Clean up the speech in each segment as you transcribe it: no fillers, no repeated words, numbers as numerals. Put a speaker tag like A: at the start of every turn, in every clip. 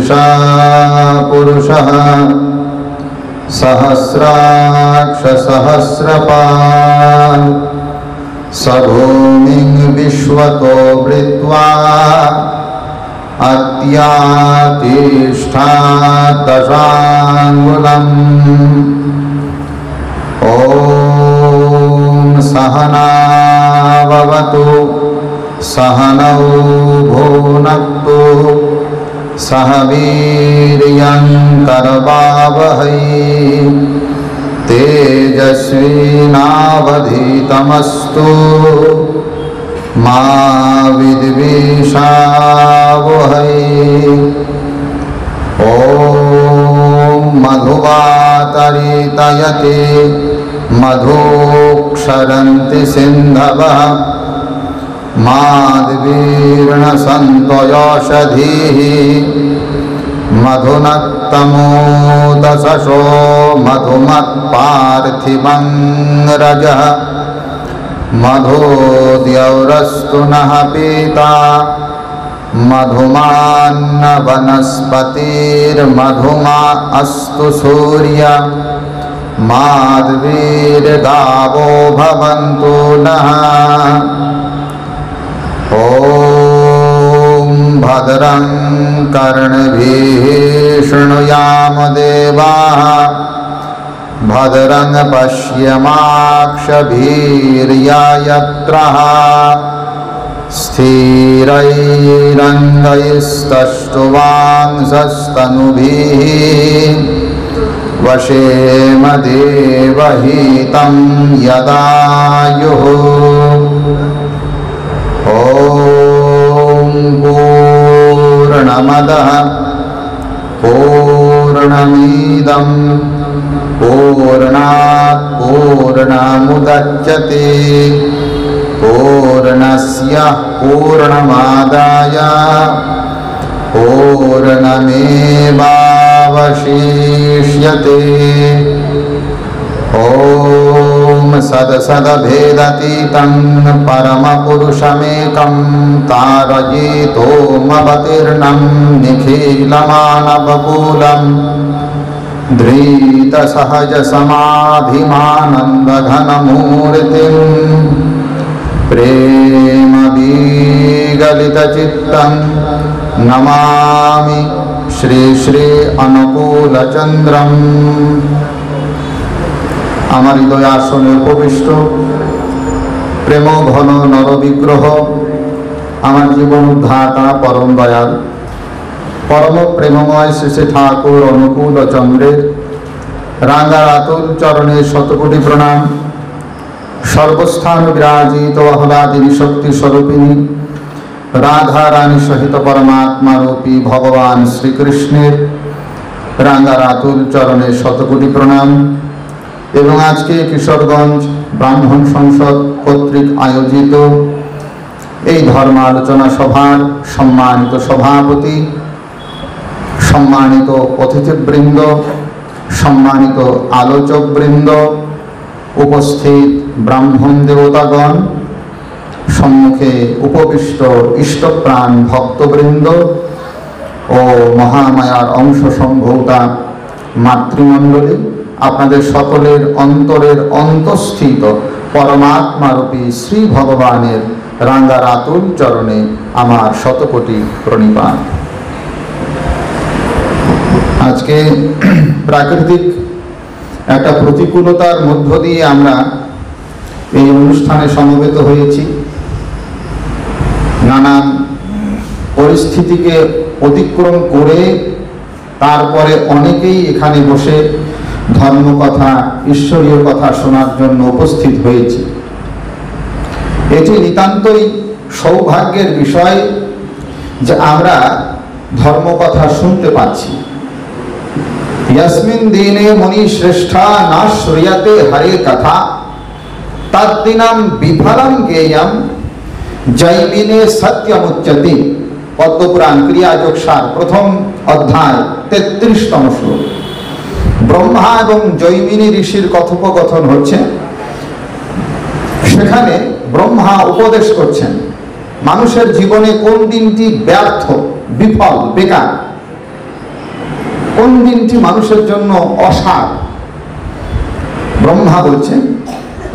A: शीर्षा पुरुषः सहस्राक्ष सहस्रपाल स भूमिं विश्वतो वृत्वा अत्यातिष्ठात् दशाङ्गुलम्। ॐ सहना भवतु सहनौ भुनक्तु सह वीर्यं करवावहै तेजस्विनावधीतमस्तु मा विद्विषावहै। ॐ मधुवातरितयते मधुक्षरन्ति सिन्धवः माद्वीर्णसन्तोषधीः मधुनक्तमोदशो मधुमत्पार्थिवं रजः मधुद्यौरस्तु नः पीता मधुमान्न वनस्पतिर्मधुमा अस्तु सूर्य माद्वीर्गावो भवन्तु नः। ॐ भद्रं कर्णभिः शृणुयाम देवाः भद्रं पश्यमाक्षभिर्यजत्राः स्थिरैरङ्गैस्तष्टुवांसस्तनुभिः वशेम देवहितं यदायुः। ॐ पूर्णमदः पूर्णमिदं पूर्णात् पूर्णमुदच्यते पूर्णस्य पूर्णमादाय पूर्णमेवावशिष्यते। ॐ सदसदभेदतीतं परमपुरुषमेकं तारयितोमवतीर्णं निखिलमानवकूलं धृतसहजसमाधिमानन्दघनमूर्तिं प्रेमविगलितचित्तं नमामि श्री श्री अनुकूलचंद्रम। আমার হৃদয় আসনে উপবিষ্ট প্রেম ঘন নরবিগ্রহ আমার জীবন উদ্ধাতা পরম দয়াল পরম প্রেমময় শ্রী ঠাকুর অনুকূল চন্দ্রের রাঙ্গা আতুল চরণে শতকোটি প্রণাম। সর্বস্থান বিরাজিত আহ্লাদিনী শক্তি স্বরূপিণী রাধা রানী সহিত পরমাত্মা রূপী ভগবান শ্রীকৃষ্ণের রাঙ্গা আতুল চরণে শতকোটি প্রণাম। এবং আজকে কিশোরগঞ্জ ব্রাহ্মণ সংসদ কর্তৃক আয়োজিত এই ধর্ম আলোচনা সভার সম্মানিত সভাপতি, সম্মানিত অতিথিবৃন্দ, সম্মানিত আলোচকবৃন্দ, উপস্থিত ব্রাহ্মণ দেবতাগণ, সম্মুখে উপবিষ্ট ইষ্টপ্রাণ ভক্তবৃন্দ ও মহামায়ার অংশ সম্ভূতা মাতৃমণ্ডলী, আপনাদের সকলের অন্তরের অন্তঃস্থিত পরমাত্মারূপী শ্রী ভগবানের রাঙ্গা আতুল চরণে আমার শতকোটি প্রণিপাত। আজকে প্রাকৃতিক একটা প্রতিকূলতার মধ্য দিয়ে আমরা এই অনুষ্ঠানে সমবেত হয়েছি। নানান পরিস্থিতিকে অতিক্রম করে তারপরে অনেকেই এখানে বসে ধর্মকথা, ঈশ্বরীয় কথা শোনার জন্য উপস্থিত হয়েছে। এটি নিতান্তই সৌভাগ্যের বিষয় যে আমরা ধর্মকথা শুনতে পাচ্ছি। यस्मिन् दीने मुनि श्रेष्ठा न श्रूयते हरे कथा तद्दिनं विफलं गेयं जैमिने सत्यमुच्यते। पद्मपुराण क्रियायोग सार प्रथम अध्याय 33তম শ্লোক। ব্রহ্মা এবং জৈমিনী ঋষির কথোপকথন হচ্ছে। সেখানে ব্রহ্মা উপদেশ করছেন মানুষের জীবনে কোন দিনটি ব্যর্থ, বিফল, বেকার। কোন দিনটি মানুষের জন্য অসার? ব্রহ্মা বলছেন,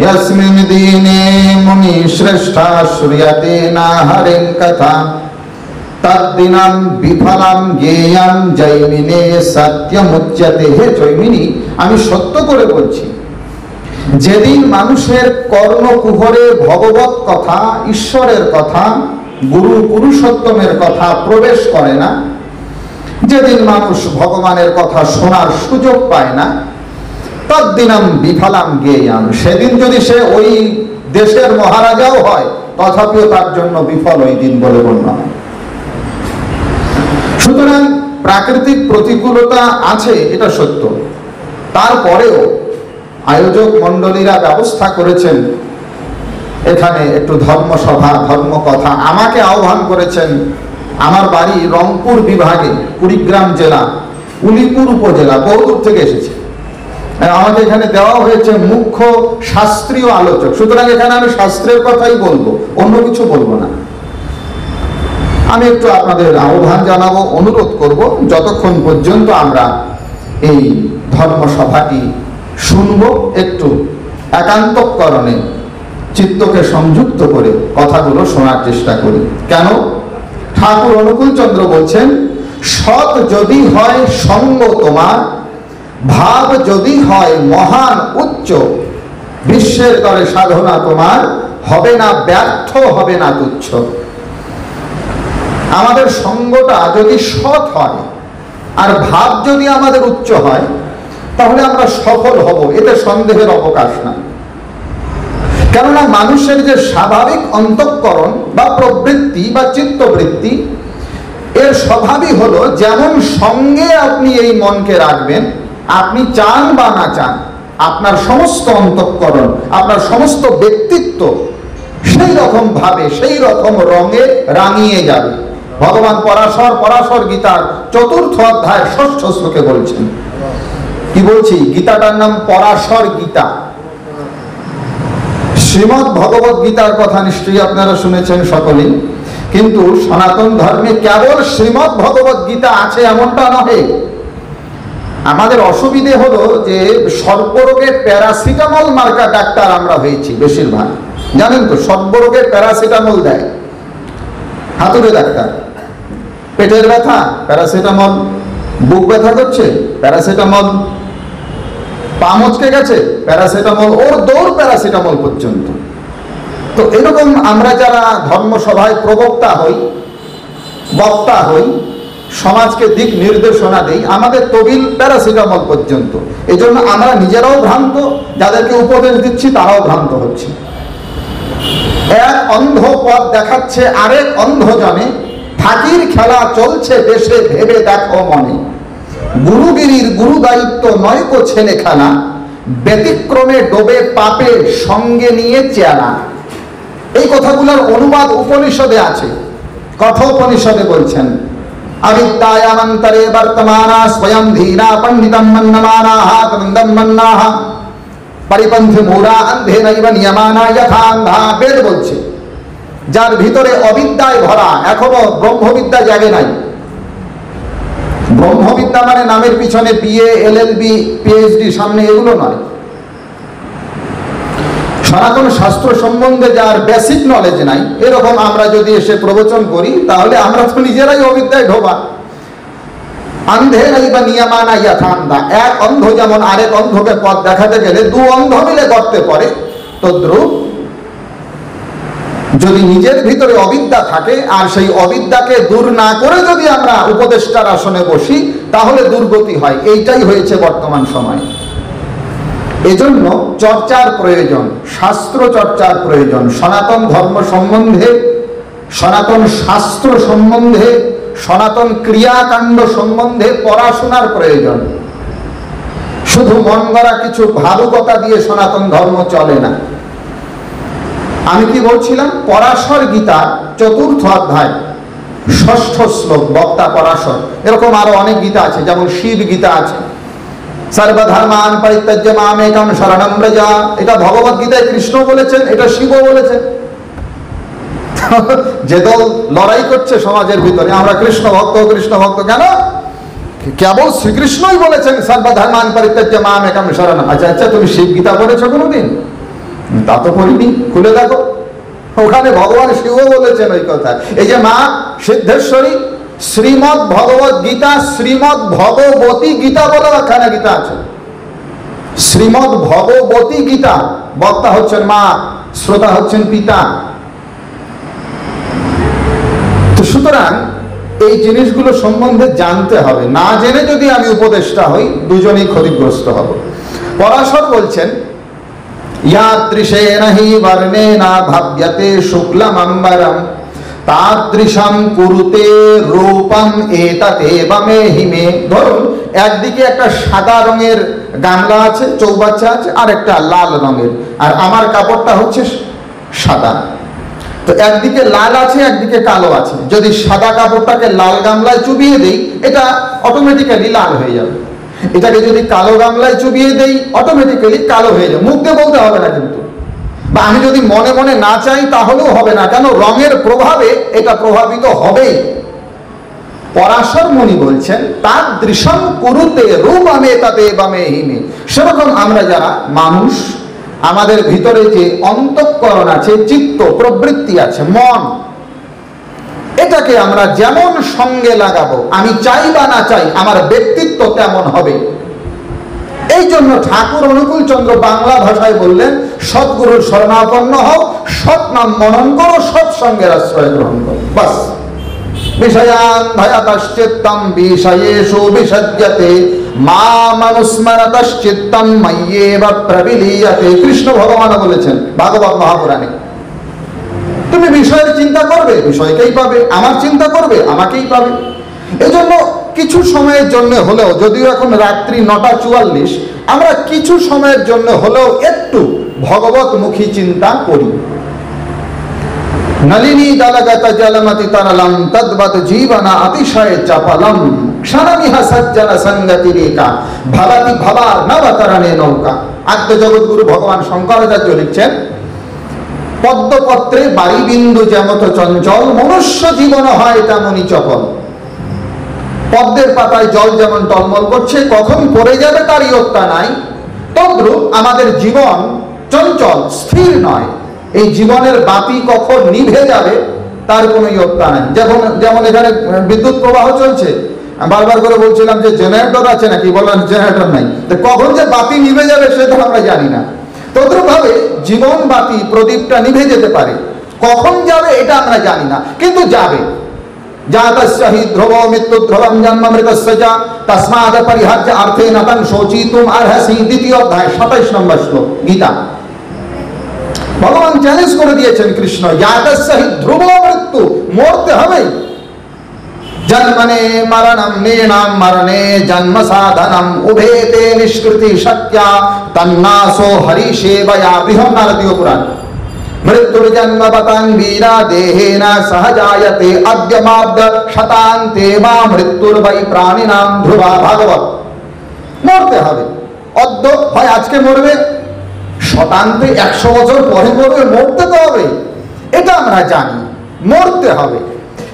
A: ইয়াসমিন দিনে মুনি শ্রেষ্ঠা শ্রুয়তে না হরিং কথা তদ্দিনাম বিফলাম জ্ঞেয়ং জৈমিনে সত্যমুচ্যতে। হে জৈমিনী, আমি সত্য করে বলছি, যেদিন মানুষের কর্ণকুহরে ভগবত কথা, ঈশ্বরের কথা, গুরু পুরুষোত্তমের কথা প্রবেশ করে না, যেদিন মানুষ ভগবানের কথা শোনার সুযোগ পায় না, তদ্দিনাম বিফলাম জ্ঞেয়ং, সেদিন যদি সে ওই দেশের মহারাজাও হয় তথাপিও তার জন্য বিফল ওই দিন বলে গণ্য হয়। সুতরাং প্রাকৃতিক প্রতিকূলতা আছে, এটা সত্য। তারপরেও আয়োজক মণ্ডলীরা ব্যবস্থা করেছেন এখানে একটু ধর্মসভা, ধর্মকথা। আমাকে আহ্বান করেছেন, আমার বাড়ি রংপুর বিভাগে, কুড়িগ্রাম জেলা, উলিপুর উপজেলা, বহুদূর থেকে এসেছে। আমাকে এখানে দেওয়া হয়েছে মুখ্য শাস্ত্রীয় আলোচক। সুতরাং এখানে আমি শাস্ত্রের কথাই বলবো, অন্য কিছু বলবো না। আমি একটু আপনাদের আহ্বান জানাবো, অনুরোধ করব, যতক্ষণ পর্যন্ত আমরা এই ধর্মসভাটি শুনবো, একটু একান্তকরণে চিত্তকে সংযুক্ত করে কথাগুলো শোনার চেষ্টা করি। কেন? ঠাকুর অনুকূল চন্দ্র বলছেন, সৎ যদি হয় সঙ্গ তোমার, ভাব যদি হয় মহান উচ্চ, বিশ্বের তরে সাধনা তোমার হবে না ব্যর্থ, হবে না তুচ্ছ। আমাদের সঙ্গটা যদি সৎ হয় আর ভাব যদি আমাদের উচ্চ হয়, তাহলে আমরা সফল হব, এতে সন্দেহের অবকাশ নাই। কেননা মানুষের যে স্বাভাবিক অন্তঃকরণ বা প্রবৃত্তি বা চিত্তবৃত্তি, এর স্বভাবই হলো যেমন সঙ্গে আপনি এই মনকে রাখবেন, আপনি চান বা না চান, আপনার সমস্ত অন্তঃকরণ, আপনার সমস্ত ব্যক্তিত্ব সেই রকম ভাবে, সেই রকম রঙে রাঙিয়ে যাবে। ভগবান পরাশর গীতার 4th অধ্যায় 6ষ্ঠ শ্লোকে বলছেন। কি বলছি? গীতাটার নাম পরাশর গীতা। শ্রীমদ্ ভগবত গীতার কথা নিশ্চয়ই আপনারা শুনেছেন সকলেই, কিন্তু সনাতন ধর্মে কেবল শ্রীমদ্ ভগবত গীতা আছে এমনটা নহে। আমাদের অসুবিধে হলো যে সর্বরোগে প্যারাসিটামল মার্কা ডাক্তার আমরা হয়েছি বেশিরভাগ। জানেন তো, সর্বরোগে প্যারাসিটামল দেয়। হাতুড়ে ডাক্তার, পেটের ব্যথা প্যারাসিটামল, বুক ব্যথা করছে প্যারাসিটামল, পা মচকে গেছে প্যারাসিটামল, ওর দৌড় প্যারাসিটামল পর্যন্ত। তো এরকম আমরা যারা ধর্মসভায় প্রবক্তা হই, বক্তা হই, সমাজকে দিক নির্দেশনা দেই, আমাদের তবিল প্যারাসিটামল পর্যন্ত। এই জন্য আমরা নিজেরাও ভ্রান্ত, যাদেরকে উপদেশ দিচ্ছি তারাও ভ্রান্ত হচ্ছে। এক অন্ধ পথ দেখাচ্ছে আরেক অন্ধ জনে, ফাঁকির খেলা চলছে দেশে ভেবে দেখো মনে, গুরুগিরির গুরু দায়িত্ব নয় কো ছেলে খেলা, ব্যতিক্রমে ডোবে পাপে সঙ্গে নিয়ে চেয়ারা। এই কথাগুলোর অনুবাদ উপনিষদে আছে। কথোপনিষদে বলছেন, অবিদ্যায়ামন্তরে বর্তমানা স্বয়ং ধীরা পণ্ডিতম মন্যমানাহ তন্দম মন্নাহ পরিপন্থী মূঢ়া অন্ধে নৈব নিয়মানা যথান্ধা। বেদ বলছে, যার ভিতরে অবিদ্যায় ভরা, এখনো ব্রহ্মবিদ্যা জাগে নাই। ব্রহ্মবিদ্যা মানে নামের পিছনে বিএ, এলএলবি, পিএইচডি সামনে, এগুলো নয়। সনাতন শাস্ত্র সম্বন্ধে যার বেসিক নলেজ নাই, এরকম আমরা যদি এসে প্রবচন করি, তাহলে আমরা তো নিজেরাই অবিদ্যায় ঢোবা। অন্ধে নৈব নিয়মানা যথান্ধা। এক অন্ধ যেমন আরেক অন্ধকে পথ দেখাতে গেলে 2 অন্ধ মিলে গর্তে পড়ে, তদ্রূপ যদি নিজের ভিতরে অবিদ্যা থাকে আর সেই অবিদ্যাকে দূর না করে যদি আমরা উপদেষ্টার আসনে বসি, তাহলে দুর্গতি হয়। এইটাই হয়েছে বর্তমান সময়। এজন্য চর্চার প্রয়োজন, শাস্ত্র চর্চার প্রয়োজন। সনাতন ধর্ম সম্বন্ধে, সনাতন শাস্ত্র সম্বন্ধে, সনাতন ক্রিয়াকাণ্ড সম্বন্ধে পড়াশোনার প্রয়োজন। শুধু মন গড়া কিছু ভাবুকতা দিয়ে সনাতন ধর্ম চলে না। আমি কি বলছিলাম? পরাশর গীতার 4th অধ্যায় 6ষ্ঠ শ্লোক, বক্তা পরাশর। এরকম আরো অনেক গীতা আছে, যেমন শিব গীতা আছে, সর্বধর্মান পরিত্যজ্য মামেকম শরণম ব্রজ। এটা ভগবত গীতায় কৃষ্ণ বলেছেন, এটা শিবও বলেছেন। যে দল লড়াই করছে সমাজের ভিতরে, আমরা কৃষ্ণ ভক্ত, কৃষ্ণ ভক্ত, কেন? কেবল শ্রীকৃষ্ণই বলেছেন সর্বধর্মান পরিত্যাজ্য মাম একম শরণম। আচ্ছা, তুমি শিব গীতা পড়েছো কোনোদিন? তা তো পড়িনি, খুলে দেখো, ওখানে ভগবান শিবও বলেছেন ওই কথা। এই যে মা সিদ্ধেশ্বরী শ্রীমদ্ ভগবত গীতা, শ্রীমদ্ ভগবতী গীতা বলে একখানা গীতা আছে, শ্রীমদ্ ভগবতী গীতা। বক্তা হচ্ছেন মা, শ্রোতা হচ্ছেন পিতা। তো সুতরাং এই জিনিসগুলো সম্বন্ধে জানতে হবে, না জেনে যদি আমি উপদেষ্টা হই দুজনেই ক্ষতিগ্রস্ত হব। পরাশর বলছেন ইয়াদৃশেন হি বর্ণেনা ভাব্যতে শুক্লম অম্বরম তাদৃশম কুরুতে রূপম এততেবমে হিমে। ধরুন একদিকে একটা সাদা রঙের গামলা আছে, চৌবাচ্চা আছে, আর একটা লাল রঙের, আর আমার কাপড়টা হচ্ছে সাদা। তো একদিকে লাল আছে, একদিকে কালো আছে। যদি সাদা কাপড়টাকে লাল গামলায় চুবিয়ে দেই, এটা অটোমেটিক্যালি লাল হয়ে যাবে। এটাকে যদি কালো গামলায় চুবিয়ে দেই, অটোমেটিক্যালি কালো হয়ে যাবে। মুখ দিয়ে বলতে হবে না কিন্তু, বা আমি যদি মনে মনে না চাই তাহলেও হবে না, কেন রঙের প্রভাবে এটা প্রভাবিত হবেই। পরাশর মুনি বলছেন তার দৃশ্যম কুরুতে রূপম এততেবমে হিমে। সেরকম আমরা যারা মানুষ, আমাদের ভিতরে যে অন্তঃকরণ আছে, চিত্ত প্রবৃত্তি আছে, মন, এটাকে আমরা যেমন সঙ্গে লাগাবো, আমি চাই বা না চাই আমার ব্যক্তিত্ব তেমন হবে। এই জন্য ঠাকুর অনুকূল চন্দ্র বাংলা ভাষায় বললেন সৎগুরুর শরণাপন্ন হও, সৎ নাম মনন করো, সৎসঙ্গের আশ্রয় গ্রহণ করো। বাস। বিষয়ান ভয়াতশ্চিত্তম বিষয়েষু বিসজ্জতে মামনুস্মরতশ্চিত্তম ময়্যেব প্রবিলীয়তে। কৃষ্ণ ভগবান বলেছেন ভাগবত মহাপুরাণে, তুমি বিষয়ের চিন্তা করবে, বিষয়কেই পাবে, আমার চিন্তা করবে, আমাকেই পাবে। এজন্য কিছু সময়ের জন্য হলেও, যদিও এখন রাত্রি 9:44, আমরা কিছু সময়ের জন্য হলেও একটু ভগবতমুখী চিন্তা করি। নলিনী জলগত জলমতি তরলম তদ্বৎ জীবন অতিশয় চপলম ক্ষণমিহ সজ্জন সঙ্গতি রেখা ভবতি ভবার নবতরণে নৌকা। আদ্যজগৎগুরু ভগবান শঙ্করাচার্য লিখছেন পদ্মপত্রে বারিবিন্দু যেমত চঞ্চল মনুষ্য জীবন হয় তেমনই চপল। পদ্মের পাতায় জল যেমন টলমল করছে, কখন পড়ে যাবে তার ইয়ত্তা নাই, তদ্রূপ আমাদের জীবন চঞ্চল, স্থির নয়। এই জীবনের বাতি কখন নিভে যাবে তার কোনো ইয়ত্তা নাই। যেমন এখানে বিদ্যুৎ প্রবাহ চলছে, বারবার করে বলছিলাম যে জেনারেটর আছে নাকি, বললাম জেনারেটর নাই। কখন যে বাতি নিভে যাবে সেটা আমরা জানি না। তদ্রূপ ভাবে জীবন বাতি, প্রদীপটা নিভে যেতে পারে, কখন যাবে এটা আমরা জানি না, কিন্তু যাবে। জাতস্য হি ধ্রুবো মৃত্যু ধ্রুবম জন্ম মৃতস্য চ তস্মাৎ পরিহার্য অর্থেন তং শোচিতুম অর্হসি। দ্বিতীয় অধ্যায় 27 নম্বর শ্লোক গীতা। ভগবান চ্যালেঞ্জ করে দিয়েছেন কৃষ্ণ, জাতস্য হি ধ্রুবো মৃত্যু, মরতে হবে। জন্মনে মরণম নৃণাম মরণে জন্ম সাধনম উভেতে নিষ্কৃতি শক্যা তন্নাসো হরিসেবয়া। বৃহন্নারদীয় পুরাণ। মৃত্যুর্জন্ম বতাং বীরা দেহেন সহজায়তে অদ্যমাব্দ শতান্তে মা মৃত্যুর্বৈ প্রাণিনাম ধ্রুবা। ভাগবত। মরতে হবে, অদ্য হয় আজকে মরবে, শতান্তে 100 বছর পরে মরবে, মরতে তো হবে, এটা আমরা জানি, মরতে হবে।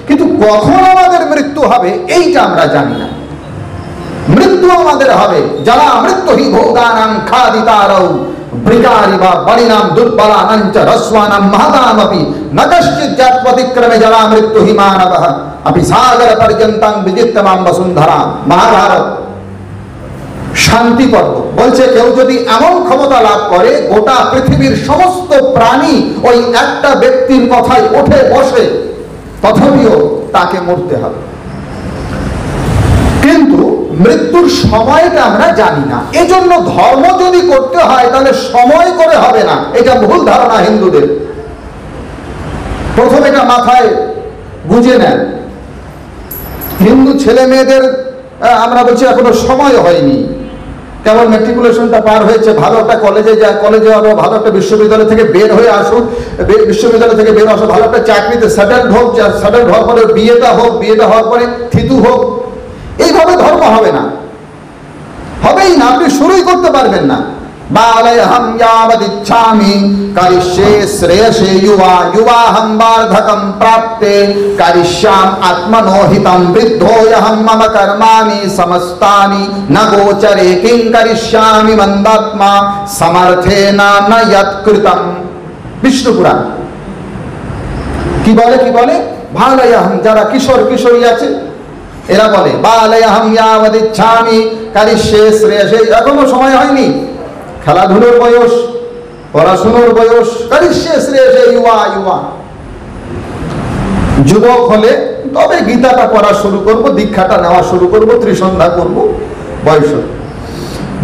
A: কিন্তু কখন আমাদের মৃত্যু হবে এইটা আমরা জানি না। মৃত্যু আমাদের হবে, যারা মৃত্যু হি ভোগানাং খাদিতারৌ বৃকারি বা বলিনাম দুর্বলানাঞ্চ রস্বানাম মহদামপি ন কশ্চিৎ জাত্যতিক্রমে যারা মৃত্যু হি মানবঃ আপি সাগর পর্যন্তং বিজিত্যমাম বসুন্ধরা। মহাভারত শান্তি পর্ব বলছে, কেউ যদি এমন ক্ষমতা লাভ করে গোটা পৃথিবীর সমস্ত প্রাণী ওই একটা ব্যক্তির কথায় ওঠে বসে, তথাপিও তাকে মরতে হবে। কিন্তু মৃত্যুর সময়টা আমরা জানি না। এজন্য ধর্ম যদি করতে হয় তাহলে সময় করে হবে না, এটা ভুল ধারণা হিন্দুদের। প্রথম এটা মাথায় বুঝে নেন। হিন্দু ছেলে মেয়েদের আমরা বলছি এখনো সময় হয়নি, কেবল ম্যাট্রিকুলেশনটা পার হয়েছে, ভালো একটা কলেজে যায়, কলেজে হবে, ভালো একটা বিশ্ববিদ্যালয় থেকে বের হয়ে আসুক, বিশ্ববিদ্যালয় থেকে বের আসুক, ভালো একটা চাকরিতে সেটেলড হোক, সেটেলড হওয়ার পরে বিয়েটা হোক, বিয়েটা হওয়ার পরে থিতু হোক। এইভাবে ধর্ম হবে না, হবেই না, আপনি শুরুই করতে পারবেন না। बालयहं यावदिच्छामि करिष्ये श्रेयसे युवा युवाहं वार्धकं प्राप्ते करिष्यामि आत्मनो हितं वृद्धोऽहं मम कर्माणि समस्तानि न गोचरे किं करिष्यामि मन्दात्मा समर्थेन न यत्कृतं। विष्णु पुराण কি বলে বালয়হম, যারা কিশোর কিশোরী আছে এরা বলে বালয়হম ইয়াবদিচ্ছামি কারিষ্যে শ্রেয়সে, এখনো সময় হয়নি, খেলাধুলোর বয়স, পড়াশোনার বয়স, কারিষ্যে শ্রেয়সে ইউয়া ইউয়া। যুবক হলে তবে গীতাটা পড়া শুরু করব, দীক্ষাটা নেওয়া শুরু করব, ত্রিসন্ধ্যা করব, বয়স।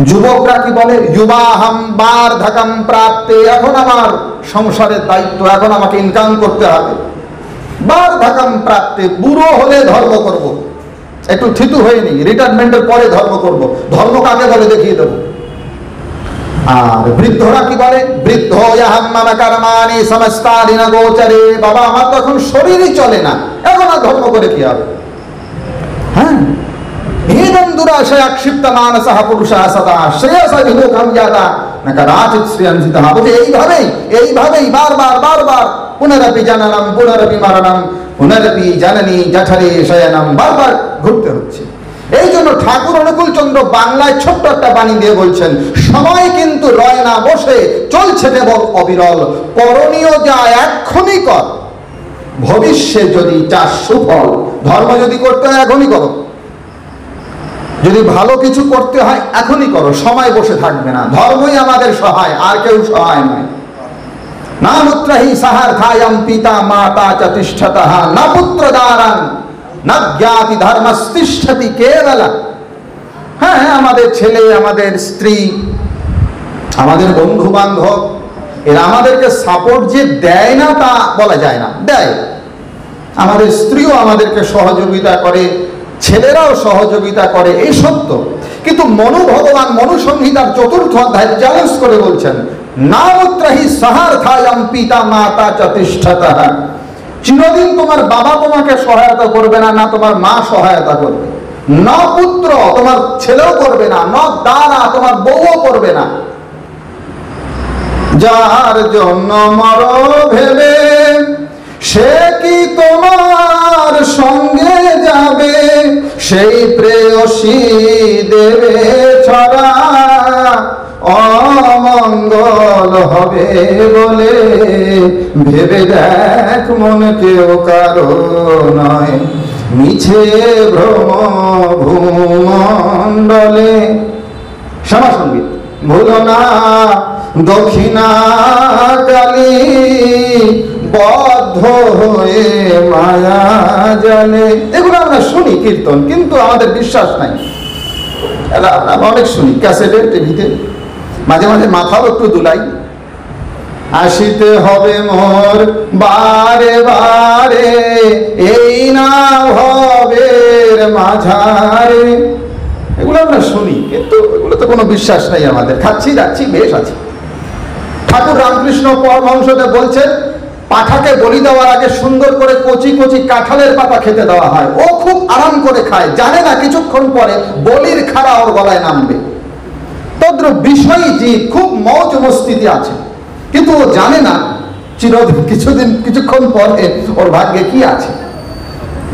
A: যুবকরা কি বলে যুবাহম বার্ধকম প্রাপ্তে, এখন আমার সংসারের দায়িত্ব, এখন আমাকে ইনকাম করতে হবে। বার্ধকম প্রাপ্তে, বুড়ো হলে ধর্ম করব, একটু থিতু হয়নি, রিটায়ারমেন্টের পরে ধর্ম করব। ধর্ম কাকে বলে দেখিয়ে দেব। আর বৃদ্ধরা কি বলে বৃদ্ধোয়াহম মম কর্মাণি সমস্তানি ন গোচরে, বাবা আমার তো এখন শরীরই চলে না, এখন আর ধর্ম করে কি হবে। হ্যাঁ, হেদম দুরাশয়া ক্ষিপ্ত মানসঃ পুরুষঃ সদা শ্রেয়সা বিমুখম যাতা ন কদাচিৎ শ্রেয়ঞ্জিতঃ। বলে এইভাবেই বারবার পুনরপি জননম পুনরপি মরণম পুনরপি জননী জঠরে শয়নম, বারবার ঘুরতে হচ্ছে। এই জন্য ঠাকুর অনুকূল চন্দ্র বাংলায় ছোট্ট একটা বাণী দিয়ে বলছেন, সময় কিন্তু রয় না বসে, চলছে কেবল অবিরল, করণীয় যা এক্ষুনি কর, ভবিষ্যে যদি চাস সুফল। ধর্ম যদি করতে হয় এখনই করো, যদি ভালো কিছু করতে হয় এখনই করো, সময় বসে থাকবে না। ধর্মই আমাদের সহায়, আর কেউ সহায় নয়। না পুত্রহি সাহার্থায়ম পিতা মাতা চ তিষ্ঠতঃ, না পুত্র দারাং না জ্ঞাতি ধর্মস্তিষ্ঠতি কেবল। হ্যাঁ, আমাদের ছেলে, আমাদের স্ত্রী, আমাদের বন্ধু বান্ধব, এরা আমাদেরকে সাপোর্ট যে দেয় না তা বলা যায় না, দেয়। আমাদের স্ত্রীও আমাদেরকে সহযোগিতা করে, ছেলেরাও সহযোগিতা করে, এই সত্য। কিন্তু মনু ভগবান মনু সংহিতার 4র্থ অধ্যায় চ্যালেঞ্জ করে বলছেন, না পুত্রহি সাহার্থায়ম পিতা মাতা চ তিষ্ঠতঃ। চিরদিন তোমার বাবা তোমাকে সহায়তা করবে না, না তোমার মা সহায়তা করবে, ন পুত্র তোমার ছেলেও করবে না, ন দ্বারা তোমার বউও করবে না। যার জন্য মর ভেবে সে কি তোমার সঙ্গে যাবে, সেই প্রেয়সী দেবে ছড়া, অমঙ্গল হবে বলে ভেবে দেখ মন কেউ কারো নয়, মিছে ভ্রম ভূমণ্ডলে। শ্যামা সঙ্গীত। ভুলো না দক্ষিণা কালী বদ্ধ হয়ে মায়া জালে, এগুলো আমরা শুনি কীর্তন, কিন্তু আমাদের বিশ্বাস নাই। আমরা অনেক শুনি ক্যাসেটে, টিভিতে, মাঝে মাঝে মাথাও একটু দুলাই। আসিতে হবে মোর বারে বারে এই না ভবের মাঝারে, এগুলো আমরা শুনি, কিন্তু এগুলো তো কোনো বিশ্বাস নাই আমাদের। খাচ্ছি যাচ্ছি, বেশ আছে। ঠাকুর রামকৃষ্ণ পরমহংসদেব বলছেন, পাঠাকে বলি দেওয়ার আগে সুন্দর করে কচি কচি কাঁঠালের পাতা খেতে দেওয়া হয়। ও খুব আরাম করে খায়, জানে না কিছুক্ষণ পরে বলির খাড়া ওর গলায় নামবে। তদ্রূপ বিষয়ী জীব খুব মৌজ মস্তিতে আছে, কিন্তু ও জানে না কিছুক্ষণ পরে ওর ভাগ্যে কি আছে।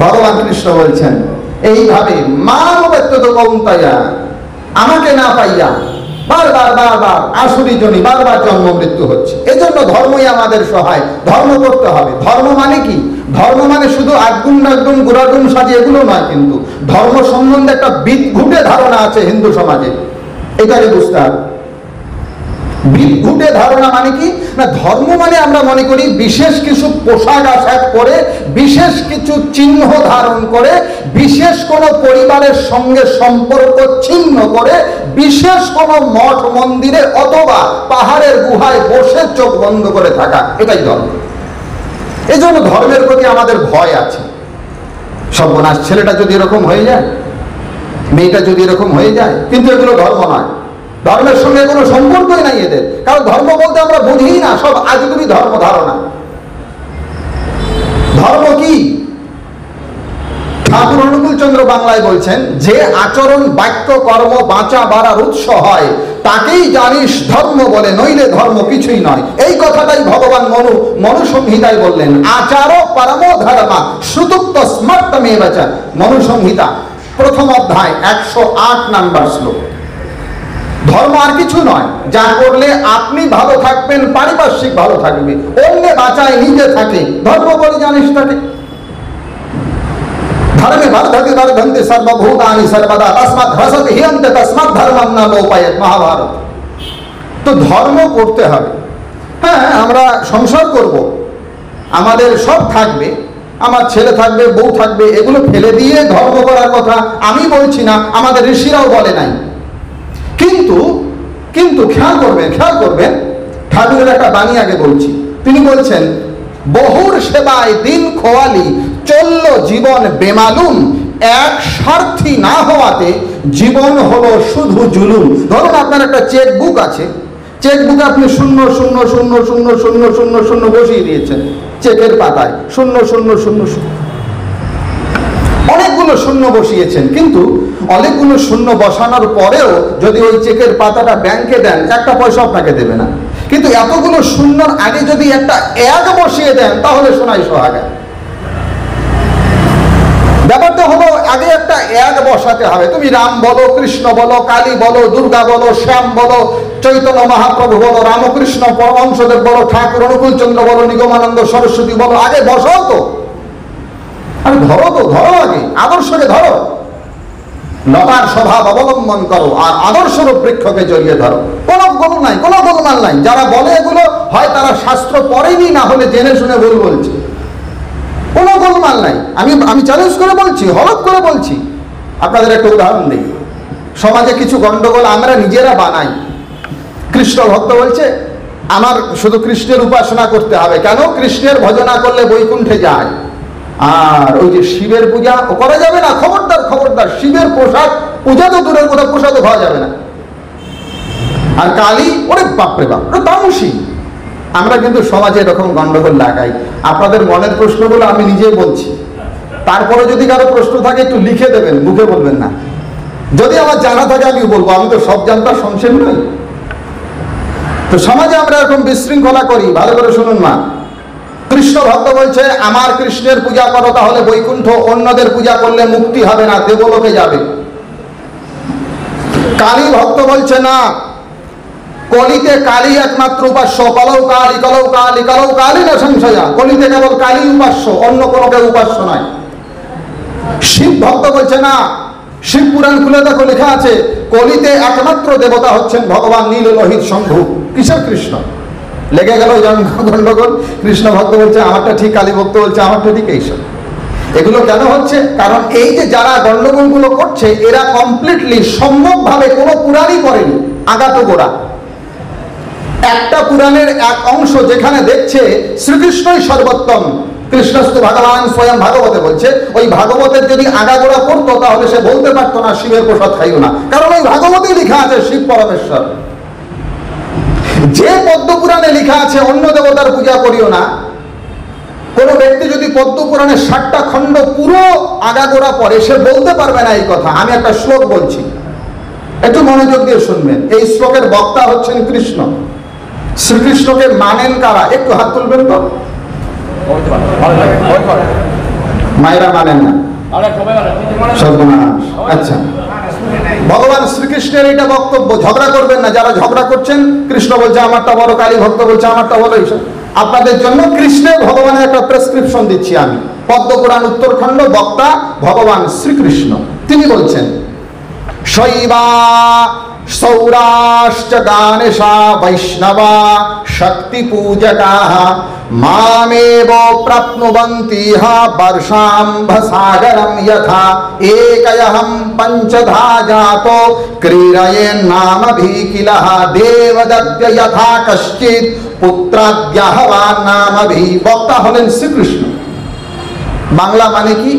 A: ভগবান কৃষ্ণ বলছেন এইভাবে মানবেত্য কৌন্তায়া, আমাকে না পাইয়া বারবার আসুরি জনি বারবার জন্ম মৃত্যু হচ্ছে। এজন্য ধর্মই আমাদের সহায়, ধর্ম করতে হবে। ধর্ম মানে কি? ধর্ম মানে শুধু আগুন নাগুন গুড়াগুন সাজে এগুলো নয়, কিন্তু ধর্ম সম্বন্ধে একটা বিদঘুটে ধারণা আছে হিন্দু সমাজে, এটাকে বুঝতে হবে। বিদঘুটে ধারণা মানে কি না, ধর্ম মানে আমরা মনে করি বিশেষ কিছু পোশাক আশাক করে, বিশেষ কিছু চিহ্ন ধারণ করে, বিশেষ কোনো পরিবারের সঙ্গে সম্পর্ক ছিন্ন করে, বিশেষ কোনো মঠ মন্দিরে অথবা পাহাড়ের গুহায় বসে চোখ বন্ধ করে থাকা, এটাই ধর্ম। এই জন্য ধর্মের প্রতি আমাদের ভয় আছে। সর্বনাশ, ছেলেটা যদি এরকম হয়ে যায়, মেয়েটা যদি এরকম হয়ে যায়, কিন্তু এগুলো ধর্ম নয়। ধর্মের সঙ্গে কোনো সম্পর্কই নাই এদের, কারণ ধর্ম বলতে আমরা বুঝি না, সব আজগুবি ধর্ম ধারণা। ধর্ম কি? ঠাকুর অনুকূল চন্দ্র বাংলায় বলছেন, যে আচরণ বাক্য কর্ম বাঁচা বাড়ার উৎস হয় তাকেই জানিস ধর্ম বলে, নইলে ধর্ম কিছুই নয়। এই কথাটাই ভগবান মনু সংহিতায় বললেন, আচারো পরমো ধর্মা শ্রুতুক্ত স্মর্তমে বাচা। মনু সংহিতা প্রথম অধ্যায় 108 নাম্বার শ্লোক। ধর্ম আর কিছু নয়, যা করলে আপনি ভালো থাকবেন, পারিপার্শ্বিক ভালো থাকবে, অন্য বাঁচায় নিজে থাকে, ধর্ম বলে জানিস তাকে। ধর্মে বর্ধতে বর্ধন্তে সর্বভূতানি সর্বদা তস্মাৎ হ্রসতে হিয়ন্তে তস্মাৎ ধর্মং ন লোপায়েৎ, মহাভারত। তো ধর্ম করতে হবে। হ্যাঁ, আমরা সংসার করব, আমাদের সব থাকবে, আমার ছেলে থাকবে, বউ থাকবে, এগুলো ফেলে দিয়ে ধর্ম করার কথা আমি বলছি না, আমাদের ঋষিরাও বলে নাই। কিন্তু খেয়াল করবেন ঠাকুরের একটা বাণী আগে বলছি। তিনি বলছেন, বহুর সেবায় দিন খোয়ালি চলল জীবন বেমালুম, এক স্বার্থী না হওয়াতে জীবন হলো শুধু জুলুম। ধরুন আপনার একটা চেক বুক আছে, চেক বুকে আপনি 0,0,0,0,0,0,0 বসিয়ে দিয়েছেন চেকের পাতায়, 0,0,0,0,0 অনেকগুলো শূন্য বসিয়েছেন, কিন্তু অনেকগুলো শূন্য বসানোর পরেও যদি ওই চেকের পাতাটা ব্যাংকে দেন, একটা পয়সা আপনাকে দেবে না। কিন্তু এতগুলো শূন্যর আগে যদি একটা এক বসিয়ে দেন, তাহলে সোনায় সোহাগা। ব্যাপারটা হলো আগে একটা এক বসাতে হবে। তুমি রাম বলো, কৃষ্ণ বলো, কালী বলো, দুর্গা বলো, শ্যাম বলো, চৈতন্য মহাপ্রভু বলো, রামকৃষ্ণ পরমহংসদেব বলো, ঠাকুর অনুকূল চন্দ্র বলো, নিগমানন্দ সরস্বতী বলো, আগে বসাও তো। আরে ধরো আগে, আদর্শকে ধরো, লতার স্বভাব অবলম্বন করো, আর আদর্শরূপ বৃক্ষকে জড়িয়ে ধরো। কোনো গোলমাল নাই। যারা বলে এগুলো হয় তারা শাস্ত্র পড়েনি, না হলে জেনে শুনে ভুল বলছে। কোনো গোলমাল নাই। আমি চ্যালেঞ্জ করে বলছি, হলফ করে বলছি। আপনাদের একটা উদাহরণ দিই। সমাজে কিছু গন্ডগোল আমরা নিজেরা বানাই। কৃষ্ণ ভক্ত বলছে আমার শুধু কৃষ্ণের উপাসনা করতে হবে, কেন? কৃষ্ণের ভজনা করলে বৈকুণ্ঠে যায়। আর ওই যে শিবের পূজা ও করা যাবে না, খবরদার। শিবের পূজা তো দূরের কথা, প্রসাদও খাওয়া যাবে না। আর কালী, ওরে বাপরে বাপ, ওটা তামসী। আমরা কিন্তু সমাজে এরকম গন্ডগোল লাগাই। আপনাদের মনের প্রশ্নগুলো আমি নিজেই বলছি, তারপরে যদি কারো প্রশ্ন থাকে একটু লিখে দেবেন, মুখে বলবেন না। যদি আমার জানা থাকে আমি বলবো, আমি তো সব জানতার সংশয় নই। তো সমাজে আমরা এরকম বিশৃঙ্খলা করি, ভালো করে শুনুন মা। কৃষ্ণ ভক্ত বলছে আমার কৃষ্ণের পূজা করো, তাহলে বৈকুণ্ঠ, অন্যদের পূজা করলে মুক্তি হবে না, দেবলোকে যাবে। কালী ভক্ত বলছে না, কলিতে কালী একমাত্র উপাস্য, কলৌ কালী না সংশয়া, কলিতে কেবল কালী উপাস্য, অন্য কোনো কেউ উপাস্য নয়। শিব ভক্ত বলছে না, শিব পুরাণ খুলে দেখো, লেখা আছে কলিতে একমাত্র দেবতা হচ্ছেন ভগবান নীল লোহিত শম্ভু। কিসের কৃষ্ণ? লেগে গেল গন্ডগোল। কৃষ্ণ ভক্ত বলছে আমারটা ঠিক, কালী ভক্ত বলছে আমারটা ঠিক। এইসব এগুলো কেন হচ্ছে? কারণ এই যে যারা গন্ডগোলগুলো করছে, এরা কমপ্লিটলি সম্যকভাবে কোনো পুরাণই করেনি, আগাতো গোড়া। একটা পুরাণের এক অংশ যেখানে দেখছে শ্রীকৃষ্ণই সর্বোত্তম, কৃষ্ণস্তু ভগবান স্বয়ং ভাগবতে বলছে, ওই ভাগবতের যদি আগাগোড়া পড়তো তাহলে সে বলতে পারতো না শিবের প্রসাদ খাইও না, কারণ ওই ভাগবতেই লেখা আছে শিব পরমেশ্বর। যে পদ্মপুরাণে লেখা আছে অন্য দেবতার পূজা করিও না, কোন ব্যক্তি যদি পদ্মপুরাণের 60টা খণ্ড পুরো আগাগোড়া পড়ে, সে বলতে পারবে না এই কথা। আমি একটা শ্লোক বলছি, একটু মনোযোগ দিয়ে শুনবেন। এই শ্লোকের বক্তা হচ্ছেন কৃষ্ণ। শ্রীকৃষ্ণকে মানেন কারা? একটু হাত তুলবেন তো। মায়েরা মানেন না, আচ্ছা। ভগবান শ্রীকৃষ্ণের এটা বক্তব্য, ঝগড়া করবেন না। যারা ঝগড়া করছেন, কৃষ্ণ বলছে আমারটা বড়, কালী ভক্ত বলছে আমারটা বড়, এইসব আপনাদের জন্য কৃষ্ণের ভগবানের একটা প্রেসক্রিপশন দিচ্ছি আমি। পদ্মপুরাণ উত্তরখণ্ড, বক্তা ভগবান শ্রীকৃষ্ণ। তিনি বলছেন শৈবা সৌরাশ্চ গানেশা বৈষ্ণবা শক্তি পূজকাঃ মামেব প্রাপ্নুবন্তিহ বর্ষাম্ভসাগরম যথা একয়হম পঞ্চধা জাতো ক্রীড়য়েন্নামভিকিলঃ দেবদত্ত যথা কশ্চিৎ পুত্রাদ্যহবান নামভি। বক্তা হলেন শ্রীকৃষ্ণ। বাংলা মানে কি?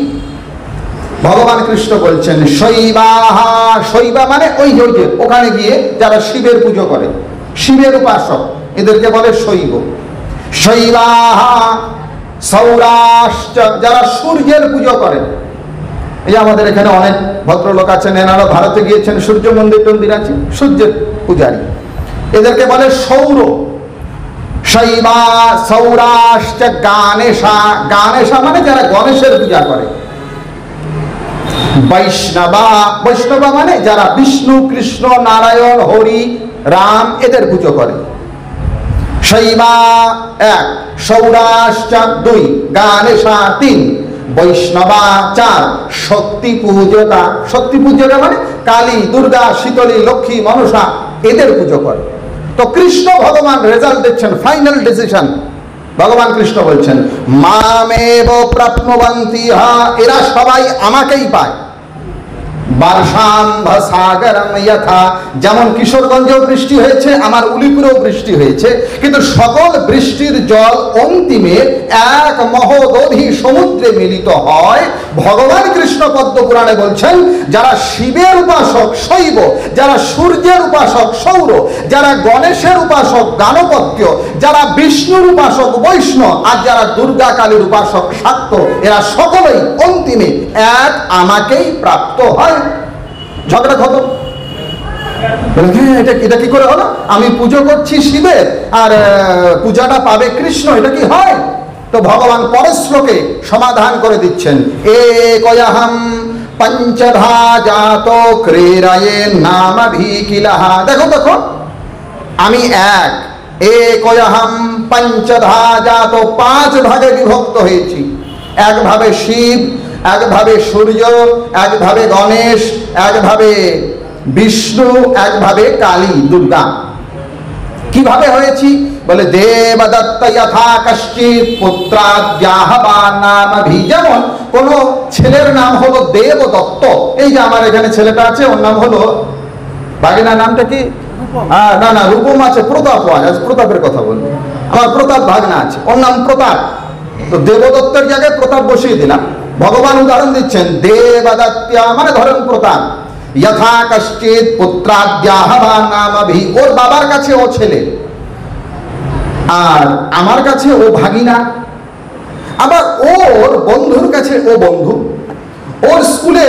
A: ভগবান কৃষ্ণ বলছেন শৈবাহা, শৈবা মানে ওই যে ওখানে গিয়ে যারা শিবের পুজো করে, শিবের উপাসক, এদেরকে বলে শৈব। শৈবাহা সৌরাষ্ট্র, যারা সূর্যের পুজো করে, এই আমাদের এখানে অনেক ভদ্রলোক আছেন, এনারা ভারতে গিয়েছেন, সূর্য মন্দির টন্দির আছে, সূর্যের পূজারী, এদেরকে বলে সৌর। শৈবা সৌরাশ্চ গানেশা, গানেশা মানে যারা গণেশের পূজা করে। বৈষ্ণবা, বৈষ্ণবা মানে যারা বিষ্ণু কৃষ্ণ নারায়ণ হরি রাম এদের পুজো করে। শৈবা 1, সৌরাশ্চ 2, গানেশা 3, বৈষ্ণবা 4, শক্তি পূজকা। শক্তি পূজকা মানে কালী দুর্গা শীতলী লক্ষ্মী মনসা এদের পুজো করে। তো কৃষ্ণ ভগবান রেজাল্ট দিচ্ছেন, ফাইনাল ডিসিশন। ভগবান কৃষ্ণ বলছেন মামেব প্রাপ্নুবন্তি, এরা সবাই আমাকেই পায়। বর্ষাম্ভ সাগরম যথা, যেমন কিশোরগঞ্জেও বৃষ্টি হয়েছে, আমার উলিপুরেও বৃষ্টি হয়েছে, কিন্তু সকল বৃষ্টির জল অন্তিমে এক মহোদধি সমুদ্রে মিলিত হয়। ভগবান কৃষ্ণ পদ্ম পুরাণে বলছেন যারা শিবের উপাসক শৈব, যারা সূর্যের উপাসক সৌর, যারা গণেশের উপাসক গাণপত্য, যারা বিষ্ণুর উপাসক বৈষ্ণব, আর যারা দুর্গা কালীর উপাসক শাক্ত, এরা সকলেই অন্তিমে এক আমাকেই প্রাপ্ত হয়। ঝগড়া খতম। এটা কি করে হলো? আমি পুজো করছি শিবের আর পূজাটা পাবে কৃষ্ণ, এটা কি হয়? তো ভগবান পরের শ্লোকে সমাধান করে দিচ্ছেন, একয়হম পঞ্চধা জাত ক্রীড়ায়ে নামাভিকিলাহা। দেখো দেখো, আমি একয়হম পঞ্চধা জাত, 5 ভাগে বিভক্ত হয়েছি। একভাবে শিব, একভাবে সূর্য, একভাবে গণেশ, একভাবে বিষ্ণু, একভাবে কালী দুর্গা। কিভাবে হয়েছি? বলে দেবদত্ত যথা কশ্চিৎ পুত্রাদ্যাহবা নামভি। যেমন কোন ছেলের নাম হলো দেবদত্ত, এই যে আমার এখানে ছেলেটা আছে, ওর নাম হলো, বাগিনার নামটা কি? না না, রূপম আছে, প্রতাপ আছে। প্রতাপের কথা বলবো, আমার প্রতাপ ভাগনা আছে, ওর নাম প্রতাপ। তো দেবদত্তের জায়গায় প্রতাপ বসিয়ে দিলাম। ভগবান উদাহরণ দিচ্ছেন দেবদত্ত্যা মানে ধরেন প্রতাপ, যথা কশ্চিৎ পুত্রাদ্যাহবা নামভি, ওর বাবার কাছে ও ছেলে, আর আমার কাছে ও ভাগিনা, আবার ওর বন্ধুর কাছে ও বন্ধু, ওর স্কুলে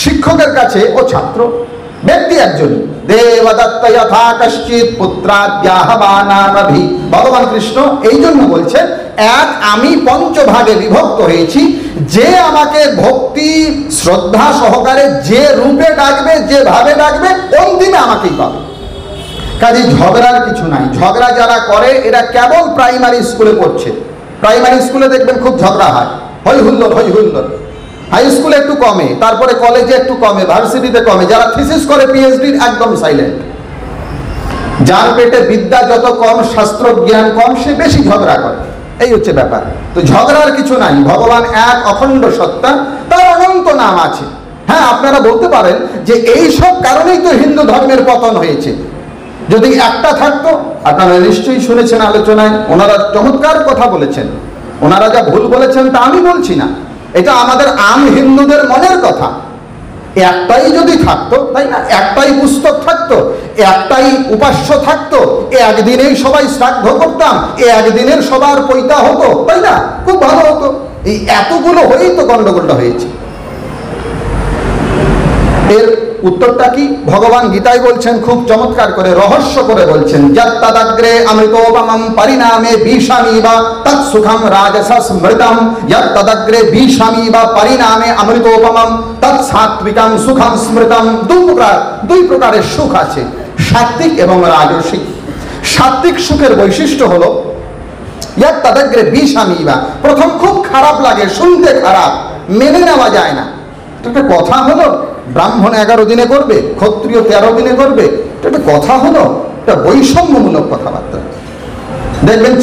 A: শিক্ষকের কাছে ও ছাত্র, ব্যক্তি একজন। দেবদত্ত যথা কশ্চিৎ পুত্রাদ্যাহবা নামভি। ভগবান কৃষ্ণ এই জন্য বলছেন এক আমি 5 ভাগে বিভক্ত হয়েছি। যে আমাকে ভক্তি শ্রদ্ধা সহকারে যে রূপে ডাকবে, যেভাবে ডাকবে, অন্তিমে আমাকেই পাবে। কাজে ঝগড়ার কিছু নাই। ঝগড়া যারা করে এরা কেবল প্রাইমারি স্কুলে পড়ছে। প্রাইমারি স্কুলে দেখবেন খুব ঝগড়া হয়, হই হুল্লোড় হই হুল্লোড়। হাই স্কুলে একটু কমে, তারপরে কলেজে একটু কমে, ভার্সিটিতে কমে। যারা থিসিস করে পিএইচডির একদম সাইলেন্ট। যার পেটে বিদ্যা যত কম, শাস্ত্র জ্ঞান কম, সে বেশি ঝগড়া করে। এই হচ্ছে ব্যাপার। তো ঝগড়ার কিছু নাই। ভগবান এক অখণ্ড সত্তা, তার অনন্ত নাম আছে। হ্যাঁ, আপনারা বলতে পারেন যে এই সব কারণেই তো হিন্দু ধর্মের পতন হয়েছে। যদি একটা থাকতো, আপনারা নিশ্চয়ই শুনেছেন আলোচনায়, ওনারা চমৎকার কথা বলেছেন। ওনারা যা ভুল বলেছেন তা আমি বলছি না, এটা আমাদের আম হিন্দুদের মনের কথা। একটাই যদি থাকতো, তাই না, একটাই পুস্তক থাকতো, একটাই উপাস্য থাকতো, একদিনেই সবাই শ্রাদ্ধ করতাম, একদিনের সবার পৈতা হতো, তাই না, খুব ভালো হতো। এই এতগুলো হয়েই তো গন্ডগোলটা হয়েছে। এর উত্তরটা কি? ভগবান গীতায় বলছেন, খুব চমৎকার করে রহস্য করে বলছেন, যত্তদগ্রে অমৃতোপমম পরিণামে বিষামিবা তৎসুখম রাজসা স্মৃতম, যত্তদগ্রে বিষামিবা পরিণামে অমৃতোপমম তৎসাত্বিকম সুখম স্মৃতম। দুই প্রকারের সুখ আছে, সাত্বিক এবং রাজসিক। সাত্বিক সুখের বৈশিষ্ট্য হলো যত্তদগ্রে বিষামিবা, প্রথম খুব খারাপ লাগে, শুনতে খারাপ, মেনে নেওয়া যায় না। একটা কথা হলো, ব্রাহ্মণ 11 দিনে করবে, ক্ষত্রিয় 13 দিনে করবে, এটা একটা কথা হলো? এটা বৈষম্যমূলক কথাবার্তা। দেখবেন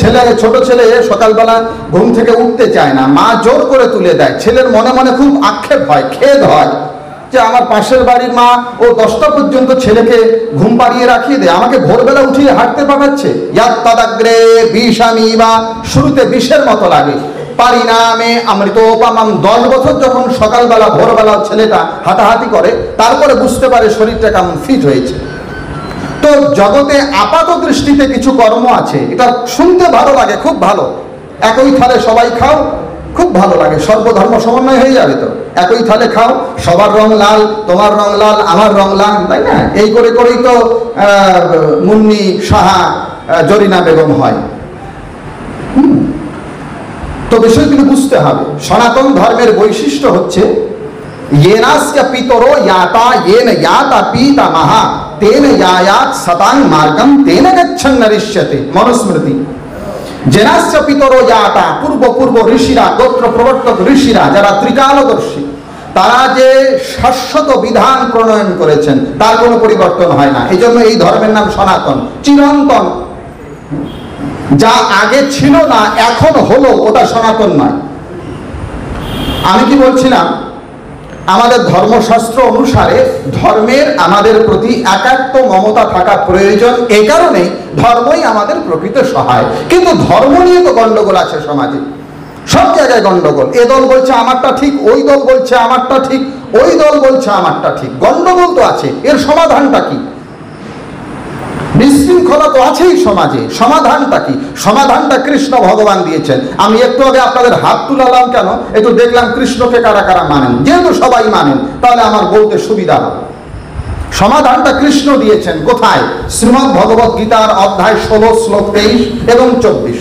A: ছোট ছেলে সকালবেলা ঘুম থেকে উঠতে চায় না, মা জোর করে তুলে দেয়। ছেলের মনে মনে খুব আক্ষেপ হয়, খেদ হয় যে আমার পাশের বাড়ির মা ও 10টা পর্যন্ত ছেলেকে ঘুম পাড়িয়ে রাখিয়ে দেয়, আমাকে ভোরবেলা উঠিয়ে হাঁটতে পাঠাচ্ছে। ইয়াত্তাদাগ্রে বিষামিবা, শুরুতে বিষের মতো লাগে, পরিণামে অমৃতোপমম। 10 বছর যখন সকালবেলা ভোরবেলা ছেলেটা হাঁটাহাঁটি করে, তারপরে বুঝতে পারে শরীরটা কেমন ফিট হয়েছে। তো জগতে আপাত দৃষ্টিতে কিছু কর্ম আছে, এটা শুনতে ভালো লাগে, খুব ভালো, একই থালে সবাই খাও, খুব ভালো লাগে, সর্বধর্ম সমন্বয় হয়ে যাবে তো। একই থালে খাও, সবার রং লাল, তোমার রং লাল, আমার রং লাল, তাই না? এই করে করেই তো মুন্নি, সাহা, জরিনা বেগম হয়। তো বিষয়গুলো বুঝতে হবে। সনাতন ধর্মের বৈশিষ্ট্য হচ্ছে येनास्य पितरो याता येन याता पीतामह तेन यायात सतां मार्गम तेन गच्छन् नरिष्यते। मनुस्मृति। जेनास्य पितरो याता, পূর্ব পূর্ব ঋষিরা, গোত্র প্রবর্তক ঋষিরা যারা ত্রিকালদর্শী, তারা যে শাশ্বত বিধান প্রণয়ন করেছেন তার কোনো পরিবর্তন হয় না। এই জন্য এই ধর্মের নাম সনাতন, চিরন্তন। যা আগে ছিল না এখন হলো ওটা সনাতন নয়। আমি কি বলছিলাম, আমাদের ধর্মশাস্ত্র অনুসারে ধর্মের আমাদের প্রতি একাত্ম মমতা থাকা প্রয়োজন। এই কারণে ধর্মই আমাদের প্রকৃত সহায়। কিন্তু ধর্ম নিয়ে তো গন্ডগোল আছে সমাজে, সব জায়গায় গন্ডগোল। এ দল বলছে আমারটা ঠিক, ওই দল বলছে আমারটা ঠিক, ওই দল বলছে আমারটা ঠিক। গন্ডগোল তো আছে, এর সমাধানটা কি? বিশৃঙ্খলা তো আছেই সমাজে, সমাধানটা কি? সমাধানটা কৃষ্ণ ভগবান দিয়েছেন। আমি একটু আগে আপনাদের হাত তুলালাম কেন? একটু দেখলাম কৃষ্ণকে কারা কারা মানেন। যেহেতু সবাই মানেন তাহলে আমার বলতে সুবিধা হবে। সমাধানটা কৃষ্ণ দিয়েছেন কোথায়? শ্রীমদ্ ভগবত গীতার অধ্যায় 16 শ্লোক 23 এবং 24।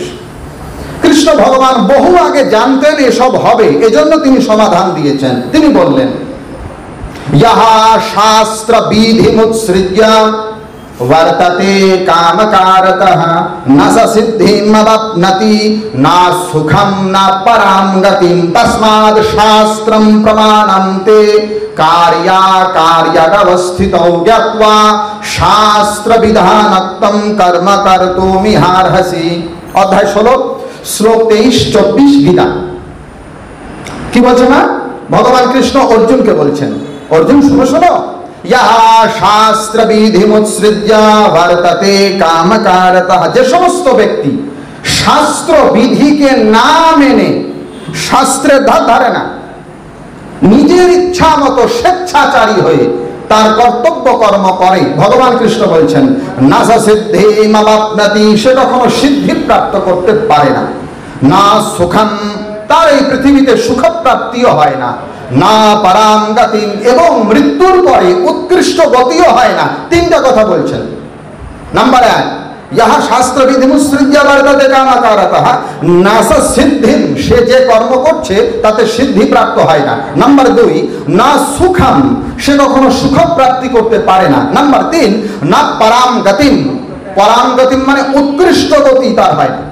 A: কৃষ্ণ ভগবান বহু আগে জানতেন এসব হবে, এজন্য তিনি সমাধান দিয়েছেন। তিনি বললেন, ইয়াহা শাস্ত্র বিধিমুৎসৃজ্য वर्तते कामकारतः न स सिद्धिमवाप्नोति न सुखं न परां गतिं तस्माद् शास्त्रं प्रमाणं ते कार्याकार्यवस्थितौ ज्ञात्वा शास्त्रविधानोक्तं कर्म कर्तुमिहार्हसि। অধ্যায় 16 শ্লোক 23-24 গীতা। কি বলছে না? ভগবান কৃষ্ণ অর্জুনকে বলছেন, অর্জুন শোনো শোনো, ইয়াহা শাস্ত্র বিধিমুৎসৃজ্য বর্ততে কামকারতঃ। যে সমস্ত ব্যক্তি শাস্ত্র বিধিকে না মেনে, শাস্ত্রের ধার ধারে না, নিজের ইচ্ছা মতো স্বেচ্ছাচারী হয়ে তার কর্তব্য কর্ম করে, ভগবান কৃষ্ণ বলছেন না সা সিদ্ধিমবাপ্নতি, সে কখনো সিদ্ধি প্রাপ্ত করতে পারে না। না সুখম, তার এই পৃথিবীতে সুখ প্রাপ্তিও হয় না। না পরাম গতিম, এবং মৃত্যুর পরে উৎকৃষ্ট গতিও হয় না। তিনটা কথা বলছেন। নাম্বার 1, ইহা শাস্ত্র বিধিমুৎসৃজ্য বর্ততে কামকারতঃ না সা সিদ্ধিম, সে যে কর্ম করছে তাতে সিদ্ধি প্রাপ্ত হয় না। নাম্বার 2, না সুখম, সে কখনো সুখ প্রাপ্তি করতে পারে না। নাম্বার 3, না পরাম গতিম, পরাম গতিম মানে উৎকৃষ্ট গতি তার হয় না।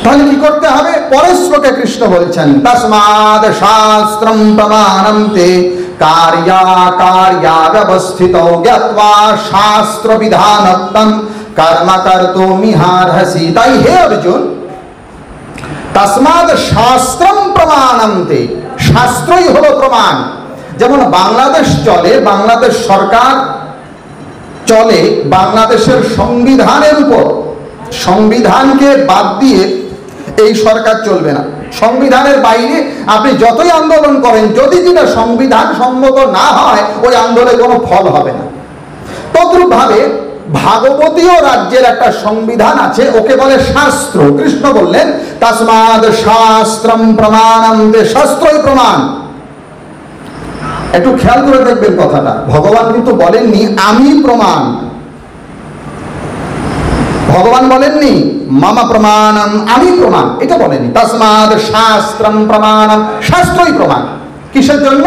A: তাহলে কি করতে হবে? পরের শ্লোকে কৃষ্ণ বলছেন, তস্মাদ শাস্ত্রম প্রমাণম তে কার্যাকার্যাব্যবস্থিতৌ জ্ঞাত্বা শাস্ত্র বিধানোক্তম কর্ম কর্তুমিহার্হসি। তাই হে অর্জুন, তস্মাদ শাস্ত্রম প্রমাণম তে, শাস্ত্রই হলো প্রমাণ। যেমন বাংলাদেশ চলে, বাংলাদেশ সরকার চলে বাংলাদেশের সংবিধানের উপর। সংবিধানকে বাদ দিয়ে এই সরকার চলবে না। সংবিধানের বাইরে আপনি যতই আন্দোলন করেন, যদি যেটা সংবিধান সম্মত না হয়, ওই আন্দোলনে কোনো ফল হবে না। তদ্রূপ ভাবে ভাগবতীয় রাজ্যের একটা সংবিধান আছে, ওকে বলে শাস্ত্র। কৃষ্ণ বললেন তস্মাদ শাস্ত্রম প্রমাণম তে, শাস্ত্রই প্রমাণ। একটু খেয়াল করে দেখবেন কথাটা, ভগবান কিন্তু বলেননি আমি প্রমাণ। ভগবান বলেননি মামা প্রমাণম, আমি প্রমাণ, এটা বলেনি। তস্মাদ শাস্ত্রম প্রমাণম, শাস্ত্রই প্রমাণ। কিসের জন্য?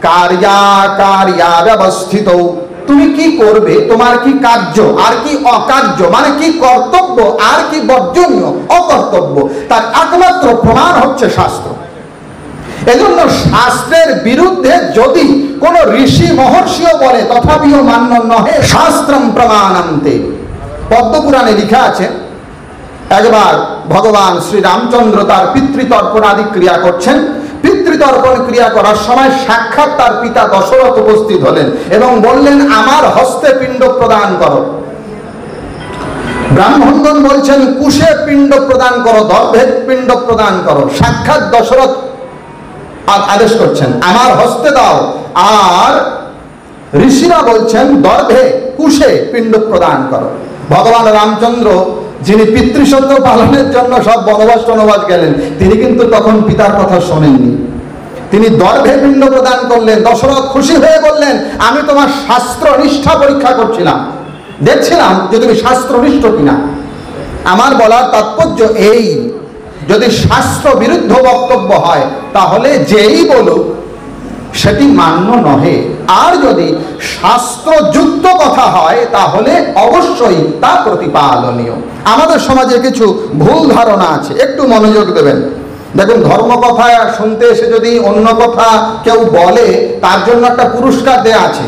A: কার্যাকার্যাব্যবস্থিতৌ, তুমি কি করবে, তোমার কি কার্য আর কি অকার্য, মানে কি কর্তব্য আর কি বর্জনীয় অকর্তব্য, তার একমাত্র প্রমাণ হচ্ছে শাস্ত্র। এজন্য শাস্ত্রের বিরুদ্ধে যদি কোন ঋষি মহর্ষিও বলে তথাপিও মান্য নহে। শাস্ত্রম প্রমাণন্তে। পদ্মপুরাণে লেখা আছে, একবার ভগবান শ্রী রামচন্দ্র তার পিতৃতর্পণ আদি ক্রিয়া করছেন। পিতৃতর্পণ ক্রিয়া করার সময় সাক্ষাৎ তার পিতা দশরথ উপস্থিত হলেন এবং বললেন আমার হস্তে পিণ্ড প্রদান করো। ব্রাহ্মণগণ বলছেন কুশে পিণ্ড প্রদান করো, দর্ভে পিণ্ড প্রদান করো। সাক্ষাৎ দশরথ আদেশ করছেন আমার হস্তে দাও, আর ঋষিরা বলছেন দর্ভে কুশে পিণ্ড প্রদান করো। ভগবান রামচন্দ্র যিনি পিতৃসত্য পালনের জন্য সব বনবাস টনবাস গেলেন, তিনি কিন্তু তখন পিতার কথা শোনেননি। তিনি দর্ভে পিণ্ড প্রদান করলেন। দশরথ খুশি হয়ে বললেন, আমি তোমার শাস্ত্র নিষ্ঠা পরীক্ষা করছিলাম, দেখছিলাম যে তুমি শাস্ত্রনিষ্ঠ কিনা। আমার বলার তাৎপর্য এই, যদি শাস্ত্র বিরুদ্ধ বক্তব্য হয় তাহলে যেই বলুক সেটি মান্য নহে, আর যদি শাস্ত্রযুক্ত কথা হয় তাহলে অবশ্যই তা প্রতিপালনীয়। আমাদের সমাজে কিছু ভুল ধারণা আছে, একটু মনোযোগ দেবেন। দেখুন, ধর্ম কথা শুনতে এসে যদি অন্য কথা কেউ বলে তার জন্য একটা পুরস্কার দেয়া আছে।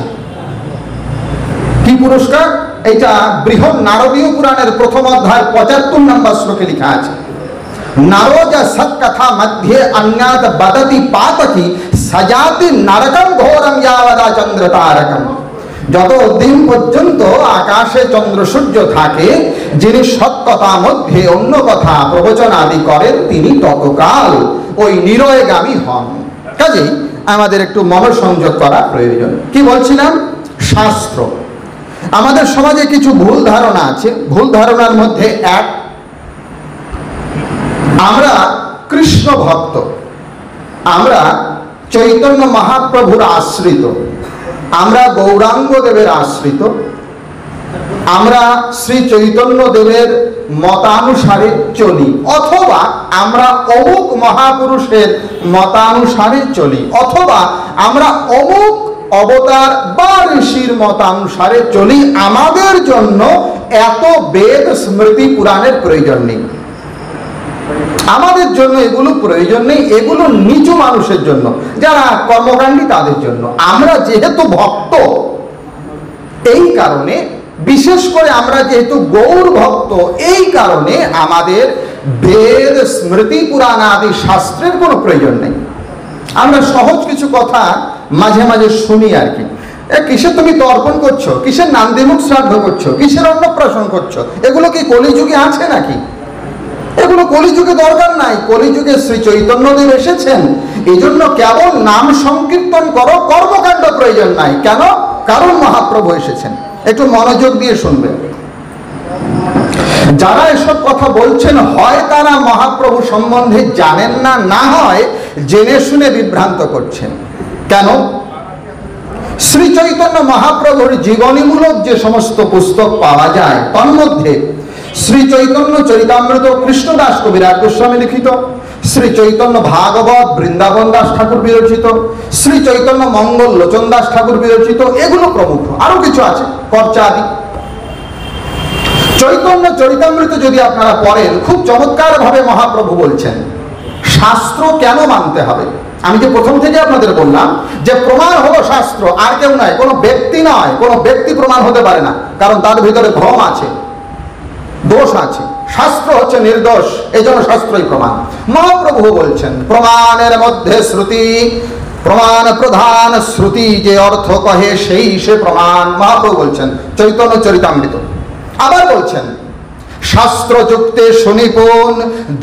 A: কি পুরস্কার? এটা বৃহৎ নারদীয় পুরাণের প্রথম অধ্যায় 75 নম্বর শ্লোকে লেখা আছে, নারদ সৎ কথা মধ্যে অন্যাত বদতি পাতকি সজাতি নরকম ঘোরম ইয়াবদা চন্দ্র তারকম। যতদিন পর্যন্ত আকাশে চন্দ্র সূর্য থাকে, যিনি সৎ কথা মধ্যে অন্য কথা প্রবচন আদি করেন তিনি ততকাল ওই নিরয়গামী হন। কাজেই আমাদের একটু মনোসংযোগ করা প্রয়োজন। কি বলছিলাম? শাস্ত্র। আমাদের সমাজে কিছু ভুল ধারণা আছে। ভুল ধারণার মধ্যে এক, আমরা কৃষ্ণ ভক্ত, আমরা চৈতন্য মহাপ্রভুর আশ্রিত, আমরা গৌরাঙ্গ দেবের আশ্রিত, আমরা শ্রী চৈতন্য দেবের মতানুসারে চলি, অথবা আমরা অমুক মহাপুরুষের মতানুসারে চলি, অথবা আমরা অমুক অবতার বা ঋষির মতানুসারে চলি। আমাদের জন্য এত বেদ স্মৃতি পুরাণের প্রয়োজন নেই, আমাদের জন্য এগুলো প্রয়োজন নেই। এগুলো নিচু মানুষের জন্য, যারা কর্মকাণ্ডী তাদের জন্য। আমরা যেহেতু ভক্ত, এই কারণে, বিশেষ করে আমরা যেহেতু গৌর ভক্ত, এই কারণে আমাদের বেদ স্মৃতি পুরাণ আদি শাস্ত্রের কোনো প্রয়োজন নেই। আমরা সহজ কিছু কথা মাঝে মাঝে শুনি আর কি, কিসের তুমি তর্পণ করছো, কিসের নান্দিমুখ শ্রাদ্ধ করছো, কিসের অন্নপ্রাশন করছো, এগুলো কি কলিযুগে আছে নাকি? এগুলো কলিযুগে দরকার নাই। কলিযুগে শ্রী চৈতন্যদেব এসেছেন, এই জন্য কেবল নাম সংকীর্তন করো, কর্মকাণ্ড প্রয়োজন নাই। কেন? কারণ মহাপ্রভু এসেছেন। একটু মনোযোগ দিয়ে শুনবেন। যারা এসব কথা বলছেন, হয় তারা মহাপ্রভু সম্বন্ধে জানেন না, না হয় জেনে শুনে বিভ্রান্ত করছেন। কেন? শ্রী চৈতন্য মহাপ্রভুর জীবনীমূলক যে সমস্ত পুস্তক পাওয়া যায়, তন্মধ্যে শ্রী চৈতন্য চরিতামৃত কৃষ্ণদাস কবিরাজ গোস্বামী লিখিত, শ্রী চৈতন্য ভাগবত বৃন্দাবন দাস ঠাকুর বিরচিত, শ্রী চৈতন্য মঙ্গল লোচন দাস ঠাকুর বিরচিত, এগুলো প্রমুখ। আরো কিছু আছে, কর্চা আদি। চৈতন্য চরিতামৃত যদি আপনারা পড়েন, খুব চমৎকার ভাবে মহাপ্রভু বলছেন শাস্ত্র কেন মানতে হবে। আমি যে প্রথম থেকে আপনাদের বললাম যে প্রমাণ হলো শাস্ত্র, আর কেউ নয়, কোনো ব্যক্তি নয়। কোনো ব্যক্তি প্রমাণ হতে পারে না, কারণ তার ভিতরে ভ্রম আছে, দোষ আছে। শাস্ত্র হচ্ছে নির্দোষ, এই জন্য শাস্ত্রই প্রমাণ। মহাপ্রভু বলছেন প্রমাণের মধ্যে শ্রুতি, প্রমাণ প্রধান শ্রুতি যে অর্থ কহে সেই সে প্রমাণ। মহাপ্রভু বলছেন চৈতন্য চরিতামৃত। আবার বলছেন শাস্ত্র যুক্তে সুনিপুণ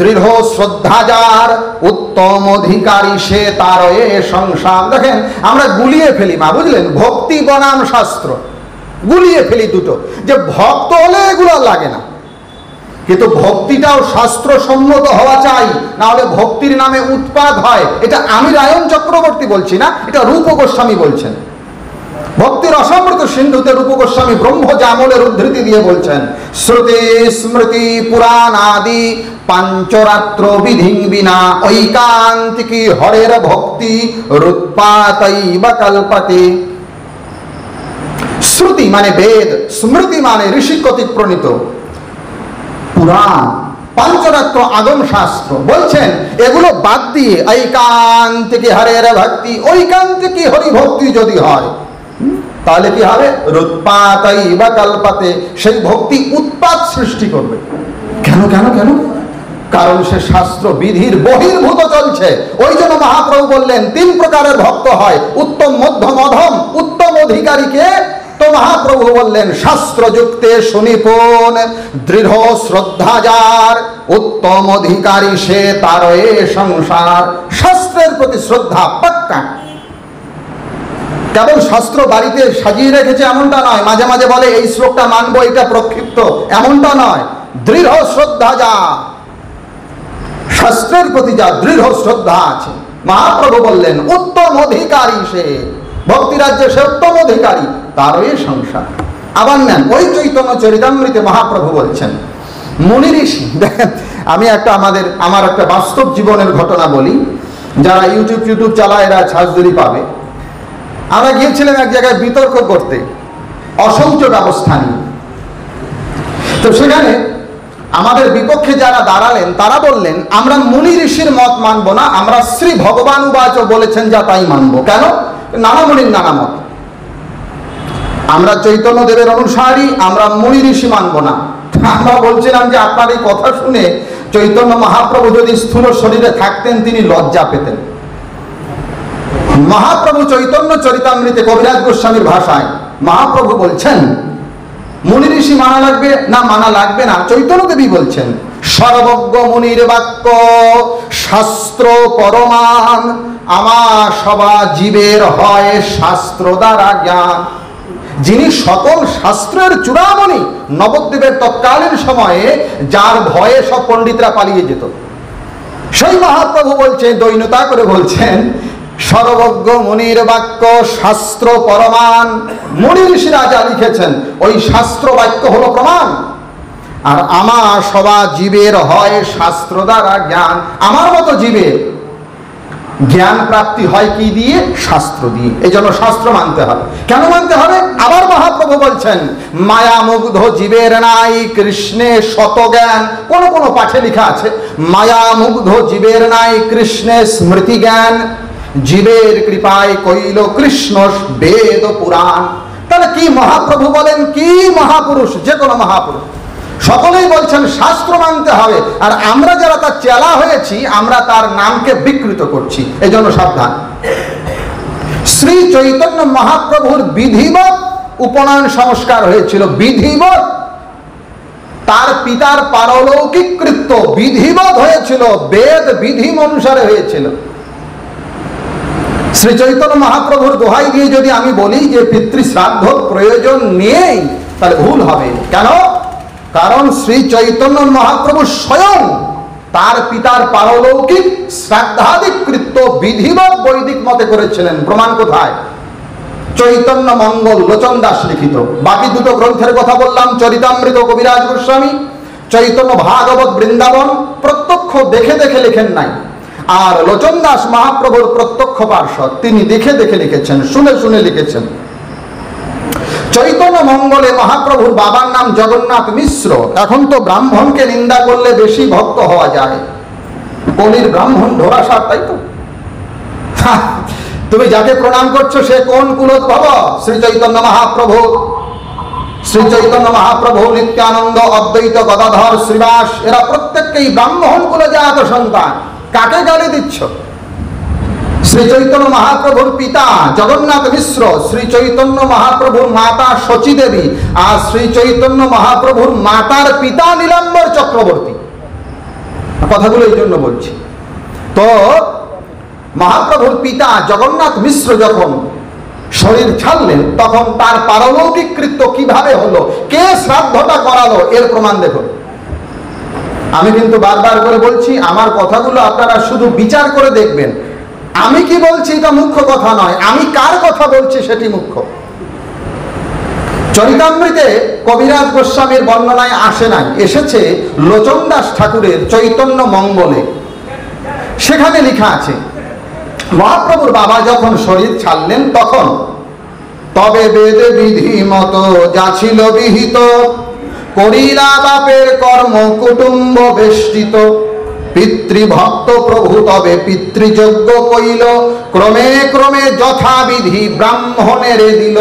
A: দৃঢ় শ্রদ্ধা যার, উত্তম অধিকারী সে তার এ সংসার। দেখেন, আমরা গুলিয়ে ফেলি, মা বুঝলেন, ভক্তি বনাম শাস্ত্র গুলিয়ে ফেলি দুটো, যে ভক্ত হলে এগুলো লাগে না। কিন্তু ভক্তিটাও শাস্ত্রসম্মত হওয়া চাই, না হলে ভক্তির নামে উৎপাদ হয়। এটা আমি রায়ণ চক্রবর্তী বলছি না, এটা রূপ গোস্বামী বলছেন। ভক্তির অসমৃত সিন্ধুতে রূপ গোস্বামী ব্রহ্মজামলের উদ্ধৃতি দিয়ে বলছেন, শ্রুতি স্মৃতি পুরাণ আদি পাঞ্চরাত্র বিধিং বিনা ঐকান্তিকী হরের ভক্তি রুৎপাতৈব কল্পতে। শ্রুতি মানে বেদ, স্মৃতি মানে ঋষি কর্তৃক প্রণীত পুরাণ, পাঞ্চরাত্র আগম শাস্ত্র। বলছেন এগুলো বাদ দিয়ে ঐকান্তিকী হরের ভক্তি, ঐকান্তিকী হরি ভক্তি যদি হয় তাহলে কি হবে? রুৎপাতৈব কল্পতে, সেই ভক্তি উৎপাত সৃষ্টি করবে। কেন কেন কেন? কারণ সে শাস্ত্র বিধির বহির্ভূত চলছে। ওই জন্য মহাপ্রভু বললেন 3 প্রকারের ভক্ত হয়, উত্তম মধ্যম অধম। উত্তম অধিকারীকে তো মহাপ্রভু বললেন শাস্ত্রযুক্তে সুনিপুণ দৃঢ় শ্রদ্ধা যার, উত্তম অধিকারী সে তার এ সংসার। শাস্ত্রের প্রতি শ্রদ্ধা পাক্কা। কেবল শাস্ত্র বাড়িতে সাজিয়ে রেখেছে এমনটা নয়, মাঝে মাঝে বলে এই শ্লোকটা মানবো, এটা প্রক্ষিপ্ত, এমনটা নয়। দৃঢ় শ্রদ্ধা যা, শাস্ত্রের প্রতি যা দৃঢ় শ্রদ্ধা আছে, মহাপ্রভু বললেন উত্তম অধিকারী সে, ভক্তি রাজ্যে সে উত্তম অধিকারী, তারই সংসার। আবার নেন ওই চৈতন্য চরিতামৃতে মহাপ্রভু বলছেন মুনি ঋষি, দেখেন আমি আমার একটা বাস্তব জীবনের ঘটনা বলি, যারা ইউটিউব চালায় এরা ছাঁচদুরি পাবে। আমরা গিয়েছিলাম এক জায়গায় বিতর্ক করতে অশৌচ ব্যবস্থা নিয়ে। তো সেখানে আমাদের বিপক্ষে যারা দাঁড়ালেন তারা বললেন আমরা মুনি ঋষির মত মানবো না, আমরা শ্রী ভগবান উবাচ বলেছেন যা তাই মানবো। কেন? নানা মুনির নানা মত, আমরা চৈতন্য দেবের অনুসারী, আমরা মুনি ঋষি মানবো না। আমরা বলছিলাম যে আপনার এই কথা শুনে চৈতন্য মহাপ্রভু যদি স্থূল শরীরে থাকতেন তিনি লজ্জা পেতেন। মহাপ্রভু চৈতন্য চরিতামৃতে কবিরাজ গোস্বামীর ভাষায় মহাপ্রভু বলছেন মুনি ঋষি মানা লাগবে না, মানা লাগবে না। চৈতন্য দেবী বলছেন সর্বজ্ঞ মুনির বাক্য শাস্ত্র পরমান, আমার সবা জীবের হয় শাস্ত্র দ্বারা জ্ঞান। যিনি সকল শাস্ত্রের চূড়ামণি, নবদ্বীপের তৎকালীন সময়ে যার ভয়ে সব পণ্ডিতরা পালিয়ে যেত, সেই মহাপ্রভু বলছেন, দৈন্যতা করে বলছেন সর্বজ্ঞ মুনির বাক্য শাস্ত্র প্রমাণ। মুনি ঋষিরা যা লিখেছেন ওই শাস্ত্র বাক্য হলো প্রমাণ। আর আমার সবা জীবের হয় শাস্ত্র দ্বারা জ্ঞান, আমার মতো জীবের জ্ঞান প্রাপ্তি হয় কি দিয়ে? শাস্ত্র দিয়ে। এই জন্য শাস্ত্র মানতে হবে। কেন মানতে হবে? আবার মহাপ্রভু বলছেন মায়া মুগ্ধ জীবের নাই কৃষ্ণে শত জ্ঞান। কোন কোন পাঠে লেখা আছে মায়া মুগ্ধ জীবের নাই কৃষ্ণে স্মৃতি জ্ঞান, জীবের কৃপায় কইল কৃষ্ণ বেদ পুরাণ। তাহলে কি মহাপ্রভু বলেন, কি মহাপুরুষ, যে কোনো মহাপুরুষ সকলেই বলছেন শাস্ত্র মানতে হবে। আর আমরা যারা তার চেলা হয়েছি আমরা তার নামকে বিকৃত করছি, এই জন্য সাবধান। শ্রী চৈতন্য মহাপ্রভুর বিধিবৎ উপনয়ন সংস্কার হয়েছিল, বিধিবৎ। তার পিতার পারলৌকিক কৃত্য বিধিবৎ হয়েছিল, বেদ বিধি অনুসারে হয়েছিল। শ্রী চৈতন্য মহাপ্রভুর দোহাই দিয়ে যদি আমি বলি যে পিতৃ শ্রাদ্ধ প্রয়োজন নেই তাহলে ভুল হবে। কেন? কারণ শ্রী চৈতন্য মহাপ্রভু স্বয়ং তার পিতার পারলৌকিক শ্রাদ্ধাদিক কৃত্য বিধিবৎ বৈদিক মতে করেছিলেন। প্রমাণ কোথায়? চৈতন্য মঙ্গল লোচন দাস লিখিত। বাকি দুটো গ্রন্থের কথা বললাম, চরিতামৃত কবিরাজ গোস্বামী, চৈতন্য ভাগবত বৃন্দাবন প্রত্যক্ষ দেখে দেখে লেখেন নাই। আর লোচন দাস মহাপ্রভুর প্রত্যক্ষ পার্ষদ, তিনি দেখে দেখে লিখেছেন, শুনে শুনে লিখেছেন। চৈতন্য মঙ্গলে মহাপ্রভুর বাবার নাম জগন্নাথ মিশ্র। এখন তো ব্রাহ্মণকে নিন্দা করলে বেশি ভক্ত হওয়া যায়, কলির ব্রাহ্মণ ধরাসার, তাই তো? তুমি যাকে প্রণাম করছো সে কোন কুলোদ্ভব? শ্রী চৈতন্য মহাপ্রভু। শ্রী চৈতন্য মহাপ্রভু, নিত্যানন্দ, অদ্বৈত গদাধর, শ্রীবাস, এরা প্রত্যেককেই ব্রাহ্মণ কুলজাত সন্তান। কাকে গালি দিচ্ছ? শ্রী চৈতন্য মহাপ্রভুর পিতা জগন্নাথ মিশ্র, শ্রী চৈতন্য মহাপ্রভুর মাতা শচী দেবী, আর শ্রী চৈতন্য মহাপ্রভুর মাতার পিতা নীলাম্বর চক্রবর্তী। কথাগুলো এই জন্য বলছি। তো মহাপ্রভুর পিতা জগন্নাথ মিশ্র যখন শরীর ছাড়লেন তখন তার পারলৌকিক কৃত্য কিভাবে হলো, কে শ্রাদ্ধটা করালো, এর প্রমাণ দেখুন। আমি কিন্তু বারবার করে বলছি আমার কথাগুলো আপনারা শুধু বিচার করে দেখবেন। আমি কি বলছি এটা মুখ্য কথা নয়, আমি কার কথা বলছি সেটি মুখ্য। চরিতামৃতে কবিরাজ গোস্বামীর বর্ণনায় আসে নাই, এসেছে লোচন দাস ঠাকুরের চৈতন্য মঙ্গলে। সেখানে লেখা আছে মহাপ্রভুর বাবা যখন শরীর ছাড়লেন তখন তবে বেদে বিধি মতো যা ছিল বিহিত, করিলা বাপের কর্ম কুটুম্ব বেষ্টিত, পিতৃভক্ত প্রভু তবে পিতৃযজ্ঞ কইল, ক্রমে ক্রমে যথাবিধি ব্রাহ্মণের দিল,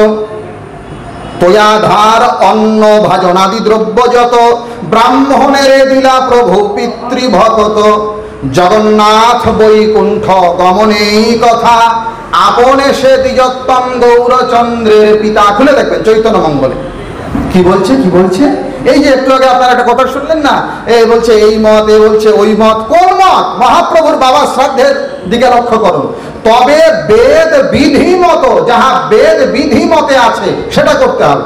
A: তয়াধার অন্ন ভাজনাদি দ্রব্য যত, ব্রাহ্মণের দিলা প্রভু পিতৃভক্ত, জগন্নাথ বৈকুণ্ঠ গমনেই কথা, আপনে সে দ্বিজোত্তম গৌরচন্দ্রের পিতা। খুলে দেখবেন চৈতন্য মঙ্গলে কি বলছে, কি বলছে। এই যে একটু আগে আপনারা একটা কথা শুনলেন না, এই বলছে এই মত, এ বলছে ওই মত। কোন মত? মহাপ্রভুর বাবা শ্রাদ্ধের দিকে লক্ষ্য করুন। তবে বেদ বিধি মতো, যাহা বেদ বিধি মতে আছে সেটা করতে হবে।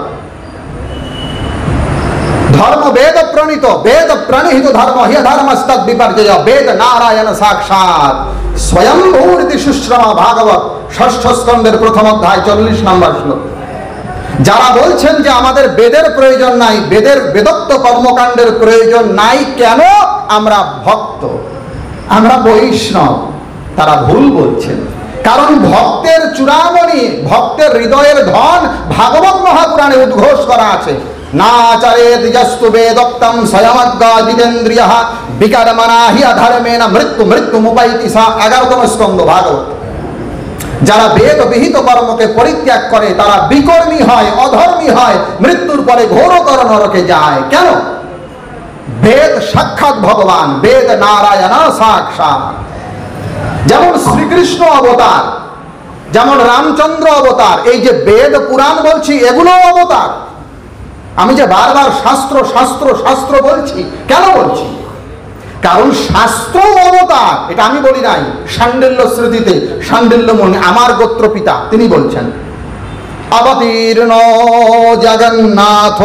A: ধর্ম বেদ প্রণীত, বেদ প্রণীত ধর্ম হি ধর্মস্তদ বিপর্যয়, বেদ নারায়ণ সাক্ষাৎ। স্বয়ংভূরিতি সুশ্রমা ভাগবত 6ষ্ঠ স্কন্ধের প্রথম অধ্যায় 40 নম্বর শ্লোক। যারা বলছেন যে আমাদের বেদের প্রয়োজন নাই, বেদোক্ত কর্মকাণ্ডের প্রয়োজন নাই, কেন আমরা ভক্ত, আমরা বৈষ্ণব, তারা ভুল বলছেন। কারণ ভক্তের চূড়ামণি, ভক্তের হৃদয়ের ধন ভাগবত মহাপুরাণে উদ্ঘোষ করা আছে। না আচারেত যস্তু বেদোক্তম স্বয়মজ্ঞা জিতেন্দ্রিয়ঃ বিকর্মণা হি অধর্মেণ মৃত্যুমুপৈতি সা। 11তম স্কন্ধ ভাগবত। যারা বেদ বিহিত কর্মকে পরিত্যাগ করে তারা বিকর্মী হয়, অধর্মী হয়, মৃত্যুর পরে ঘোরতর নরকে যায়। কেন? বেদ সাক্ষাৎ ভগবান, বেদ নারায়ণ সাক্ষাৎ। যেমন শ্রীকৃষ্ণ অবতার, যেমন রামচন্দ্র অবতার, এই যে বেদ পুরাণ বলছি এগুলো অবতার। আমি যে বারবার শাস্ত্র শাস্ত্র শাস্ত্র বলছি, কেন বলছি? কারণ শাস্ত্র অবতার, এটা আমি বলি নাই। শাণ্ডিল্য স্মৃতিতে শাণ্ডিল্য মুনি, আমার গোত্র পিতা, তিনি বলছেন অবতীর্ণ জগন্নাথ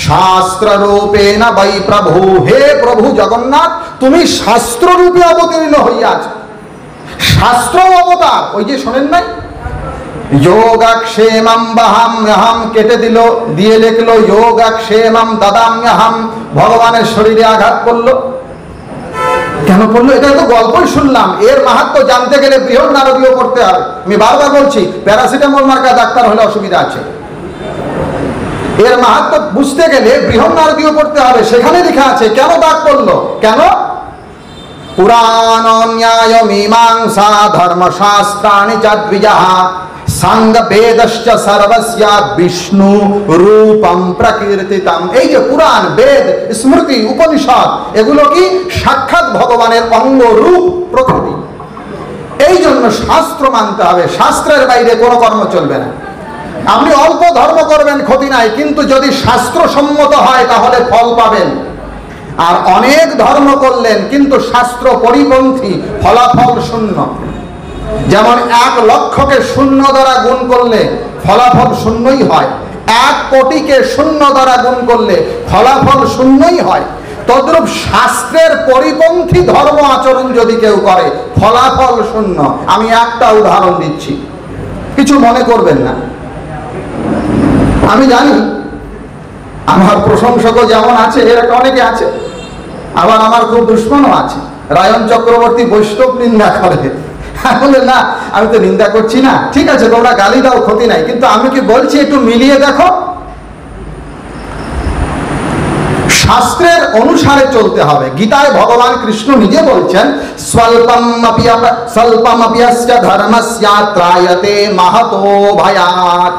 A: শাস্ত্র রূপেণ বৈ প্রভু। হে প্রভু জগন্নাথ, তুমি শাস্ত্র রূপে অবতীর্ণ হইয়াছ। শাস্ত্র অবতার। ওই যে শোনেন নাই, যোগক্ষেমম বহাম্যহম, কেটে দিল, দিয়ে লিখলো যোগক্ষেমম দদাম্যহম। ভগবানের শরীরে আঘাত করলো, কেন করলো? এটা তো গল্পই শুনলাম। এর মাহাত্ম্য জানতে গেলে বৃহন্নারদীয় পড়তে হবে। আমি বারবার বলছি, প্যারাসিটামল মার্কা ডাক্তার হলে অসুবিধা আছে। এর মাহাত্ম্য বুঝতে গেলে বৃহন্নারদীয় পড়তে হবে। সেখানে লেখা আছে কেন দাগ করলো, কেন? পুরাণ ন্যায় মীমাংসা ধর্মশাস্ত্রাণি চ দ্বিজঃ সাঙ্গ বেদশ্চ সর্বস্য বিষ্ণু রূপম প্রকীর্তিতম। এই যে পুরাণ, বেদ, স্মৃতি, উপনিষদ, এগুলো কি সাক্ষাৎ ভগবানের অঙ্গ, রূপ, প্রকৃতি। এই জন্য শাস্ত্র মানতে হবে। শাস্ত্রের বাইরে কোনো কর্ম চলবে না। আপনি অল্প ধর্ম করবেন, ক্ষতি নাই, কিন্তু যদি শাস্ত্রসম্মত হয় তাহলে ফল পাবেন। আর অনেক ধর্ম করলেন কিন্তু শাস্ত্র পরিপন্থী, ফলাফল শূন্য। যেমন 1 লক্ষকে 0 দ্বারা গুণ করলে ফলাফল শূন্যই হয়, 1 কোটিকে 0 দ্বারা গুণ করলে ফলাফল শূন্যই হয়। তদ্রূপ শাস্ত্রের পরিপন্থী ধর্ম আচরণ যদি কেউ করে ফলাফল শূন্য। আমি একটা উদাহরণ দিচ্ছি, কিছু মনে করবেন না। আমি জানি আমার প্রশংসকও যেমন আছে, এরকম অনেকে আছে, আবার আমার খুব দুশ্মনও আছে। রায়ন চক্রবর্তী বৈষ্ণব নিন্দা করে, বলে না আমি তো নিন্দা করছি না, ঠিক আছে তোমরা গালি দাও, ক্ষতি নাই, কিন্তু আমি কি বলছি একটু মিলিয়ে দেখো। শাস্ত্রের অনুসারে চলতে হবে। গীতায় ভগবান কৃষ্ণ নিজে বলছেন স্বল্পমপ্যস্য ধর্মস্য ত্রায়তে মহতো ভয়াৎ।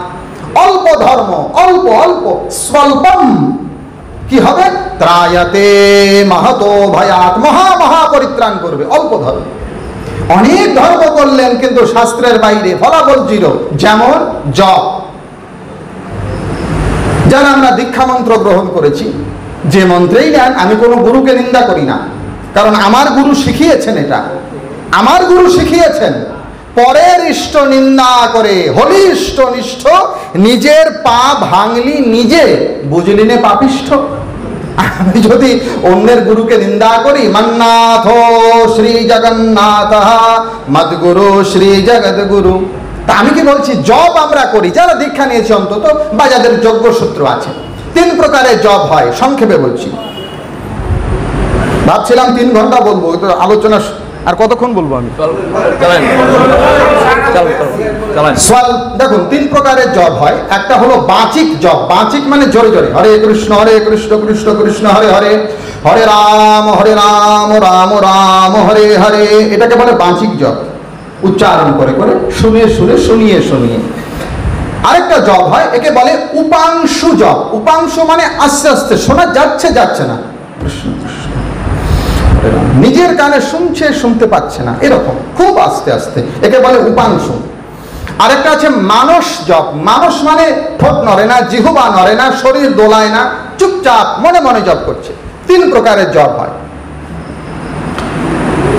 A: অল্প ধর্ম, অল্প অল্প, স্বল্পম কি হবে? ত্রায়তে মহতো ভয়াৎ, মহা মহা পরিত্রাণ করবে। অল্প ধর্ম। অনেক ধর্ম করলেন কিন্তু শাস্ত্রের বাইরে, ফলাফল 0। যেমন জপ। যারা আমরা দীক্ষা মন্ত্র গ্রহণ করেছি, যে মন্ত্রেই নেন, আমি কোনো গুরুকে নিন্দা করি না, কারণ আমার গুরু শিখিয়েছেন, এটা আমার গুরু শিখিয়েছেন। পরের ইষ্ট নিন্দা করে হলি ইষ্ট নিষ্ঠ, নিজের পা ভাঙলি নিজে, বুঝলি নে পাপিষ্ঠ। আমি যদি অন্যের গুরুকে নিন্দা করি, মন্নাথ শ্রী জগন্নাথ মদ্গুরু শ্রী জগদ্গুরু, তা আমি কি বলছি? জপ আমরা করি, যারা দীক্ষা নিয়েছে অন্তত, বা যাদের যজ্ঞ সূত্র আছে। 3 প্রকারের জপ হয়, সংক্ষেপে বলছি। ভাবছিলাম 3 ঘন্টা বলবো, আলোচনা আর কতক্ষণ বলবো আমি? দেখুন 3 প্রকারের জপ হয়। একটা হলো বাচিক জপ। বাচিক মানে জোরে জোরে, হরে কৃষ্ণ কৃষ্ণ কৃষ্ণ হরে হরে, হরে রাম রাম রাম হরে হরে। এটাকে বলে বাচিক জপ, উচ্চারণ করে করে, শুনিয়ে শুনে, শুনিয়ে শুনিয়ে। আরেকটা জপ হয়, একে বলে উপাংশু জপ। উপাংশু মানে আস্তে আস্তে, শোনা যাচ্ছে যাচ্ছে না, কৃষ্ণ কৃষ্ণ, নিজের কানে শুনছে, শুনতে পাচ্ছে না, এরকম খুব আস্তে আস্তে, একে বলে উপাংশু। আরেকটা আছে মানস জপ। মানস মানে ঠোঁট নড়ে না, জিহ্বা নড়ে না, শরীর দোলায় না, চুপচাপ মনে মনে জপ করছে। 3 প্রকারের জপ হয়।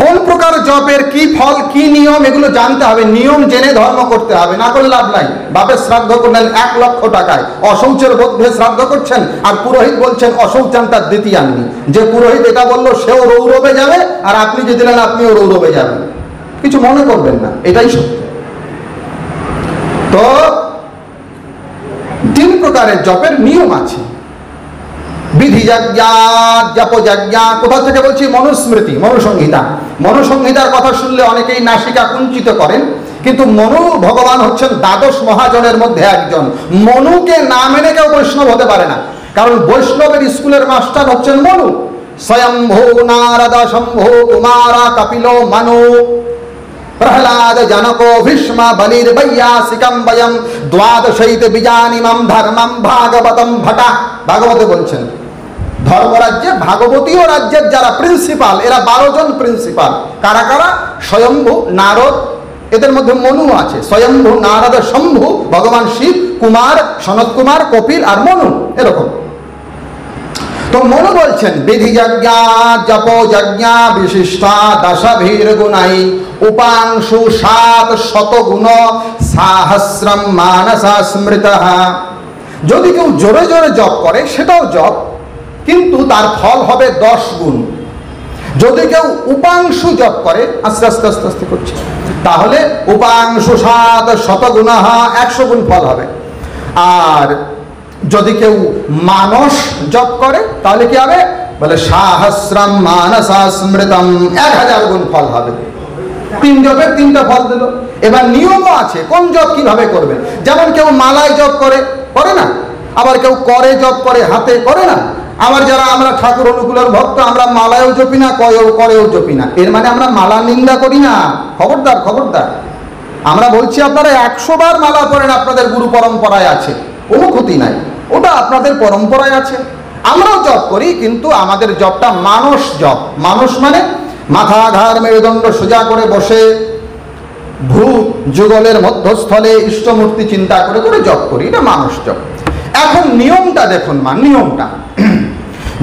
A: কোন প্রকার জপের কি ফল, কি নিয়ম, এগুলো জানতে হবে। নিয়ম জেনে ধর্ম করতে হবে, না করলে লাভ নাই। বাপের শ্রাদ্ধ করলেন 1 লক্ষ টাকায়, অশৌচের মধ্যে শ্রাদ্ধ করছেন, আর পুরোহিত বলছেন অশৌচান তার দ্বিতীয়ান্নি। যে পুরোহিত এটা বললো সেও রৌরবে যাবে, আর আপনি যে দিলেন আপনিও রৌরবে যাবেন। কিছু মনে করবেন না, এটাই সত্য। তো 3 প্রকারের জপের নিয়ম আছে। বিধি যজ্ঞা, জপ যজ্ঞা, কোথা থেকে বলছি? মনুস্মৃতি, মনুসংহিতা। মনুসংহিতার কথা শুনলে অনেকেই নাসিকা কুঞ্চিত করেন, কিন্তু মনু ভগবান হচ্ছেন দ্বাদশ মহাজনের মধ্যে একজন। মনুকে না মেনে কেউ বৈষ্ণব হতে পারে না, কারণ বৈষ্ণবের স্কুলের মাস্টার হচ্ছেন মনু। স্বয়ম্ভু নারদ শম্ভু কুমারা কপিল মনু প্রহ্লাদ জনক ভীষ্ম বলির বৈয়াসিকম বয়ম দ্বাদশৈতে বিজানিমম ধর্মম ভাগবতম ভটা। ভাগবতে বলছেন ধর্মরাজ্যে ভাগবতীয় রাজ্যের যারা প্রিন্সিপাল, এরা 12 জন প্রিন্সিপাল। কারা কারা? স্বয়ম্ভু, নারদ, এদের মধ্যে মনু আছে। স্বয়ম্ভু নারদ শম্ভু ভগবান শিব, কুমার সনত কুমার, কপিল আর মনু, এরকম। তো মনু বলছেন বিধি যজ্ঞা জপ যজ্ঞা বিশিষ্টা দশভীর গুণাই উপাংশু 700 গুণ সাহস্রম মানসা স্মৃত। যদি কেউ জোরে জোরে জপ করে সেটাও জপ, কিন্তু তার ফল হবে 10 গুণ। যদি কেউ উপাংশু জপ করে, আস্তে আস্তে আস্তে আস্তে করছে, তাহলে উপাংশু 700 গুণ 100 গুণ ফল হবে। আর যদি কেউ মানস জপ করে তাহলে কি হবে? বলে সাহস্রম মানসা স্মৃতম, 1000 গুণ ফল হবে। 3 জপের 3টা ফল দিল। এবার নিয়মও আছে কোন জপ কিভাবে করবেন। যেমন কেউ মালায় জপ করে না, আবার কেউ করে জপ করে, হাতে করে না। আবার যারা আমরা ঠাকুর অনুকূলের ভক্ত, আমরা মালায়ও জপি না, করেও জপি না। এর মানে আমরা মালা নিন্দা করি না। খবরদার, খবরদার। আমরা বলছি আপনারা 100 বার মালা পড়েন, আপনাদের গুরু পরম্পরায় আছে, কোনো ক্ষতি নাই, ওটা আপনাদের পরম্পরায় আছে। আমরাও জপ করি, কিন্তু আমাদের জপটা মানস জপ। মানস মানে মাথা ঘাড় মেরুদণ্ড সোজা করে বসে ভ্রু যুগলের মধ্যস্থলে ইষ্টমূর্তি চিন্তা করে করে জপ করি, এটা মানস জপ। এখন নিয়মটা দেখুন, নিয়মটা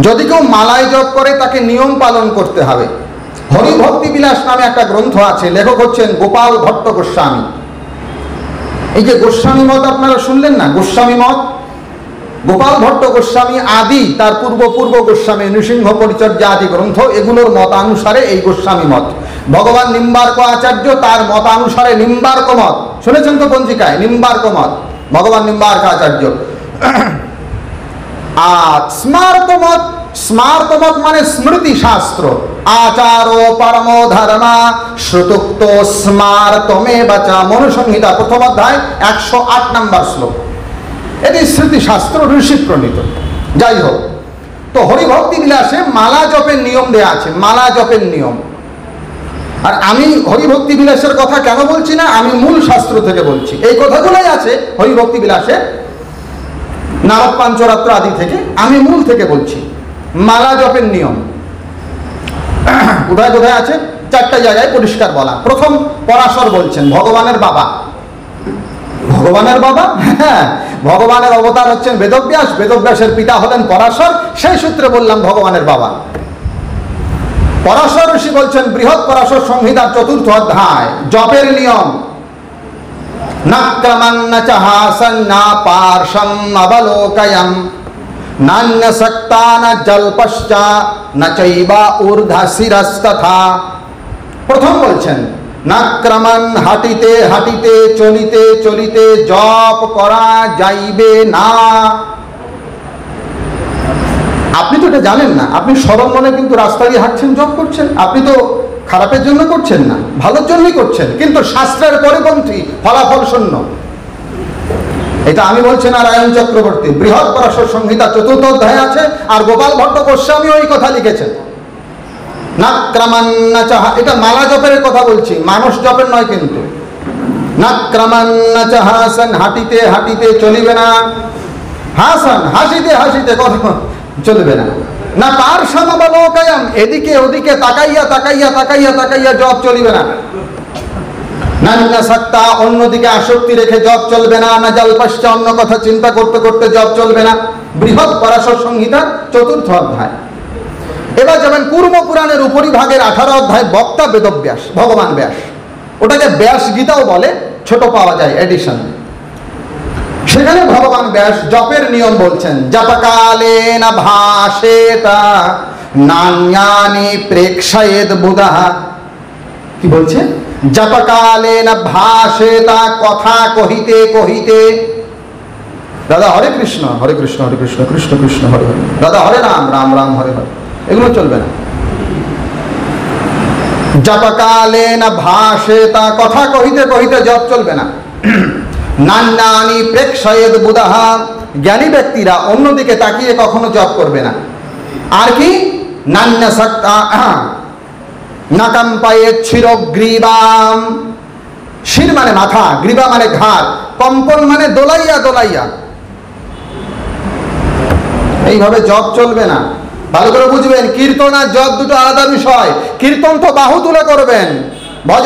A: যদি কেউ মালায় জপ করে তাকে নিয়ম পালন করতে হবে। হরিভক্তি বিলাস নামে একটা গ্রন্থ আছে, লেখক হচ্ছেন গোপাল ভট্ট গোস্বামী। এই যে গোস্বামী মত আপনারা শুনলেন না, গোস্বামী মত, গোপাল ভট্ট গোস্বামী আদি, তার পূর্ব গোস্বামী নৃসিংহ পরিচর্যা আদি গ্রন্থ, এগুলোর মতানুসারে এই গোস্বামী মত। ভগবান নিম্বার্ক আচার্য, তার মতানুসারে নিম্বার্ক মত, শুনেছেন তো পঞ্জিকায়, নিম্বার্ক মত, ভগবান নিম্বার্ক আচার্য। আর স্মার্ত মত, স্মার্ত মত মানে স্মৃতি শাস্ত্র। আচারো পরম ধর্মা শ্রুতুক্ত স্মার্তমে বাচা, মনুসংহিতা 1ম অধ্যায় 108 নম্বর শ্লোক। এটি স্মৃতিশাস্ত্র, ঋষি প্রণীত। যাই হোক, তো হরিভক্তি বিলাসে মালা জপের নিয়ম দেয়া আছে, মালা জপের নিয়ম। আর আমি হরিভক্তি বিলাসের কথা কেন বলছি না, আমি মূল শাস্ত্র থেকে বলছি। এই কথাগুলোই আছে হরিভক্তি বিলাসে, নারদ পাঞ্চরাত্র আদি থেকে, আমি মূল থেকে বলছি। মালা জপের নিয়ম কোথায় কোথায় আছে? 4টা জায়গায় পরিষ্কার বলা। প্রথম পরাশর বলছেন, ভগবানের বাবা। ভগবানের বাবা? হ্যাঁ, ভগবানের অবতার হচ্ছেন বেদব্যাস, বেদব্যাসের পিতা হলেন পরাশর, সেই সূত্রে বললাম ভগবানের বাবা। পরাশর ঋষি বলছেন বৃহৎ পরাশর সংহিতার 4র্থ অধ্যায়, জপের নিয়ম। নাক্রমন্ন চ হাসন না পার্শ্বম অবলোকয়ম নান্যসক্তা ন জল্পশ্চ ন চৈবা ঊর্ধ্ব শিরস্তথা। প্রথম বলছেন নাক্রমণ, হাঁটিতে হাঁটিতে চলিতে চলিতে জপ করা যাইবে না। আপনি তো এটা জানেন না, আপনি সরল মনে কিন্তু রাস্তা দিয়ে হাঁটছেন, জপ করছেন। আপনি তো খারাপের জন্য করছেন না, ভালোর জন্যই করছেন, কিন্তু শাস্ত্রের পরিপন্থী, ফলাফল শূন্য। এটা আমি বলছি না, নারায়ণ চক্রবর্তী, বৃহৎ পরাশর সংহিতা 4র্থ অধ্যায় আছে। আর গোপাল ভট্ট গোস্বামী ওই কথা লিখেছেন। নাক্রমন্ন চ, এটা মালা জপের কথা বলছি, মানস জপের নয় কিন্তু। নাক্রমন্ন চ হাসন, হাঁটিতে হাঁটিতে চলিবে না। হাসন, হাসিতে হাসিতে কথা চলবে না। না পার্শ্বম অবলোকয়ম, এদিকে ওদিকে তাকাইয়া তাকাইয়া তাকাইয়া তাকাইয়া জপ চলিবে না। নান্যসক্তা, অন্যদিকে আসক্তি রেখে জপ চলবে না। না জল্পশ্চ, অন্য কথা চিন্তা করতে করতে জপ চলবে না। বৃহৎ পরাশর সংহিতা 4র্থ অধ্যায়। এবার যাবেন কুর্ম পুরাণের উপরিভাগের 18 অধ্যায়, বক্তা বেদব্যাস, ভগবান ব্যাস। ওটাকে ব্যাস গীতাও বলে, ছোট পাওয়া যায় এডিশন। সেখানে ভগবান ব্যাস জপের নিয়ম বলছেন। জপকালেন ভাষেতা নান্যানি প্রেক্ষয়েদ বুধা। কি বলছে? জপকালে না ভাষেতা, কথা কহিতে কহিতে। দাদা হরে কৃষ্ণ হরে কৃষ্ণ হরে কৃষ্ণ কৃষ্ণ কৃষ্ণ হরে হরে, দাদা হরে রাম রাম রাম হরে হরে, এগুলো চলবে না। জপকালে না ভাষেতা, কথা কহিতে কহিতে জপ চলবে না। নান্যানি প্রেক্ষয়েদ বুধাহা, জ্ঞানী ব্যক্তিরা অন্যদিকে তাকিয়ে কখনো জপ করবে না। আর কি? নান্য শক্তা নাকাম্পায়ে শিরগ্রীবাম, শির মানে মাথা, গ্রীবা মানে ঘাড়, কম্পন মানে দোলাইয়া দোলাইয়া, এইভাবে জপ চলবে না। ভালো করে বুঝবেন, কীর্তন আর জপ দুটো আলাদা বিষয়। কীর্তন তো বাহু তুলে করবেন, ভজ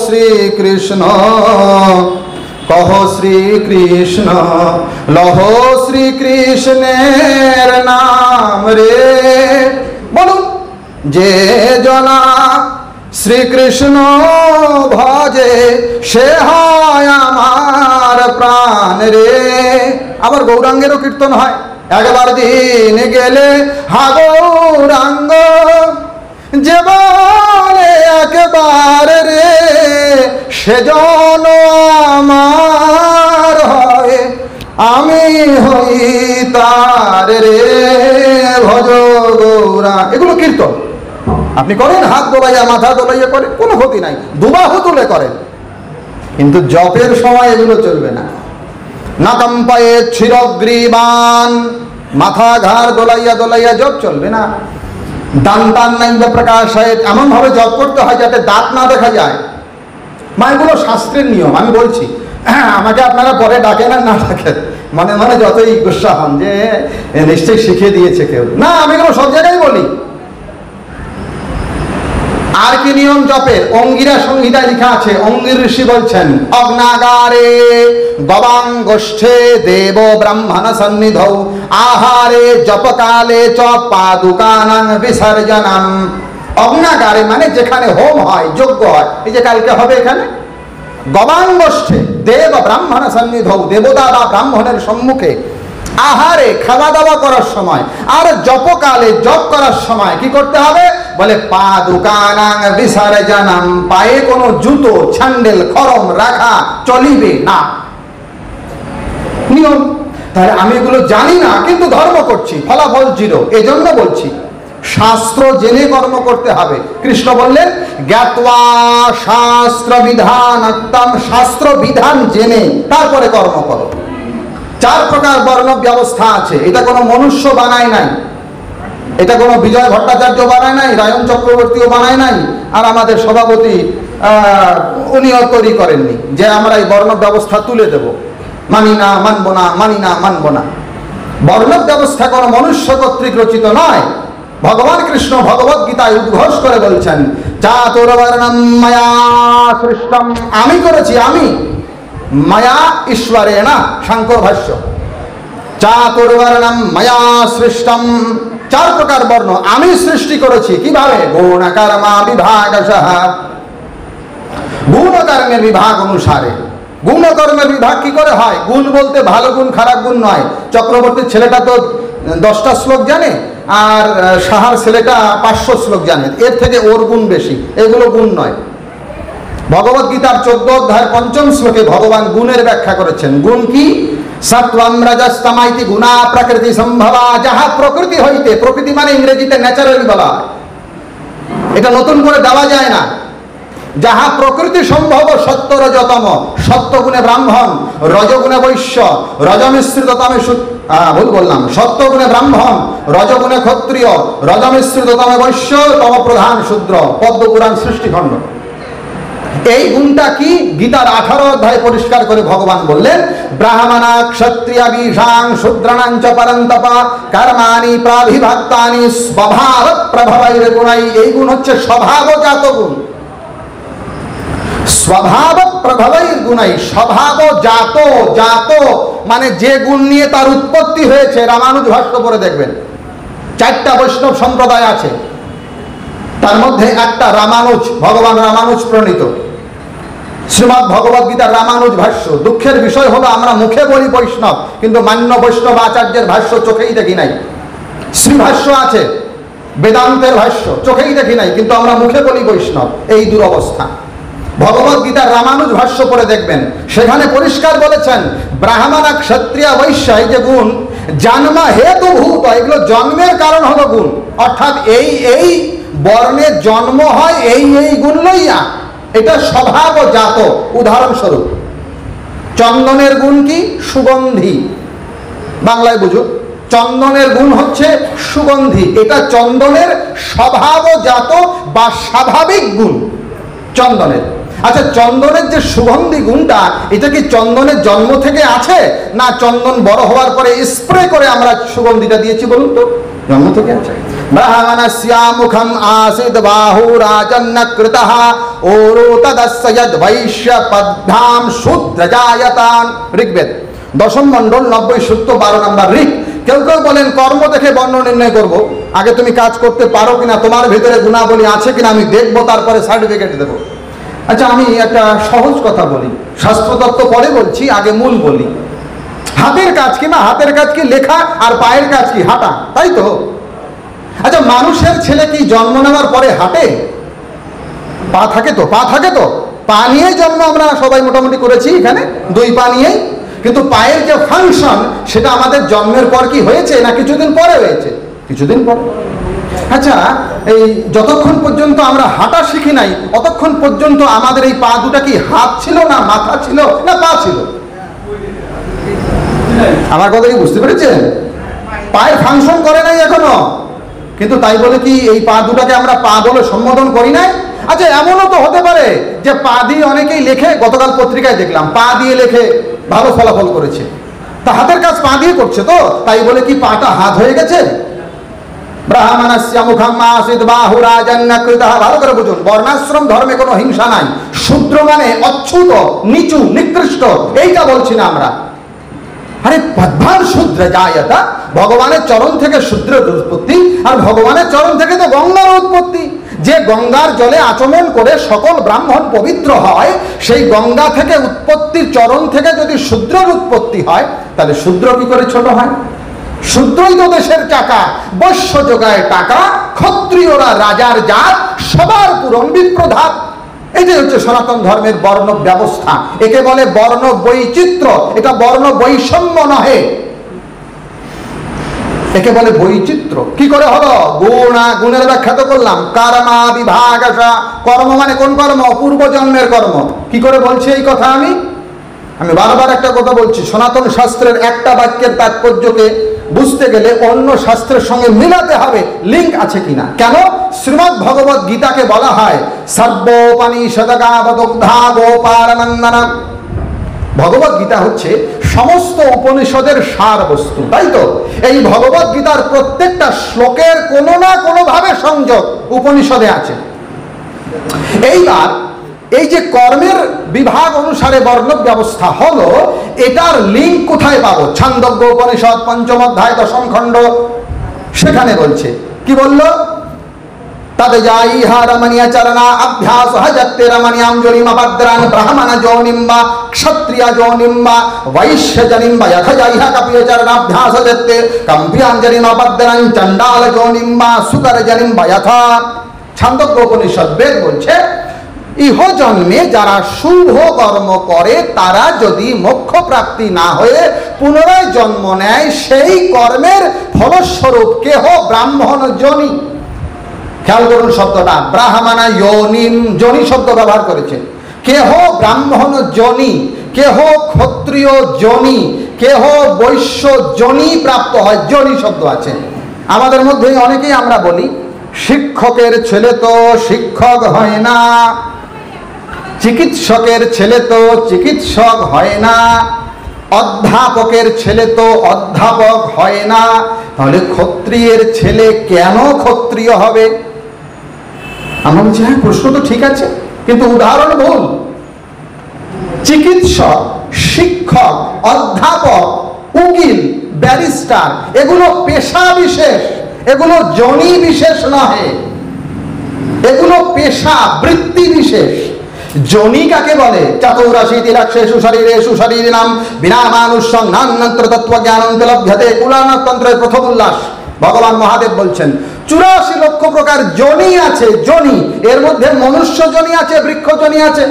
A: শ্রীকৃষ্ণ কহ শ্রীকৃষ্ণ লহ শ্রীকৃষ্ণের নাম রে, বলুন যে জনা শ্রীকৃষ্ণ ভজে সে হয় আমার প্রাণ রে। আবার গৌরাঙ্গেরও কীর্তন হয়, একবার দিন গেলে হা গৌরাঙ্গ যে বলে একবার রে, সেজন আমার হয় আমি হই তার রে, ভজ গৌরা। এগুলো কীর্তন আপনি করেন, হাত দোলাইয়া মাথা দোলাইয়া করেন, কোনো ক্ষতি নাই, দুবাহু তুলে করেন, কিন্তু জপের সময় এগুলো চলবে না। নাকাম্পায়ে শিরগ্রীবান, মাথা ঘাড় দোলাইয়া দোলাইয়া জপ চলবে না। দান্তান নাইব প্রকাশায়, এমন ভাবে জপ করতে হয় যাতে দাঁত না দেখা যায়। এগুলো শাস্ত্রের নিয়ম, আমি বলছি। আমাকে আপনারা পরে ডাকেন আর না ডাকেন, মনে মনে যতই গুসা হন যে নিশ্চয়ই শিখিয়ে দিয়েছে কেউ, না আমি এগুলো সব জায়গায় বলি। আর কি নিয়ম জপের? অঙ্গিরা সংহিতায় লেখা আছে, অঙ্গির ঋষি বলছেন অগ্নাগারে গবাঙ্গষ্ঠে দেব ব্রাহ্মণ সন্নিধৌ আহারে জপকালে চ পাদুকানাং বিসর্জনম। অগ্নাগারে মানে যেখানে হোম হয়, যজ্ঞ হয়, এই যে কালকে হবে এখানে, গবাঙ্গষ্ঠে দেব ব্রাহ্মণ সন্নিধৌ, দেবতা বা ব্রাহ্মণের সম্মুখে, আহারে খাওয়া দাওয়া করার সময়, আর জপকালে জপ করার সময় কি করতে হবে? বলে পাদুকানাং বিসর্জনম, পায়ে কোনো জুতো স্যান্ডেল খরম রাখা চলিবে না, নিয়ম। তাহলে আমি এগুলো জানি না কিন্তু ধর্ম করছি, ফলাফল জিরো। এজন্য বলছি শাস্ত্র জেনে কর্ম করতে হবে। কৃষ্ণ বললেন জ্ঞাত্বা শাস্ত্র বিধানাত্তম, শাস্ত্র বিধান জেনে তারপরে কর্ম করো। 4 প্রকার বর্ণ ব্যবস্থা আছে, এটা কোনো মনুষ্য বানায় নাই, এটা কোনো বিজয় ভট্টাচার্য বানায় নাই, রায়ন চক্রবর্তীও বানায় নাই, আর আমাদের সভাপতি উনিও তৈরি করেননি যে আমরা এই বর্ণ ব্যবস্থা তুলে দেব। মানি না, মানবো না, মানি না, মানবো না। বর্ণ ব্যবস্থা কোনো মনুষ্য কর্তৃক রচিত নয়। ভগবান কৃষ্ণ ভগবদ গীতায় উদ্ঘোষ করে বলছেন চাতুর্বর্ণম মায়া সৃষ্টম, আমি করেছি, আমি মায়া ঈশ্বরে না, সাংখ্য ভাষ্য। চাতুর্বর্ণম মায়া সৃষ্টম, 4 প্রকার বর্ণ আমি সৃষ্টি করেছি। কিভাবে? গুণ কর্মা বিভাগশঃ, গুণ কর্মের বিভাগ অনুসারে। গুণ কর্মের বিভাগ কি করে হয়? গুণ বলতে ভালো গুণ খারাপ গুণ নয়। চক্রবর্তীর ছেলেটা তো 10টা শ্লোক জানে, আর সাহার ছেলেটা 500 শ্লোক জানে, এর থেকে ওর গুণ বেশি, এগুলো গুণ নয়। ভগবদ গীতার 14 অধ্যায়ের 5ম শ্লোকে ভগবান গুণের ব্যাখ্যা করেছেন। গুণ কি? সত্ত্বম রজস্তমাইতি গুণা প্রকৃতি সম্ভবা, যাহা প্রকৃতি হইতে, প্রকৃতি মানে ইংরেজিতে ন্যাচারালি বলা, এটা নতুন করে দেওয়া যায় না। যাহা প্রকৃতি সম্ভব সত্য রজতম, সত্যগুণে ব্রাহ্মণ, রজগুণে বৈশ্য, রজমিশ্রিত তমে ভুল বললাম, সত্যগুণে ব্রাহ্মণ, রজগুণে ক্ষত্রিয়, রজমিশ্রিত তমে বৈশ্য, তম প্রধান শূদ্র। পদ্মপুরাণ সৃষ্টিখণ্ড। এই গুণটা কি? গীতার 18 অধ্যায়ে পরিষ্কার করে ভগবান বললেন ব্রাহ্মণা ক্ষত্রিয়া বিশাং শূদ্রাণাং চ পরন্তপা কর্মাণি প্রাভিভক্তানি স্বভাব প্রভবৈর গুণাই। এই গুণ হচ্ছে স্বভাবজাত গুণ। স্বভাব প্রভবৈর গুণাই, স্বভাবজাত, জাত মানে যে গুণ নিয়ে তার উৎপত্তি হয়েছে। রামানুজ ভাষ্য পড়ে দেখবেন, 4টা বৈষ্ণব সম্প্রদায় আছে, তার মধ্যে একটা রামানুজ, ভগবান রামানুজ প্রণীত শ্রীমদ্ ভগবদ গীতার রামানুজ ভাষ্য। দুঃখের বিষয় হলো আমরা মুখে বলি বৈষ্ণব, কিন্তু মান্য বৈষ্ণব আচার্যের ভাষ্য চোখেই দেখি নাই। শ্রীভাষ্য আছে, বেদান্তের ভাষ্য চোখেই দেখি নাই, কিন্তু আমরা মুখে বলি বৈষ্ণব। এই দুরবস্থা। ভগবদ গীতার রামানুজ ভাষ্য পড়ে দেখবেন, সেখানে পরিষ্কার বলেছেন ব্রাহ্মণ ক্ষত্রিয় বৈশ্য এই যে গুণ জন্ম হেতু ভূত, এগুলো জন্মের কারণ হলো গুণ, অর্থাৎ এই বর্ণের জন্ম হয় এই গুণ লইয়া, এটা স্বভাবজাত। উদাহরণস্বরূপ চন্দনের গুণ কি? সুগন্ধি। বাংলায় বুঝুন, চন্দনের গুণ হচ্ছে সুগন্ধি, এটা চন্দনের স্বভাবজাত বা স্বাভাবিক গুণ চন্দনের। আচ্ছা, চন্দনের যে সুগন্ধি গুণটা, এটা কি চন্দনের জন্ম থেকে আছে, না চন্দন বড় হওয়ার পরে স্প্রে করে আমরা সুগন্ধিটা দিয়েছি বলুন তো? জন্ম থেকে আছে। ব্রাহ্মণস্য মুখম আসিদ বাহু রাজন্ন কৃতঃ ওরো তদস্য যদ বৈশ্য পদ্ধাম শূদ্রজায়তান। ঋগ্বেদ দশম মণ্ডল 90 সূক্ত 12 নম্বর ঋক। কেউ কেউ বলেন কর্ম দেখে বর্ণ নির্ণয় করব, আগে তুমি কাজ করতে পারো কিনা, তোমার ভিতরে গুণাবলী আছে কিনা আমি দেখবো, তারপরে সার্টিফিকেট দেবো। আচ্ছা, আমি একটা সহজ কথা বলি, শাস্ত্রতত্ত্ব পরে বলছি, আগে মূল বলি। হাতের কাজ কি? না, হাতের কাজ কি লেখা, আর পায়ের কাজ কি হাঁটা, তাই তো? আচ্ছা, মানুষের ছেলে কি জন্ম নেওয়ার পরে হাঁটে? পা থাকে তো, পা থাকে তো, পা নিয়েই জন্ম আমরা সবাই মোটামুটি করেছি এখানে, 2 পা নিয়েই। কিন্তু পায়ের যে ফাংশন, সেটা আমাদের জন্মের পর কি হয়েছে, না কিছুদিন পরে হয়েছে? কিছুদিন পরে। আচ্ছা, এই যতক্ষণ পর্যন্ত আমরা হাঁটা শিখি নাই, অতক্ষণ পর্যন্ত আমাদের এই পা দুটা কি হাত ছিল, না মাথা ছিল, না পা ছিল? আমার কথা কি বুঝতে পেরেছেন? পায়ের ফাংশন করে নাই এখনো, কিন্তু তাই বলে কি এই পা দুটাকে আমরা পা বলে সম্বোধন করি নাই? আচ্ছা, এমনও তো হতে পারে যে পা দিয়ে অনেকেই লেখে, গতকাল পত্রিকায় দেখলাম পা দিয়ে লেখে ভালো ফলাফল করেছে, তা হাতের কাজ পা দিয়ে করছে, তো তাই বলে কি পাটা হাত হয়ে গেছে? ব্রাহ্মণস্য মুখম আসিদ বাহু রাজন্ন কৃতঃ। ভালো করে বুঝুন, বর্ণাশ্রম ধর্মে কোনো হিংসা নাই। শূদ্র মানে অচ্যুত, নিচু, নিকৃষ্ট, এইটা বলছি না আমরা। আরে পদ্মান শূদ্র জায়তা, ভগবানের চরণ থেকে শূদ্রের উৎপত্তি, আর ভগবানের চরণ থেকে তো গঙ্গার উৎপত্তি। যে গঙ্গার জলে আচমন করে সকল ব্রাহ্মণ পবিত্র হয়, সেই গঙ্গা থেকে উৎপত্তির চরণ থেকে যদি শূদ্রের উৎপত্তি হয়, তাহলে শূদ্র কি করে ছোট হয়? শূদ্রই তো দেশের চাকা, বৈশ্য যোগায় টাকা, ক্ষত্রিয়রা রাজার জাত, সবার পূরণ বিপ্রধাত। এটাই হচ্ছে সনাতন ধর্মের বর্ণ ব্যবস্থা। একে বলে বর্ণ বৈচিত্র্য, এটা বর্ণ বৈষম্য নহে, একে বলে বৈচিত্র্য। কি করে হলো? গুণের ব্যাখ্যা তো করলাম। কর্মা বিভাগ, কর্ম মানে কোন কর্ম? পূর্বজন্মের কর্ম। কি করে বলছি এই কথা? আমি বারবার একটা কথা বলছি, সনাতন শাস্ত্রের একটা বাক্যের তাৎপর্যকে বুঝতে গেলে অন্য শাস্ত্রের সঙ্গে মিলাতে হবে, লিঙ্ক আছে কিনা। কেন? শ্রীমদ্ ভগবদ গীতাকে বলা হয় সর্বোপনিষদগাবদগ্ধা গোপালনন্দনা। ভগবদ গীতা হচ্ছে সমস্ত উপনিষদের সার বস্তু, তাই তো? এই ভগবদ গীতার প্রত্যেকটা শ্লোকের কোনো না কোনো ভাবে সংযোগ উপনিষদে আছে। এইবার এই যে কর্মের বিভাগ অনুসারে বর্ণ ব্যবস্থা হলো, এটার লিঙ্ক কোথায় পাবো? ছান্দোগ্য উপনিষদ 5ম অধ্যায় 10ম খণ্ড, সেখানে বলছে, কি বলল? তদ যাইহা রমণীয় চরণা অভ্যাস হজতে রমণীয়াম জনিমপদ্রান ব্রাহ্মণ যোনিম্বা ক্ষত্রিয় যোনিম্বা বৈশ্য জনিম্বা যথ যাইহা কপিয় চরণাভ্যাস হজতে কম্পিয়াম জনিমপদ্রান চণ্ডাল যোনিম্বা সুকর জনিম্বা যথা। ছান্দোগ্য উপনিষদ বেদ বলছে, ইহ জন্মে যারা শুভ কর্ম করে, তারা যদি মোক্ষ প্রাপ্তি না হয়ে পুনরায় জন্ম নেয়, সেই কর্মের ফলস্বরূপ কেহ ব্রাহ্মণ যোনি। খেয়াল করুন শব্দটা, ব্রাহ্মণ যোনিম, যোনি শব্দ ব্যবহার করেছে। কেহ ব্রাহ্মণ যোনি, কেহ ক্ষত্রিয় যোনি, কেহ বৈশ্য যোনি প্রাপ্ত হয়, যোনি শব্দ আছে। আমাদের মধ্যে অনেকেই আমরা বলি, শিক্ষকের ছেলে তো শিক্ষক হয় না, চিকিৎসকের ছেলে তো চিকিৎসক হয় না, অধ্যাপকের ছেলে তো অধ্যাপক হয় না, তাহলে ক্ষত্রিয়ের ছেলে কেন ক্ষত্রিয় হবে? আমরা বলছি হ্যাঁ, প্রশ্ন তো ঠিক আছে, কিন্তু উদাহরণ ভুল। চিকিৎসক, শিক্ষক, অধ্যাপক, উকিল, ব্যারিস্টার, এগুলো পেশা বিশেষ, এগুলো জনি বিশেষ নহে, এগুলো পেশা বৃত্তি বিশেষ। জনি কাকে বলে? 84 লাক্ষেষু শরীরেষু শরীরিণাম বিনা মানুষং নান্যন্ত্র তত্ত্বজ্ঞানন্তে লভ্যতে। কুলানতন্ত্রের প্রথম উল্লাস ভগবান মহাদেব বলছেন 84 লক্ষ প্রকার জনি আছে। জনি, এর মধ্যে মনুষ্য জনি আছে, বৃক্ষ জনি আছে,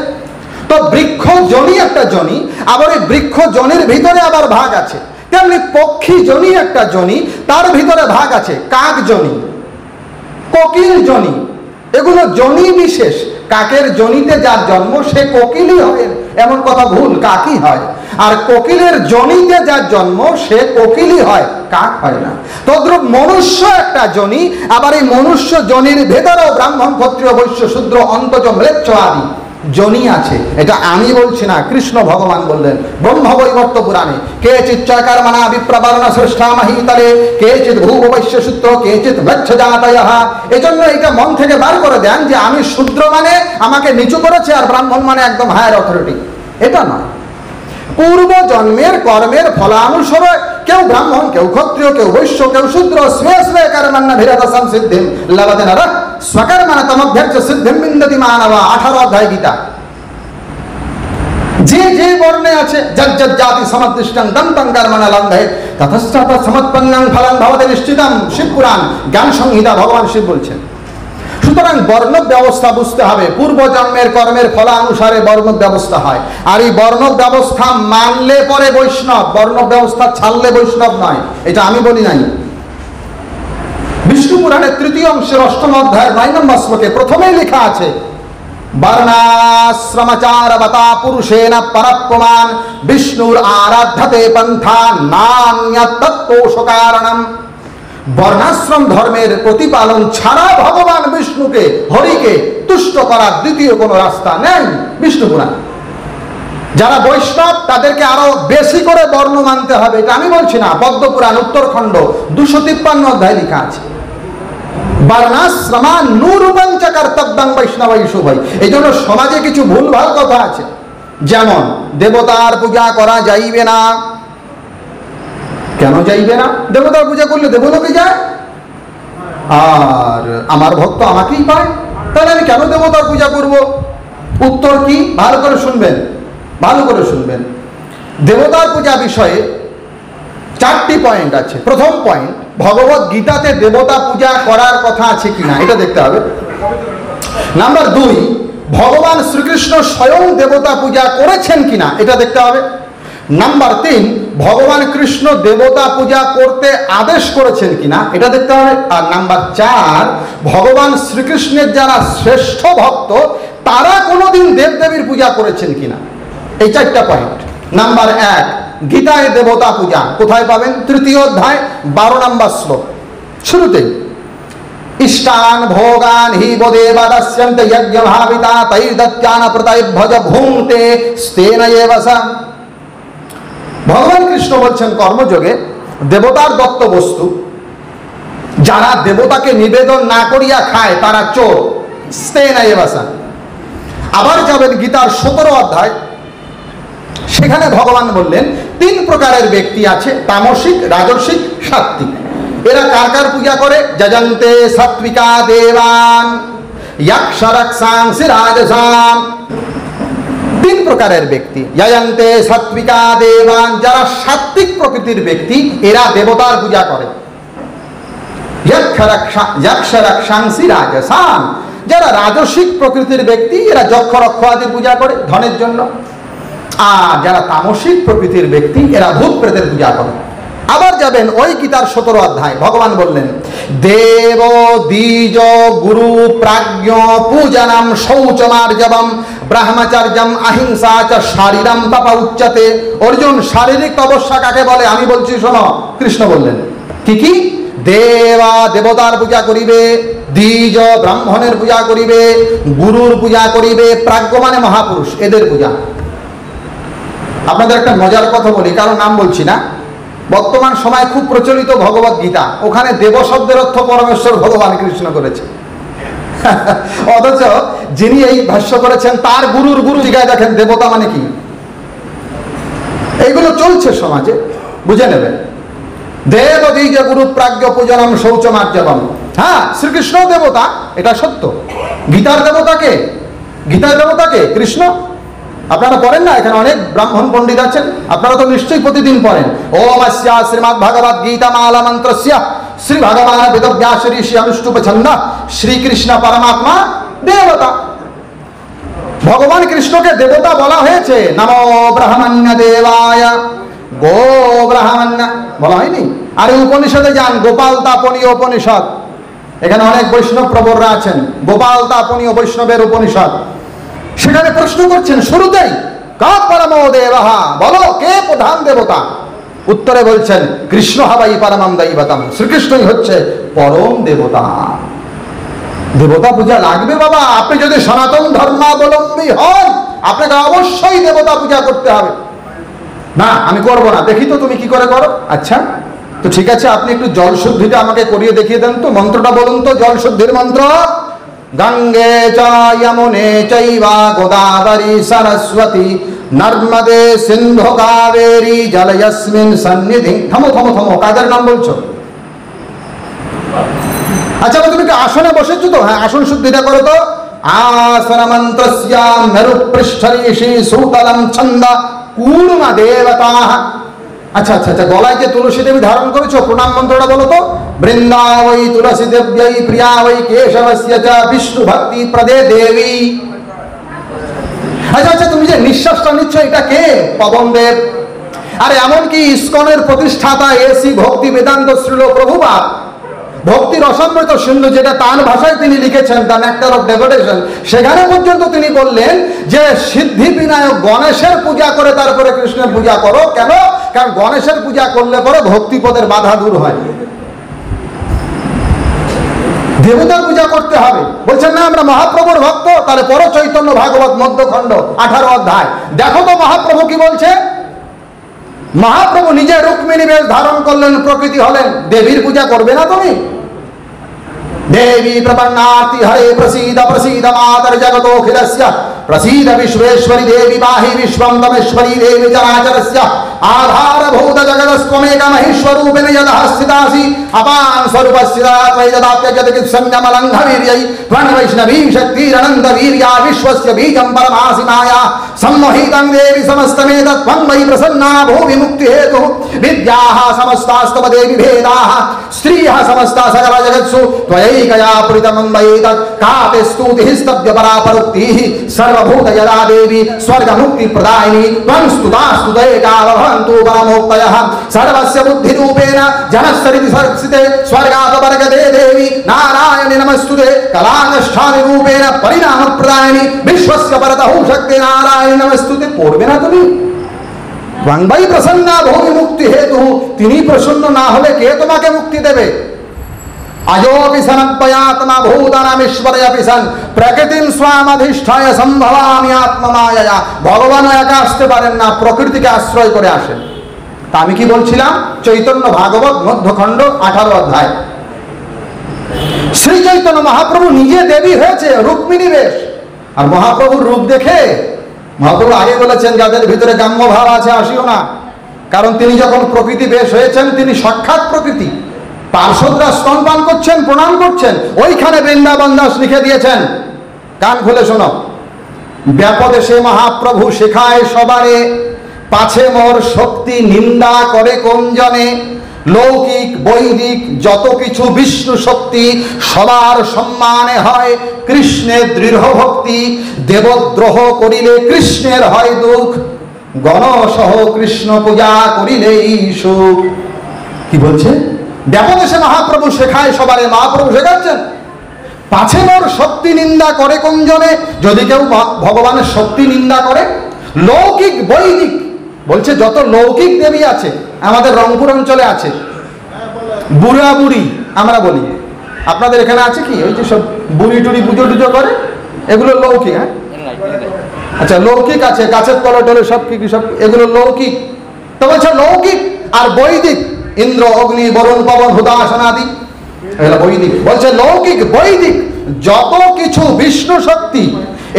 A: তো বৃক্ষ জনি একটা জনি, আবার এই বৃক্ষ জনির ভিতরে আবার ভাগ আছে। তেমনি পক্ষী জনি একটা জনি, তার ভিতরে ভাগ আছে কাক জনি, কোকিল জনি। এগুলো জনি বিশেষ। কাকের জনিতে যার জন্ম সে কোকিলই হবে এমন কথা ভুল, কাকই হয়। আর কোকিলের জনিতে যার জন্ম সে কোকিলই হয়, কাক হয় না। তদ্রূপ মনুষ্য একটা জনি, আবার এই মনুষ্য জনির ভেতরেও ব্রাহ্মণ, ক্ষত্রিয়, বৈশ্য, শূদ্র, অন্তজ, ম্লেচ্ছ আদি জনি আছে। এটা আমি বলছি না, কৃষ্ণ ভগবান বললেন ব্রহ্মবৈবর্ত পুরাণে। কেচিৎ চকার্মণা বিপ্রবর্ণ শ্রেষ্ঠা মহীতলে, কেচিৎ ভূপ বৈশ্য শূদ্র, কেচিৎ ম্লেচ্ছ জাতয়ঃ। এজন্য এটা মন থেকে বার করে দেন যে আমি শূদ্র মানে আমাকে নিচু করেছে, আর ব্রাহ্মণ মানে একদম হায়ার অথরিটি। এটা নয়। পূর্ব জন্মের কর্মের ফলানুসারে কেউ ব্রাহ্মণ, কেউ ক্ষত্রিয়, কেউ বৈশ্য, কেউ শূদ্র, স্বে স্বে কর্মণ্য ভিরতসং সিদ্ধিম লভতে নরঃ স্বকর্মণ তমভ্যর্চ সিদ্ধিম বিন্দতি মানব। 18 অধ্যায় গীতা। যে যে বর্ণে আছে যজ্জত জাতি সমদৃষ্টং দন্তং কর্মণ লঙ্ঘে ততস্তত সমৎপন্নং ফলং ভবতে নিশ্চিতম। শিব পুরাণ জ্ঞান সংহিতা ভগবান শিব বলছেন। সুতরাং বর্ণ ব্যবস্থা বুঝতে হবে। পূর্ব জন্মের কর্মের ফলানুসারে বর্ণ ব্যবস্থা হয়। আর এই বর্ণ ব্যবস্থা মানলে পরে বৈষ্ণব, বর্ণ ব্যবস্থা ছাড়লে বৈষ্ণব নয়। এটা আমি বলি নাই। বিষ্ণু পুরাণের 3য় অংশের 8ম অধ্যায়ের 9 নম্বর শ্লোকে প্রথমেই লেখা আছে বর্ণাশ্রমাচারবতা পুরুষেণ পরপ্রমাণ বিষ্ণুর আরাধ্যতে পন্থা নান্যৎ তত্ত্বোষ কারণম। বর্ণাশ্রম ধর্মের প্রতিপালন ছাড়া ভগবান বিষ্ণুকে, হরিকে তুষ্ট করার দ্বিতীয় কোনো রাস্তা নেই বিষ্ণু পুরাণ। যারা বৈষ্ণব তাদেরকে আরো বেশি করে বর্ণ মানতে হবে, এটা আমি বলছি না। পদ্ম পুরাণ উত্তরখণ্ড 253 অধ্যায় লেখা আছে বর্ণাশ্রমা নুরূপঞ্চ কর্তব্যং বৈষ্ণবৈ শুভৈ। এই জন্য সমাজে কিছু ভুলভাল কথা আছে, যেমন দেবতার পূজা করা যাইবে না। কেন যাইবে না? দেবতার পূজা করলে দেবলোকে যায়, আর আমার ভক্ত আমাকেই পায়, তাহলে আমি কেন দেবতার পূজা করব? উত্তর কি? ভালো করে শুনবেন, ভালো করে শুনবেন। দেবতার পূজা বিষয়ে 4টি পয়েন্ট আছে। প্রথম পয়েন্ট, ভগবত গীতাতে দেবতা পূজা করার কথা আছে কিনা এটা দেখতে হবে। নাম্বার 2, ভগবান শ্রীকৃষ্ণ স্বয়ং দেবতা পূজা করেছেন কিনা এটা দেখতে হবে। নাম্বার 3, ভগবান কৃষ্ণ দেবতা পূজা করতে আদেশ করেছেন কিনা এটা দেখতে হবে। আর নাম্বার 4, ভগবান শ্রীকৃষ্ণের যারা শ্রেষ্ঠ ভক্ত তারা কোনোদিন দেবদেবীর পূজা করেছেন কিনা। এই 4টা পয়েন্ট। নাম্বার 1, গীতায় দেবতা পূজা কোথায় পাবেন? 3য় অধ্যায় 12 নম্বর শ্লোক শুরুতেই ইষ্টান ভোগান হি বদেবা দাস্যন্তে যজ্ঞভাবিতা তৈর্দত্যান প্রতয়ভজ ভুংতে স্তেন এবসা। ভগবান কৃষ্ণ বলছেন কর্মযোগে দেবতার দত্ত বস্তু যারা দেবতাকে নিবেদন না করিয়া খায় তারা চোর, স্তেন এবসা। আবার যাবেন গীতার 17 অধ্যায়, সেখানে ভগবান বললেন 3 প্রকারের ব্যক্তি আছে, তামসিক, রাজসিক, সাত্ত্বিক। এরা কার কার পূজা করে? যজন্তে সাত্বিকা দেবান যক্ষরক্ষাংসি রাজসান। 3 প্রকারের ব্যক্তি। যজন্তে সাত্বিকা দেবান, যারা সাত্বিক প্রকৃতির ব্যক্তি এরা দেবতার পূজা করে। যক্ষরক্ষাংসি রাজসান, যারা রাজসিক প্রকৃতির ব্যক্তি এরা যক্ষ রক্ষ আদির পূজা করে ধনের জন্য। আর যারা তামসিক প্রকৃতির ব্যক্তি এরা ভূত প্রেতের পূজা করে। আবার যাবেন ওই গীতার 17 অধ্যায়, ভগবান বললেন দেব দ্বিজ গুরু প্রাজ্ঞ পূজনম শৌচমার্জবম ব্রহ্মচর্যম অহিংসা চ শারীরম তপ উচ্যতে। অর্জুন, শারীরিক তপস্যা কাকে বলে? আমি বলছি শোনো। কৃষ্ণ বললেন কি কি? দেবা দেবতার পূজা করিবে, দ্বিজ ব্রাহ্মণের পূজা করিবে, গুরুর পূজা করিবে, প্রাজ্ঞ মানে মহাপুরুষ, এদের পূজা। আপনাদের একটা মজার কথা বলি, কারণ নাম বলছি না। বর্তমান সময় খুব প্রচলিত ভগবত গীতা, ওখানে দেব শব্দের অর্থ পরমেশ্বর ভগবান কৃষ্ণ করেছে। অথচ যিনি এই ভাষ্য করেছেন তার গুরুর গুরু জিজ্ঞাসা দেখেন দেবতা মানে কি। এইগুলো চলছে সমাজে, বুঝে নেবেন। দেব দ্বিজ গুরু প্রাজ্ঞ পূজনম শৌচমার্জবম। হ্যাঁ, শ্রীকৃষ্ণ দেবতা, এটা সত্য। গীতার দেবতাকে, গীতার দেবতাকে কৃষ্ণ। আপনারা পড়েন না? এখানে অনেক ব্রাহ্মণ পণ্ডিত আছেন, আপনারা তো নিশ্চয়ই প্রতিদিন পড়েন। ওম अस्या শ্রীমদ্ ভগবদ গীতা মালা মন্ত্রস্য শ্রী ভগবান বেদব্যাস ঋষি অনুষ্ঠুপ ছন্দ শ্রীকৃষ্ণ পরমাত্মা দেবতা। ভগবান কৃষ্ণকে দেবতা বলা হয়েছে, নমো ব্রাহ্মণ্য দেবায় গো ব্রাহ্মণ্য বলা হয়নি? আর উপনিষদে যান, গোপাল তাপনীয় উপনিষদ, এখানে অনেক বৈষ্ণব প্রবররা আছেন, গোপাল তাপনীয় বৈষ্ণবের উপনিষদ, সেখানে প্রশ্ন করছেন শুরুতেই, কা পরমো দেবঃ, বলো কে প্রধান দেবতা? উত্তরে বলছেন কৃষ্ণ হাবাই পরমম দৈবতম, শ্রীকৃষ্ণই হচ্ছে পরম দেবতা। দেবতা পূজা লাগবে বাবা, আপনি যদি সনাতন ধর্মাবলম্বী হন আপনাকে অবশ্যই দেবতা পূজা করতে হবে। না আমি করব না, দেখি তো তুমি কি করে করো। আচ্ছা তো ঠিক আছে, আপনি একটু জল শুদ্ধিটা আমাকে করিয়ে দেখিয়ে দেন তো, মন্ত্রটা বলুন তো, জল শুদ্ধির মন্ত্র। গঙ্গে চ যমুনে চৈবা গোদাবরী সরস্বতী নর্মদে সিন্ধু কাবেরী জলয়স্মিন সন্নিধি। থামো থামো থামো, কাদের নাম বলছো? আচ্ছা তুমি কি আসনে বসেছো তো? হ্যাঁ আসন শুদ্ধিটা করো তো। আসন মন্ত্রস্য মেরু পৃষ্ঠঋষি সুতলম ছন্দ কূর্ম দেবতা। আচ্ছা আচ্ছা আচ্ছা, গলায় যে তুলসী দেবী ধারণ করেছো, প্রণাম মন্ত্রটা বলো তো। বৃন্দাবৈ তুলসী দেব্যৈ প্রিয়া বৈ কেশবস্য চ বিষ্ণু ভক্তি প্রদে দেবী। আচ্ছা আচ্ছা, তুমি যে নিঃশ্বাসটা নিচ্ছ এটা কে? পবনদেব। আরে এমনকি ইসকনের প্রতিষ্ঠাতা এসি ভক্তি বেদান্ত শ্রীল প্রভুপাদ ভক্তির অসমৃত সিন্ধু, যেটা তার ভাষায় তিনি লিখেছেন, দ্য নেক্টার অফ ডেভোটেশন, সেখানে পর্যন্ত তিনি বললেন যে সিদ্ধি বিনায়ক গণেশের পূজা করে তারপরে কৃষ্ণের পূজা করো। কেন? কারণ গণেশের পূজা করলে পরে ভক্তিপদের বাধা দূর হয়, দেবতার পূজা করতে হবে। বলছেন না আমরা মহাপ্রভুর ভক্ত, তাহলে পর চৈতন্য ভাগবত মধ্যখণ্ড 18 অধ্যায় দেখো তো মহাপ্রভু কি বলছে। মহাপ্রভু নিজে রুক্মিণী বেশ ধারণ করলেন, প্রকৃতি হলেন, দেবীর পূজা করবে না তুমি? দেবী প্রপন্নাতি হরে প্রসীদ প্রসীদ মাতর জগতোখিলস্য প্রসীদ বিশ্বেশ্বরী দেবী বাহি বিশ্বম তমেশ্বরী দেবী চরাচরস্য आधारभूत जगदस्त्वमेक महेश्वरूपेण यदः स्थितासि अपां स्वरूपस्य त्वयिददाप्यजगत्संयमलङ्घवीर्यै त्वं वैष्णवीं शक्तिरनन्तवीर्या विश्वस्य बीजं परमासि माया सम्मोहितं देवि समस्तमेतत् त्वं वै प्रसन्ना भूमि मुक्तिहेतुः विद्याः समस्तास्तव देवि भेदाः स्त्रियः समस्ता सकल जगत्सु त्वयैकया पुरितमं वै तत् कापि स्तुतिः स्तव्य परापरोक्तिः सर्वभूत यदा देवी स्वर्गमुक्तिप्रदायिनी त्वं स्तुता स्तुते कालः परमोक्तयः सर्वस्य बुद्धिरूपेण जनस्सरिति सर्वस्थिते स्वर्गापवर्गदे देवी नारायणि नमस्तुते कलानुष्ठानि रूपेण परिणामप्रदायिनी विश्वस्य परतः शक्ति नारायणि नमस्तुते। পড়বে না তুমি? বাংবাই প্রসন্না ভূমি মুক্তি হেতু, তিনি প্রসন্ন না হলে কে তোমাকে মুক্তি দেবে? अयोपि सनप्पयात्मा भूतानामीश्वरयपि सन् प्रकृतिं स्वामधिष्ठाय सम्भवामि आत्ममायया। ভগবান একা আসতে পারেন না, প্রকৃতিকে আশ্রয় করে আসেন। তা আমি কি বলছিলাম? চৈতন্য ভাগবত মধ্যখণ্ড 18 অধ্যায় শ্রী চৈতন্য মহাপ্রভু নিজে দেবী হয়েছে, রুক্মিণী বেশ। আর মহাপ্রভুর রূপ দেখে মহাপ্রভু আগে বলেছেন যাদের ভিতরে কাম্য ভাব আছে আসিও না, কারণ তিনি যখন প্রকৃতি বেশ হয়েছেন তিনি সাক্ষাৎ প্রকৃতি। পার্শ্বদরা স্তনপান করছেন, প্রণাম করছেন, ওইখানে বৃন্দাবন দাস লিখে দিয়েছেন, কান খুলে শোনো। ব্যাপদেশে মহাপ্রভু শেখায় সবারে, পাছে মোর শক্তি নিন্দা করে কোন জনে। লৌকিক বৈদিক যত কিছু বিষ্ণু শক্তি সবার সম্মানে হয় কৃষ্ণের দৃঢ় ভক্তি। দেবদ্রোহ করিলে কৃষ্ণের হয় দুঃখ, গণসহ কৃষ্ণ পূজা করিলেই সুখ। কি বলছে? ব্যাপদেশে মহাপ্রভু শেখায় সবারে, মহাপ্রভু শেখাচ্ছেন পাছে মোর শক্তি নিন্দা করে কোন জনে। যদি কেউ ভগবানের শক্তি নিন্দা করে, লৌকিক বৈদিক বলছে যত লৌকিক দেবী আছে আমাদের রংপুর অঞ্চলে আছে, বুড়া বুড়ি আমরা বলি, আপনাদের এখানে আছে কি? ওই যে সব বুড়ি টুড়ি পুজো টুজো করে, এগুলো লৌকিক। হ্যাঁ আচ্ছা লৌকিক আছে, গাছের তলে টলে সব কি সব এগুলো লৌকিক। তো বলছে লৌকিক আর বৈদিক, ইন্দ্র অগ্নি বরুণ পবন হুদাসনাদি এগুলো বৈদিক। বলছে লৌকিক বৈদিক যত কিছু বিষ্ণু শক্তি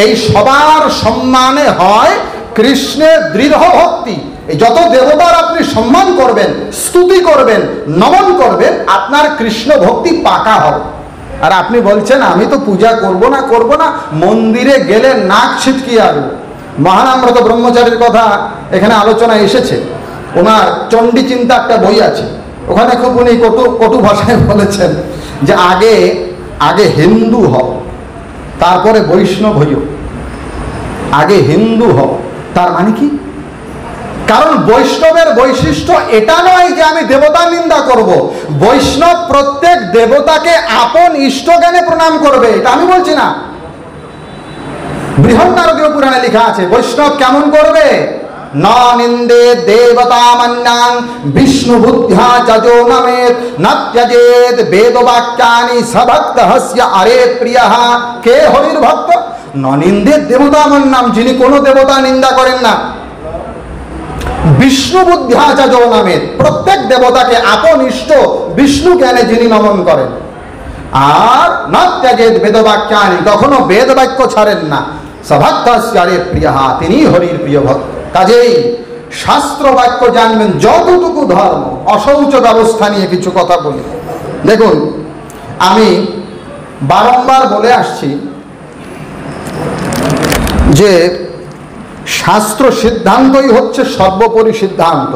A: এই সবার সম্মানে হয় কৃষ্ণের দৃঢ় ভক্তি। এই যত দেবতার আপনি সম্মান করবেন, স্তুতি করবেন, নমন করবেন, আপনার কৃষ্ণ ভক্তি পাকা হবে। আর আপনি বলছেন আমি তো পূজা করব না, মন্দিরে গেলে নাক ছিটকিয়ে আসবো। মহানাম্রত ব্রহ্মচারীর কথা এখানে আলোচনা এসেছে, ওনার চণ্ডী চিন্তা একটা বই আছে, ওখানে খুব উনি কটু ভাষায় বলেছেন যে আগে হিন্দু হও তারপরে বৈষ্ণব হইও। আগে হিন্দু হও। তার মানে কি? কারণ বৈষ্ণবের বৈশিষ্ট্য এটা নয় যে আমি দেবতা নিন্দা করব। বৈষ্ণব প্রত্যেক দেবতাকে আপন ইষ্টজ্ঞানে প্রণাম করবে, এটা আমি বলছি না। বৃহন্নারদীয় পুরাণে লেখা আছে বৈষ্ণব কেমন করবে, না নিন্দে দেবতামান্যাং বিষ্ণু বুদ্ধ্যা যজো নমেত নত্যজেদ বেদবাক্যানি সভক্তহস্য আরে প্রিয়ঃ। কে হরির ভক্ত? না নিন্দে দেবতামান্যাং, যিনি কোনো দেবতা নিন্দা করেন না। বিষ্ণু বুদ্ধ্যা যজো নমেত, প্রত্যেক দেবতাকে আপন ইষ্ট বিষ্ণু জ্ঞানে যিনি নমন করেন। আর নত্যজেদ বেদবাক্যানি, কখনো বেদ বাক্য ছাড়েন না। সভক্তহস্য আরে প্রিয়ঃ, তিনি হরির প্রিয় ভক্ত। কাজেই শাস্ত্র বাক্য জানবেন যতটুকু ধর্ম। অশৌচ ব্যবস্থা নিয়ে কিছু কথা বলি। দেখুন, আমি বারংবার বলে আসছি যে শাস্ত্র সিদ্ধান্তই হচ্ছে সর্বোপরি সিদ্ধান্ত।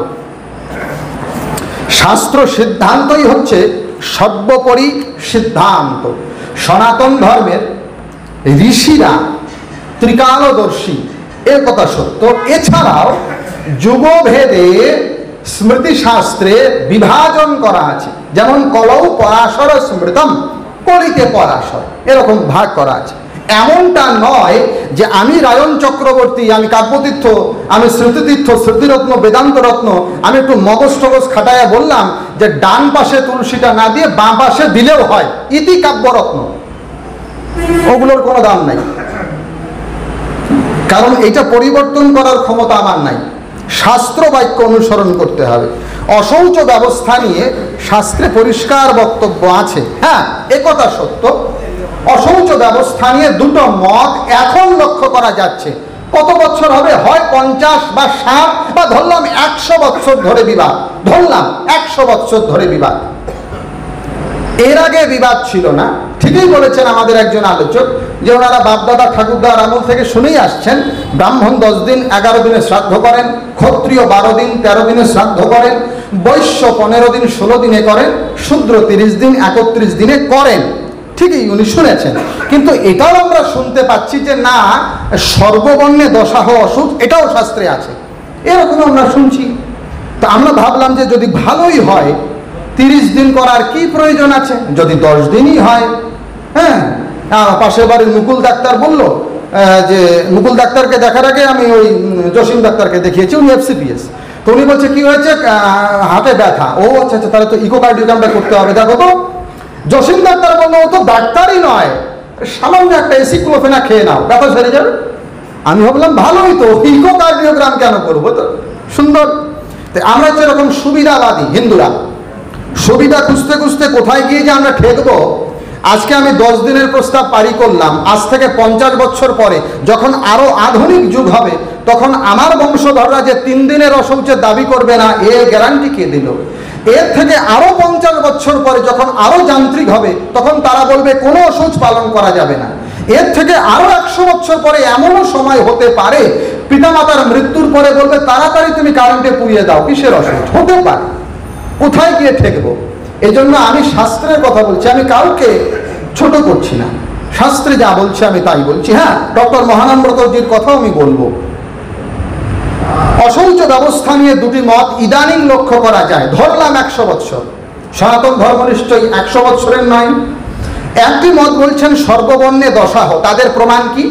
A: শাস্ত্র সিদ্ধান্তই হচ্ছে সর্বোপরি সিদ্ধান্ত। সনাতন ধর্মের ঋষিরা ত্রিকালদর্শী, এর কথা সত্য। এছাড়াও যুগভেদে স্মৃতিশাস্ত্রে বিভাজন করা আছে, যেমন কলৌ পরাশর স্মৃতম, কলিতে পরাশর, এরকম ভাগ করা আছে। এমনটা নয় যে আমি রায়ণ চক্রবর্তী, আমি কাব্যতীর্থ, আমি স্মৃতিতীর্থ, স্মৃতিরত্ন, বেদান্ত রত্ন, আমি একটু মগজ টগজ খাটাইয়া বললাম যে ডান পাশে তুলসীটা না দিয়ে বাঁ পাশে দিলেও হয়, ইতি কাব্যরত্ন। ওগুলোর কোনো দাম নাই, কারণ এটা পরিবর্তন করার ক্ষমতা আমার নাই। শাস্ত্র বাক্য অনুসরণ করতে হবে। অশৌচ ব্যবস্থা নিয়ে শাস্ত্রে পরিষ্কার বক্তব্য আছে, হ্যাঁ, একথা সত্য। অশৌচ ব্যবস্থা নিয়ে দুটো মত এখন লক্ষ্য করা যাচ্ছে। কত বছর হবে? হয় 50 বা 60 বা ধরলাম 100 বছর ধরে বিবাদ, ধরলাম 100 বছর ধরে বিবাদ। এর আগে বিবাদ ছিল না। ঠিকই বলেছেন আমাদের একজন আলোচক যে ওনারা বাপদাদা ঠাকুরদার আমল থেকে শুনেই আসছেন, ব্রাহ্মণ 10 দিন 11 দিনে শ্রাদ্ধ করেন, ক্ষত্রিয় 12 দিন 13 দিনে শ্রাদ্ধ করেন, বৈশ্য 15 দিন 16 দিনে করেন, শূদ্র 30 দিন 31 দিনে করেন। ঠিকই উনি শুনেছেন, কিন্তু এটাও আমরা শুনতে পাচ্ছি যে না, সর্ববর্ণে দশাহ অসুখ, এটাও শাস্ত্রে আছে, এরকম আমরা শুনছি। তো আমরা ভাবলাম যে যদি ভালোই হয় 30 দিন করার কি প্রয়োজন আছে, যদি 10 দিনই হয়। হ্যাঁ, পাশের বাড়ির মুকুল ডাক্তার বলল যে মুকুল ডাক্তারকে দেখার আগে আমি ওই জসিম ডাক্তারকে দেখিয়েছি, উনি FCPS। তো উনি বলছে কি হয়েছে, হাতে ব্যথা। ও আচ্ছা আচ্ছা, তাহলে তো ইকোকার্ডিওগ্রামটা করতে হবে। দেখো তো, জসিম ডাক্তার বললো ও তো ডাক্তারই নয়, সামান্য একটা এসিক্লোফেনা খেয়ে নাও, ব্যথা সেরে যাবে। আমি ভাবলাম ভালোই তো, ইকোকার্ডিওগ্রাম কেন করবো, তো সুন্দর। আমরা হচ্ছে এরকম সুবিধাবাদী হিন্দুরা, সুবিধা খুঁজতে খুঁজতে কোথায় গিয়ে যে আমরা ঠেকবো। আজকে আমি 10 দিনের প্রস্তাব পারি করলাম, আজ থেকে 50 বছর পরে যখন আরো আধুনিক যুগ হবে, তখন আমার বংশধররা যে 3 দিনের অশৌচের দাবি করবে না, এ গ্যারান্টি কে দিল? এর থেকে আরো 50 বছর পরে যখন আরো যান্ত্রিক হবে, তখন তারা বলবে কোনো অশৌচ পালন করা যাবে না। এর থেকে আরো 100 বছর পরে এমনও সময় হতে পারে পিতামাতার মৃত্যুর পরে বলবে তাড়াতাড়ি তুমি কারেন্টে পুড়িয়ে দাও, কিসের অশৌচ? হতে পারে। কোথায় গিয়ে ঠেকবো? এই জন্য আমি শাস্ত্রের কথা বলছি, আমি কাউকে ছোট করছি না। শাস্ত্রে যা বলছে আমি তাই বলছি। হ্যাঁ, ডক্টর মহানম্রতজির কথাও আমি বলবো। অশৌচ ব্যবস্থা নিয়ে দুটি মত ইদানিং লক্ষ্য করা যায়। ধরলাম 100 বছর, সনাতন ধর্ম নিশ্চয়ই 100 বছরের নয়। একটি মত বলছেন সর্ববর্ণে দশাহ, তাদের প্রমাণ কি?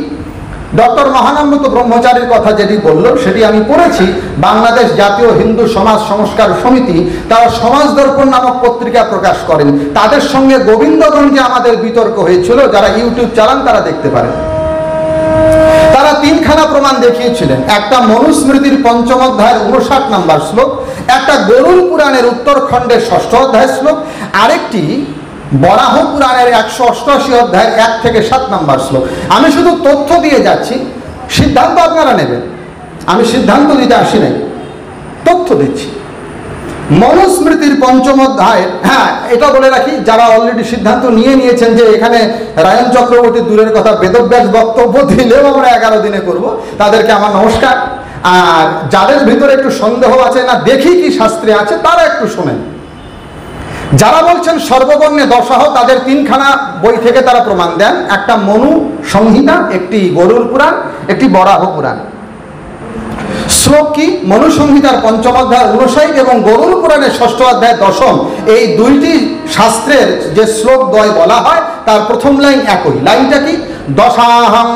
A: ডক্টর মহানম্রত ব্রহ্মচারীর কথা যেটি বলল সেটি আমি পড়েছি। বাংলাদেশ জাতীয় হিন্দু সমাজ সংস্কার সমিতি তারা সমাজ দর্পণ নামক পত্রিকা প্রকাশ করেন। তাদের সঙ্গে গোবিন্দগঞ্জে আমাদের বিতর্ক হয়েছিল, যারা ইউটিউব চালান তারা দেখতে পারেন। তারা 3খানা প্রমাণ দেখিয়েছিলেন। একটা মনুস্মৃতির 5ম অধ্যায়ের 59 নম্বর শ্লোক, একটা গরুড় পুরাণের উত্তরখণ্ডের 6ষ্ঠ অধ্যায় শ্লোক, আরেকটি বরাহ পুরাণের 188 অধ্যায়ের 1 থেকে 7 নম্বর শ্লোক। আমি শুধু তথ্য দিয়ে যাচ্ছি, সিদ্ধান্ত আপনারা নেবেন। আমি সিদ্ধান্ত দিতে আসি নাই, তথ্য দিচ্ছি। মনুস্মৃতির 5ম অধ্যায়, হ্যাঁ এটা বলে রাখি, যারা অলরেডি সিদ্ধান্ত নিয়ে নিয়েছেন যে এখানে রায়ণ চক্রবর্তী দূরের কথা বেদব্যাস বক্তব্য দিলেও আমরা 11 দিনে করব, তাদেরকে আমার নমস্কার। আর যাদের ভিতরে একটু সন্দেহ আছে, না দেখি কি শাস্ত্রে আছে, তারা একটু শোনেন। যারা বলছেন সর্ববর্ণে দশাহ, তাদের তিনখানা বই থেকে তারা প্রমাণ দেন। একটা মনু সংহিতা, একটি গরুড় পুরাণ, একটি বরাহ পুরাণ। শ্লোক কি? মনু সংহিতার ৫ম অধ্যায় ৫৯ এবং গরুড় পুরাণের ৬ষ্ঠ অধ্যায় ১০ম, এই দুইটি শাস্ত্রের যে শ্লোক দ্বয় বলা হয় তার প্রথম লাইন একই। লাইনটা কি? দশাহং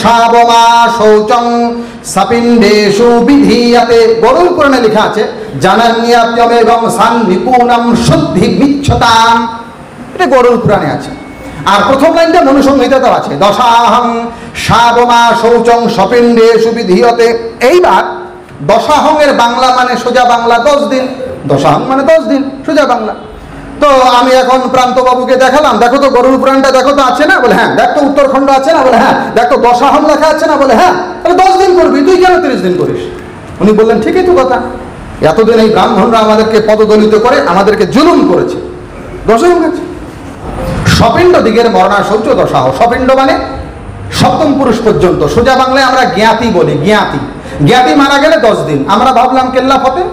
A: শাবমা শৌচং সাপিণ্ডেষু বিধীয়তে। গরুড় পুরাণে লেখা আছে জানান্যাপ্যমেবং সান নিপুণম শুদ্ধি মিচ্ছতাম। এটা গরুড় পুরাণে আছে। আর প্রথম লাইনটা মনু সংহিতাতেও আছে, দশাহং শাবমা শৌচং সপিণ্ডেষু বিধীয়তে। এইবার দশাহং এর বাংলা মানে সোজা বাংলা 10 দিন। দশাহং মানে 10 দিন, সোজা বাংলা। তো আমি এখন প্রান্তবাবুকে দেখালাম, দেখো তো গরুড় পুরাণটা দেখো তো আছে না? বলে হ্যাঁ। দেখ তো উত্তরখণ্ড আছে না? বলে হ্যাঁ। দেখ তো দশাহং লেখা আছে না? বলে হ্যাঁ। তাহলে 10 দিন করবি, তুই কেন 30 দিন করিস? উনি বললেন ঠিকই তো কথা, এতদিন এই ব্রাহ্মণরা আমাদেরকে পদদলিত করে আমাদেরকে জুলুম করেছে, দশাহং আছে। সপিণ্ড দিগের মরণা শৌচ দশাহ। সপিণ্ড মানে সপ্তম পুরুষ পর্যন্ত, সোজা বাংলায় আমরা জ্ঞাতি বলি। জ্ঞাতি, জ্ঞাতি মারা গেলে 10 দিন। আমরা ভাবলাম কেল্লা ফতে।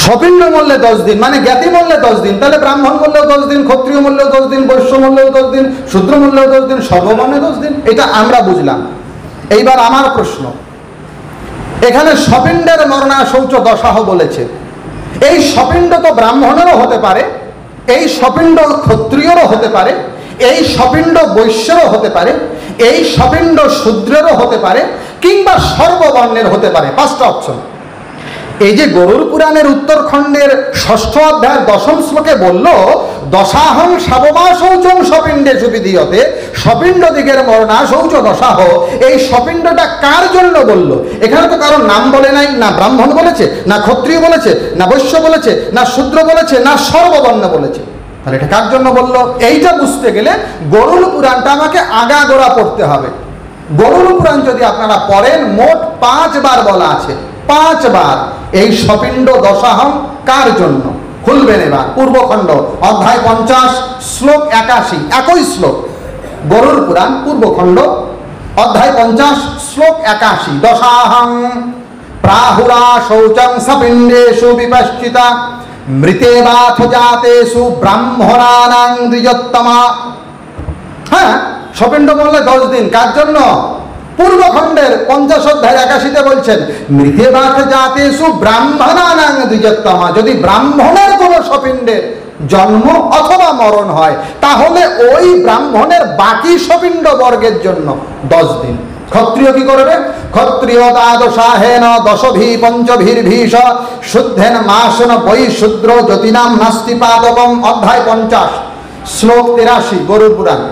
A: সপিণ্ড মরলে 10 দিন, মানে জ্ঞাতি মরলে 10 দিন। তাহলে ব্রাহ্মণ মরলেও 10 দিন, ক্ষত্রিয় মরলেও 10 দিন, বৈশ্য মরলেও 10 দিন, শূদ্র মরলেও 10 দিন, সর্ববর্ণে 10 দিন। এটা আমরা বুঝলাম। এইবার আমার প্রশ্ন, এখানে সপিণ্ডের মরণা শৌচ দশাহ বলেছে, এই সপিণ্ড তো ব্রাহ্মণেরও হতে পারে, এই সপিণ্ড ক্ষত্রিয়রও হতে পারে, এই সপিণ্ড বৈশ্যেরও হতে পারে, এই সপিণ্ড শূদ্রেরও হতে পারে, কিংবা সর্ববর্ণের হতে পারে। 5টা অপশন। এই যে গরুড় পুরাণের উত্তরখণ্ডের 6ষ্ঠ অধ্যায়ের 10ম শ্লোকে বলল দশাহং শাবমা শৌচং সপিণ্ডেষু বিধীয়তে, সপিণ্ড দিগের মরণা শৌচ দশাহ। এই সপিণ্ডটা কার জন্য বলল? এখানে তো কারোর নাম বলে নাই, না ব্রাহ্মণ বলেছে, না ক্ষত্রিয় বলেছে, না বৈশ্য বলেছে, না শূদ্র বলেছে, না সর্ববর্ণ বলেছে। তাহলে এটা কার জন্য বলল? এইটা বুঝতে গেলে গরুড় পুরাণটা আমাকে আগাগোড়া পড়তে হবে। গরুড় পুরাণ যদি আপনারা পড়েন, মোট 5 বার বলা আছে, 5 বার এই সপিণ্ড দশাহং কার জন্য। খুলবেন এবার পূর্বখণ্ড অধ্যায় 50 শ্লোক 81, একই শ্লোক। গরুড় পুরাণ পূর্বখণ্ড অধ্যায় 50 শ্লোক 81। দশাহং প্রাহুরা শৌচং সপিণ্ডেষু বিপশ্চিতা মৃতেবাথ জাতেষু ব্রাহ্মণানাং দ্বিজোত্তমা। হ্যাঁ, সপিণ্ড বললে 10 দিন। কার জন্য? পূর্বখণ্ডের 50 অধ্যায় 81-তে বলছেন মৃতেবাথ জাতেষু ব্রাহ্মণানাং দ্বিজোত্তমা। যদি ব্রাহ্মণের কোনো সপিণ্ডের জন্ম অথবা মরণ হয়, তাহলে ওই ব্রাহ্মণের বাকি সপিণ্ড বর্গের জন্য 10 দিন। ক্ষত্রিয় কি করবে? ক্ষত্রিয় দ্বাদশাহেন দশভি পঞ্চভির্ভীষ শুদ্ধেন মাসন বৈ শূদ্র জ্যোতিনাম নাস্তি পাদকম। অধ্যায় 50 শ্লোক 83 গরুড় পুরাণ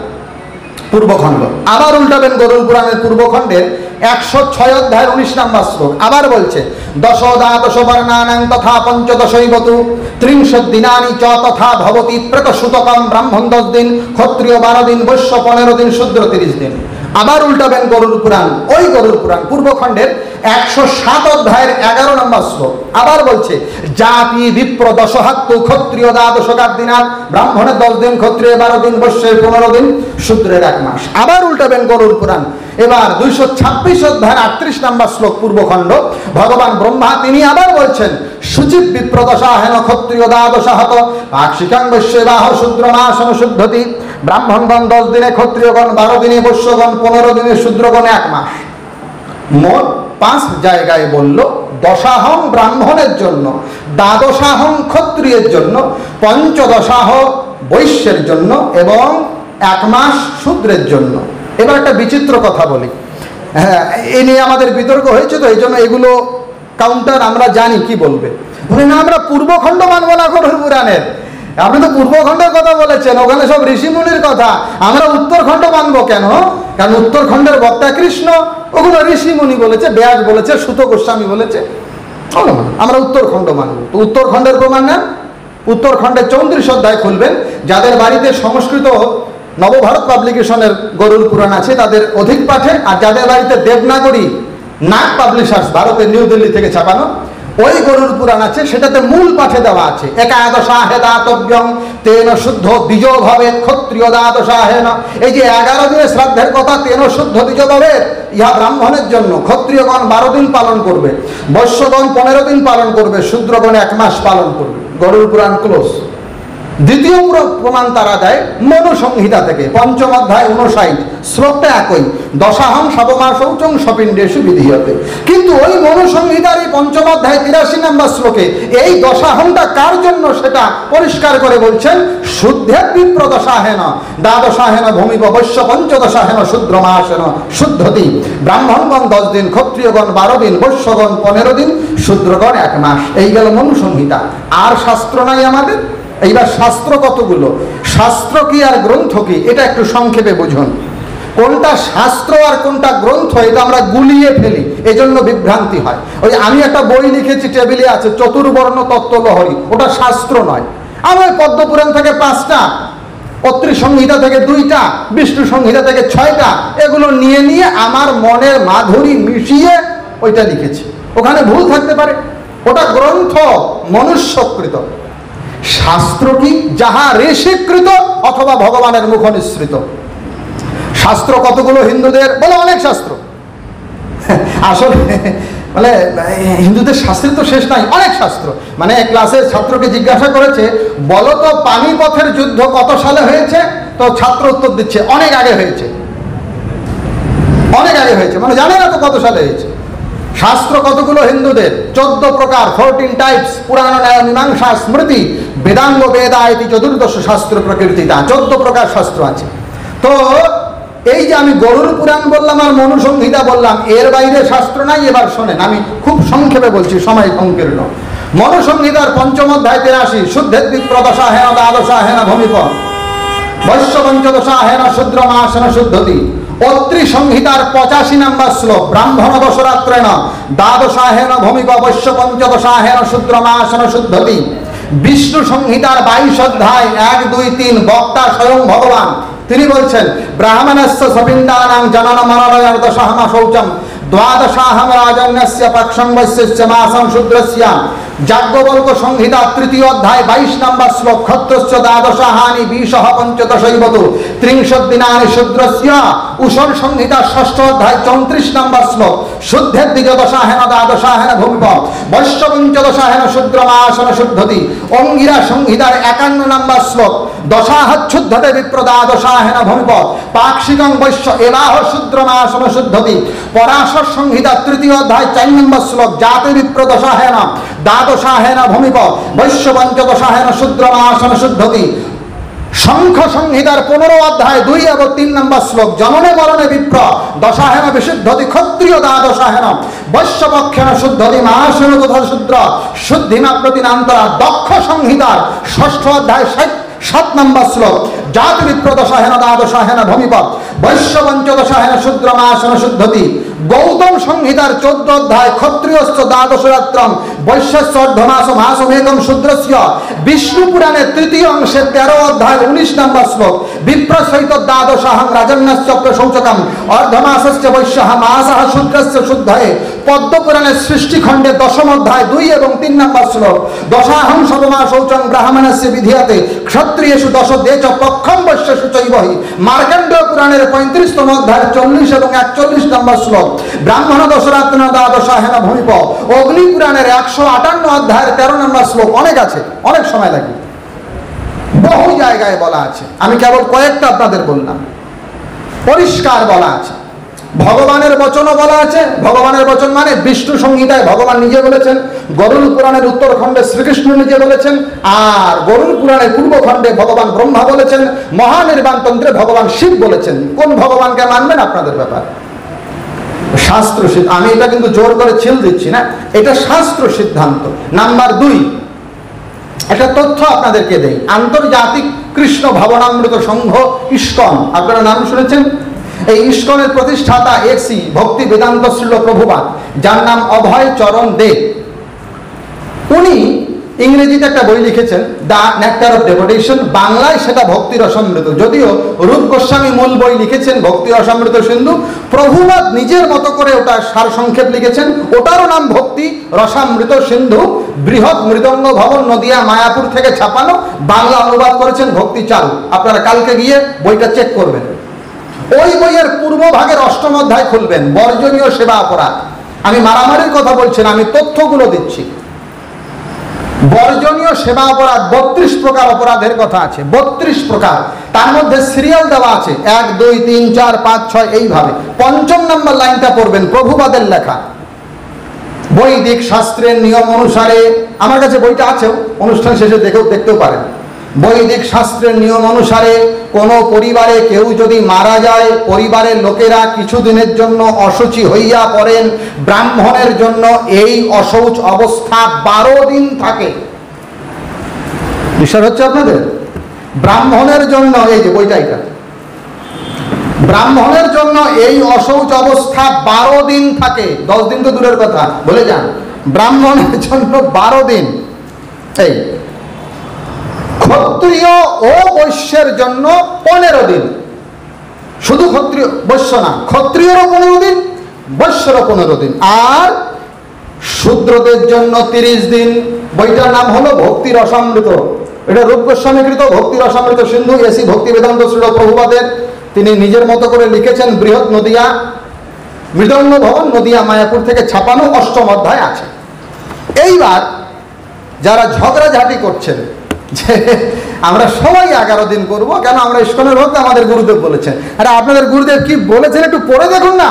A: পূর্বখণ্ড। আবার উল্টাবেন গরুড় পুরাণের পূর্বখণ্ডের 106 অধ্যায় 19 নম্বর শ্লোক। আবার বলছে দশ দ্বাদশ বর্ণানাং তথা পঞ্চদশৈবতু ত্রিংশৎ দিনানি চ তথা ভবতি প্রেতসূতকম। ব্রাহ্মণ 10 দিন, ক্ষত্রিয় 12 দিন, বৈশ্য 15 দিন, শূদ্র 30 দিন। আবার উল্টাবেন গরুড় পুরাণ, ওই গরুড় পুরাণ পূর্বখণ্ডের 107 অধ্যায়ের 11 নম্বর শ্লোক। আবার বলছে জাতি বিপ্র দশহাত্তু ক্ষত্রিয় দ্বাদশকার দিনার। ব্রাহ্মণের 10 দিন, ক্ষত্রিয় 12 দিন, বৈশ্যের 15 দিন, শূদ্রের 1 মাস। আবার উল্টাবেন গরুড় পুরাণ এবার 226 অধ্যায়ের 38 নম্বর শ্লোক পূর্বখণ্ড। ভগবান ব্রহ্মা তিনি আবার বলছেন শুচিব বিপ্র দশাহেন ক্ষত্রিয় দ্বাদশাহত পাক্ষিকাং বৈশ্যবাহ শূদ্র মাসন শুদ্ধতি। ব্রাহ্মণগণ 10 দিনে, ক্ষত্রিয়গণ 12 দিনে, বৈশ্যগণ 15 দিনে, শূদ্রগণ 1 মাস। মোট 5 জায়গায় বলল দশাহং ব্রাহ্মণের জন্য, দ্বাদশাহং ক্ষত্রিয়ের জন্য, পঞ্চদশাহ বৈশ্যের জন্য এবং 1 মাস শূদ্রের জন্য। এবার একটা বিচিত্র কথা বলি, হ্যাঁ এ নিয়ে আমাদের বিতর্ক হয়েছে, তো এই জন্য এগুলো কাউন্টার আমরা জানি কি বলবে। বলে না আমরা পূর্বখণ্ড মানব না গরুড় পুরাণের। আপনি তো পূর্বখণ্ডের কথা বলেছেন, ওখানে সব ঋষিমুনির কথা। আমরা উত্তরখণ্ড মানবো কেন? কারণ উত্তরখণ্ডের বক্তা কৃষ্ণ, ওগুলো ঋষিমুনি বলেছে, ব্যাস বলেছে, সুত গোস্বামী বলেছে। আমরা উত্তরখণ্ড মানব। তো উত্তরখণ্ডের প্রমাণ না, উত্তরখণ্ডের 34 অধ্যায় খুলবেন। যাদের বাড়িতে সংস্কৃত নবভারত পাবলিকেশনের গরুড় পুরাণ আছে তাদের অধিক পাঠে, আর যাদের বাড়িতে দেবনাগরী নাগ পাবলিশার্স ভারতের নিউ দিল্লি থেকে ছাপানো ওই গরুড় পুরাণ আছে, সেটাতে মূল পাঠে দেওয়া আছে একাদশাহে দাতব্যং তেন শুদ্ধ দ্বিজ ভবেৎ ক্ষত্রিয় দ্বাদশাহেন। এই যে 11 দিনের শ্রাদ্ধের কথা, তেন শুদ্ধ দ্বিজ ভবেৎ, ইহা ব্রাহ্মণের জন্য। ক্ষত্রিয়গণ 12 দিন পালন করবে, বৈশ্যগণ 15 দিন পালন করবে, শূদ্রগণ 1 মাস পালন করবে। গরুড় পুরাণ ক্লোজ। দ্বিতীয় প্রমাণ তারা দেয় মনুসংহিতা থেকে, পঞ্চম অধ্যায় 59, শ্লোকটা একই, দশাহং সবমা শৌচং সপিণ্ডেষু বিধীয়তে। কিন্তু ওই মনুসংহিতার এই পঞ্চম অধ্যায় 83 নম্বর শ্লোকে এই দশাহংটা কার জন্য সেটা পরিষ্কার করে বলছেন, শুদ্ধে বিপ্রদশাহেন দ্বাদশাহেন ভূমিব বৈশ্য পঞ্চদশাহেন শূদ্রমাসেন শুদ্ধতি। ব্রাহ্মণগণ 10 দিন, ক্ষত্রিয়গণ 12 দিন, বৈশ্যগণ 15 দিন, শূদ্রগণ 1 মাস। এই গেল মনুসংহিতা। আর শাস্ত্র নাই আমাদের। এইবার শাস্ত্র কতগুলো, শাস্ত্র কি আর গ্রন্থ কি, এটা একটু সংক্ষেপে বুঝুন। কোনটা শাস্ত্র আর কোনটা গ্রন্থ এটা আমরা গুলিয়ে ফেলি, এজন্য বিভ্রান্তি হয়। ওই আমি একটা বই লিখেছি, টেবিলে আছে, চতুর্বর্ণ তত্ত্বলহরী, ওটা শাস্ত্র নয়। আমি পদ্মপুরাণ থেকে 5টা, অত্রি সংহিতা থেকে 2টা, বিষ্ণু সংহিতা থেকে 6টা, এগুলো নিয়ে নিয়ে আমার মনের মাধুরী মিশিয়ে ওইটা লিখেছি। ওখানে ভুল থাকতে পারে, ওটা গ্রন্থ মনুষ্যকৃত। শাস্ত্র কি, যাহা ঋষিকৃত অথবা ভগবানের মুখ নিঃসৃত। শাস্ত্র কতগুলো হিন্দুদের, বলে অনেক শাস্ত্র। আসলে মানে হিন্দুদের শাস্ত্রের তো শেষ নাই, অনেক শাস্ত্র। মানে ক্লাসের ছাত্রকে জিজ্ঞাসা করেছে, বলো তো পানিপথের যুদ্ধ কত সালে হয়েছে? তো ছাত্র উত্তর দিচ্ছে, অনেক আগে হয়েছে, অনেক আগে হয়েছে, মানে জানে না তো কত সালে হয়েছে। শাস্ত্র কতগুলো হিন্দুদের, 14 প্রকার, 14 টাইপস। পুরাণ, ন্যায়, মীমাংসা, স্মৃতি, বেদাঙ্গ, বেদা ইতি চতুর্দশ শাস্ত্র প্রকৃতিতা, 14 প্রকার শাস্ত্র আছে। তো এই যে আমি গরুর পুরাণ বললাম আর মনুসংহিতা বললাম, এর বাইরে শাস্ত্র নাই। এবার শোনেন, আমি খুব সংক্ষেপে বলছি, সময় সংকীর্ণ। মনুসংহিতার পঞ্চম অধ্যায় 83, শুদ্ধে বিপ্রদশাহেন দ্বাদশাহেন ভূমিপ বৈশ্য পঞ্চদশাহেন শূদ্রমাসেন শুদ্ধতি। অত্রি সংহিতার 85 নম্বর শ্লোক, ব্রাহ্মণ বসরাত্রেণ দ্বাদশাহেন ভূমিপ বৈশ্য পঞ্চদশাহেন শূদ্রমাসেন শুদ্ধতি। বিষ্ণু সংহিতার 22 অধ্যায় 1, 2, 3, বক্তা স্বয়ং ভগবান, তিনি বলছেন, ব্রাহ্মণস্য সপিণ্ডানাং জনন মননয়ন দশাহম শৌচম দ্বাদশাহম রাজন্যস্য পক্ষং বৈশ্যস্য মাসং শূদ্রস্য। যাজ্ঞবল্ক সংহিতা 3য় অধ্যায় 22 নম্বর শ্লোক, ক্ষত্রস্য দ্বাদশাহানি 20 পঞ্চদশৈবতু 30 দিনানি শূদ্রস্য। উষর সংহিতা 6ষ্ঠ অধ্যায় 34 নম্বর শ্লোক, শুদ্ধে দ্বিজদশাহেন দ্বাদশাহেন ভূমিপ বৈশ্য পঞ্চদশাহেন শূদ্রমাসন শুদ্ধতি। অঙ্গিরা সংহিতার 51 নম্বর শ্লোক, দশাহচ্ছুদ্ধতে বিপ্রদ্বাদশাহেন ভূমিপ পাক্ষিকং বৈশ্য এলাহ শূদ্রমাসন শুদ্ধতি। পরাশর সংহিতা 3য় অধ্যায় 4 নম্বর শ্লোক, জাতি বিপ্রদশাহেন দ্বাদশাহেন ভূমিপ বৈশ্য পঞ্চদশাহেন শূদ্রমাসন শুদ্ধতি। শঙ্খ সংহিতার 15 অধ্যায় 2 এবং 3 নম্বর শ্লোক, জননে মরণে বিপ্র দশাহেন বিশুদ্ধতি ক্ষত্রিয় দ্বাদশাহেন বৈশ্য পক্ষেন শুদ্ধতি মাসেন তথা শূদ্র শুদ্ধিমা প্রতিনান্তরা। দক্ষ সংহিতার 6ষ্ঠ অধ্যায় 7 নম্বর শ্লোক, জাতি বিপ্রদশাহেন দ্বাদশাহেন ভূমিপ বৈশ্য পঞ্চদশাহেন শূদ্রমাসন শুদ্ধতি। গৌতম সংহিতার 14 অধ্যায়, ক্ষত্রিয়স্য দ্বাদশরাত্রম বৈশ্যস্য অর্ধমাস মাসমেকম শূদ্রস্য। বিষ্ণু পুরাণের 3য় অংশের 13 অধ্যায় 19 নম্বর শ্লোক, বিপ্রসহিত দ্বাদশাহং রাজন্যস্য প্রশৌচকম অর্ধমাসস্য বৈশ্যঃ মাসঃ শূদ্রস্য শুদ্ধয়ে। পদ্ম পুরাণের সৃষ্টিখণ্ডে 10ম অধ্যায় 2 এবং 3 নম্বর শ্লোক, দশাহং সবমা শৌচং ব্রাহ্মণস্য বিধীয়তে ক্ষত্রিয়েষু দশ দেচ পক্ষম বৈশ্যেষু চৈবহি। মার্কণ্ডেয় পুরাণের 35তম অধ্যায় 40 এবং 41 নম্বর শ্লোক, ব্রাহ্মণ দশরাত্ন দ্বাদশাহেন ভূমিপ। অগ্নি পুরাণের 158 অধ্যায়ের 13 নম্বর শ্লোক। অনেক আছে, অনেক সময় লাগে, বহু জায়গায় বলা আছে, আমি কেবল কয়েকটা আপনাদের বললাম। পরিষ্কার বলা আছে, ভগবানের বচনও বলা আছে। ভগবানের বচন মানে বিষ্ণু সংহিতায় ভগবান নিজে বলেছেন, গরুড় পুরাণের উত্তরখণ্ডে শ্রীকৃষ্ণ নিজে বলেছেন, আর গরুড় পুরাণের পূর্বখণ্ডে ভগবান ব্রহ্মা বলেছেন, মহানির্বাণ তন্ত্রে ভগবান শিব বলেছেন। কোন ভগবানকে মানবেন আপনাদের ব্যাপার। শাস্ত্র সিদ্ধান্ত, আমি এটা কিন্তু জোর করে ছিল দিচ্ছি না, এটা শাস্ত্র সিদ্ধান্ত। নাম্বার 2, একটা তথ্য আপনাদেরকে দেই। আন্তর্জাতিক কৃষ্ণ ভাবনামৃত সংঘ ইস্কন, আপনারা নাম শুনেছেন? এই ইস্কনের প্রতিষ্ঠাতা এসি ভক্তি বেদান্ত শ্রীল প্রভুপাদ, যার নাম অভয় চরণ দে। উনি ইংরেজিতে একটা বই লিখেছেন, দ্য নেক্টার অফ ডেভোটেশন। বাংলায় সেটা ভক্তি রসামৃত, যদিও রূপ গোস্বামী মূল বই লিখেছেন ভক্তি রসামৃত সিন্ধু। প্রভুপাদ নিজের মতো করে ওটা সারসংক্ষেপ লিখেছেন, ওটারও নাম ভক্তি রসামৃত সিন্ধু। বৃহৎ মৃদঙ্গ ভবন, নদিয়া, মায়াপুর থেকে ছাপানো, বাংলা অনুবাদ করেছেন ভক্তি চারু। আপনারা কালকে গিয়ে বইটা চেক করবেন। ওই বইয়ের পূর্ব ভাগের 8ম অধ্যায় খুলবেন, বর্জনীয় সেবা অপরাধ। আমি মারামারির কথা বলছি না, আমি তথ্যগুলো দিচ্ছি। বর্জনীয় সেবা অপরাধ 32 প্রকার অপরাধের কথা আছে, 32 প্রকার। তার মধ্যে সিরিয়াল দেওয়া আছে 1 2 3 4 5 6 এইভাবে। 5ম নম্বর লাইনটা পড়বেন, প্রভুপাদের লেখা। বৈদিক শাস্ত্রের নিয়ম অনুসারে, আমার কাছে বইটা আছে, অনুষ্ঠান শেষে দেখতেও পারেন। বৈদিক শাস্ত্রের নিয়ম অনুসারে কোনো পরিবারে কেউ যদি মারা যায়, পরিবারের লোকেরা কিছুদিনের জন্য অশুচি হইয়া পড়েন, ব্রাহ্মণের জন্য এই অশৌচ অবস্থা 12 দিন থাকে। বিশ্বাস হচ্ছে আপনাদের? ব্রাহ্মণের জন্য, এই যে বইটা, এটা ব্রাহ্মণের জন্য এই অশৌচ অবস্থা 12 দিন থাকে। 10 দিন তো দূরের কথা, বলে যান। ব্রাহ্মণের জন্য 12 দিন। এই ক্ষত্রিয় ও বৈশ্যের জন্য 15 দিন। শুধু ক্ষত্রিয় বৈশ্য না, ক্ষত্রিয়রও 15 দিন, বৈশ্যরও 15 দিন। আর শূদ্রদের জন্য 30 দিন। বইটার নাম হলো ভক্তি রসামৃত। এটা রূপ গোস্বামীকৃত ভক্তি রসামৃত সিন্ধু, এসি ভক্তি বেদান্ত শ্রীল প্রভুপাদের। তিনি নিজের মতো করে লিখেছেন। বৃহৎ নদিয়া মৃদঙ্গ ভবন, নদিয়া মায়াপুর থেকে ছাপানো, 8ম অধ্যায় আছে। এইবার যারা ঝগড়াঝাটি করছেন যে আমরা সবাই 11 দিন করব, কেন আমরা ইস্কনের ভক্ত, আমাদের গুরুদেব বলেছেন। আরে আপনাদের গুরুদেব কি বলেছেন একটু পড়ে দেখুন না,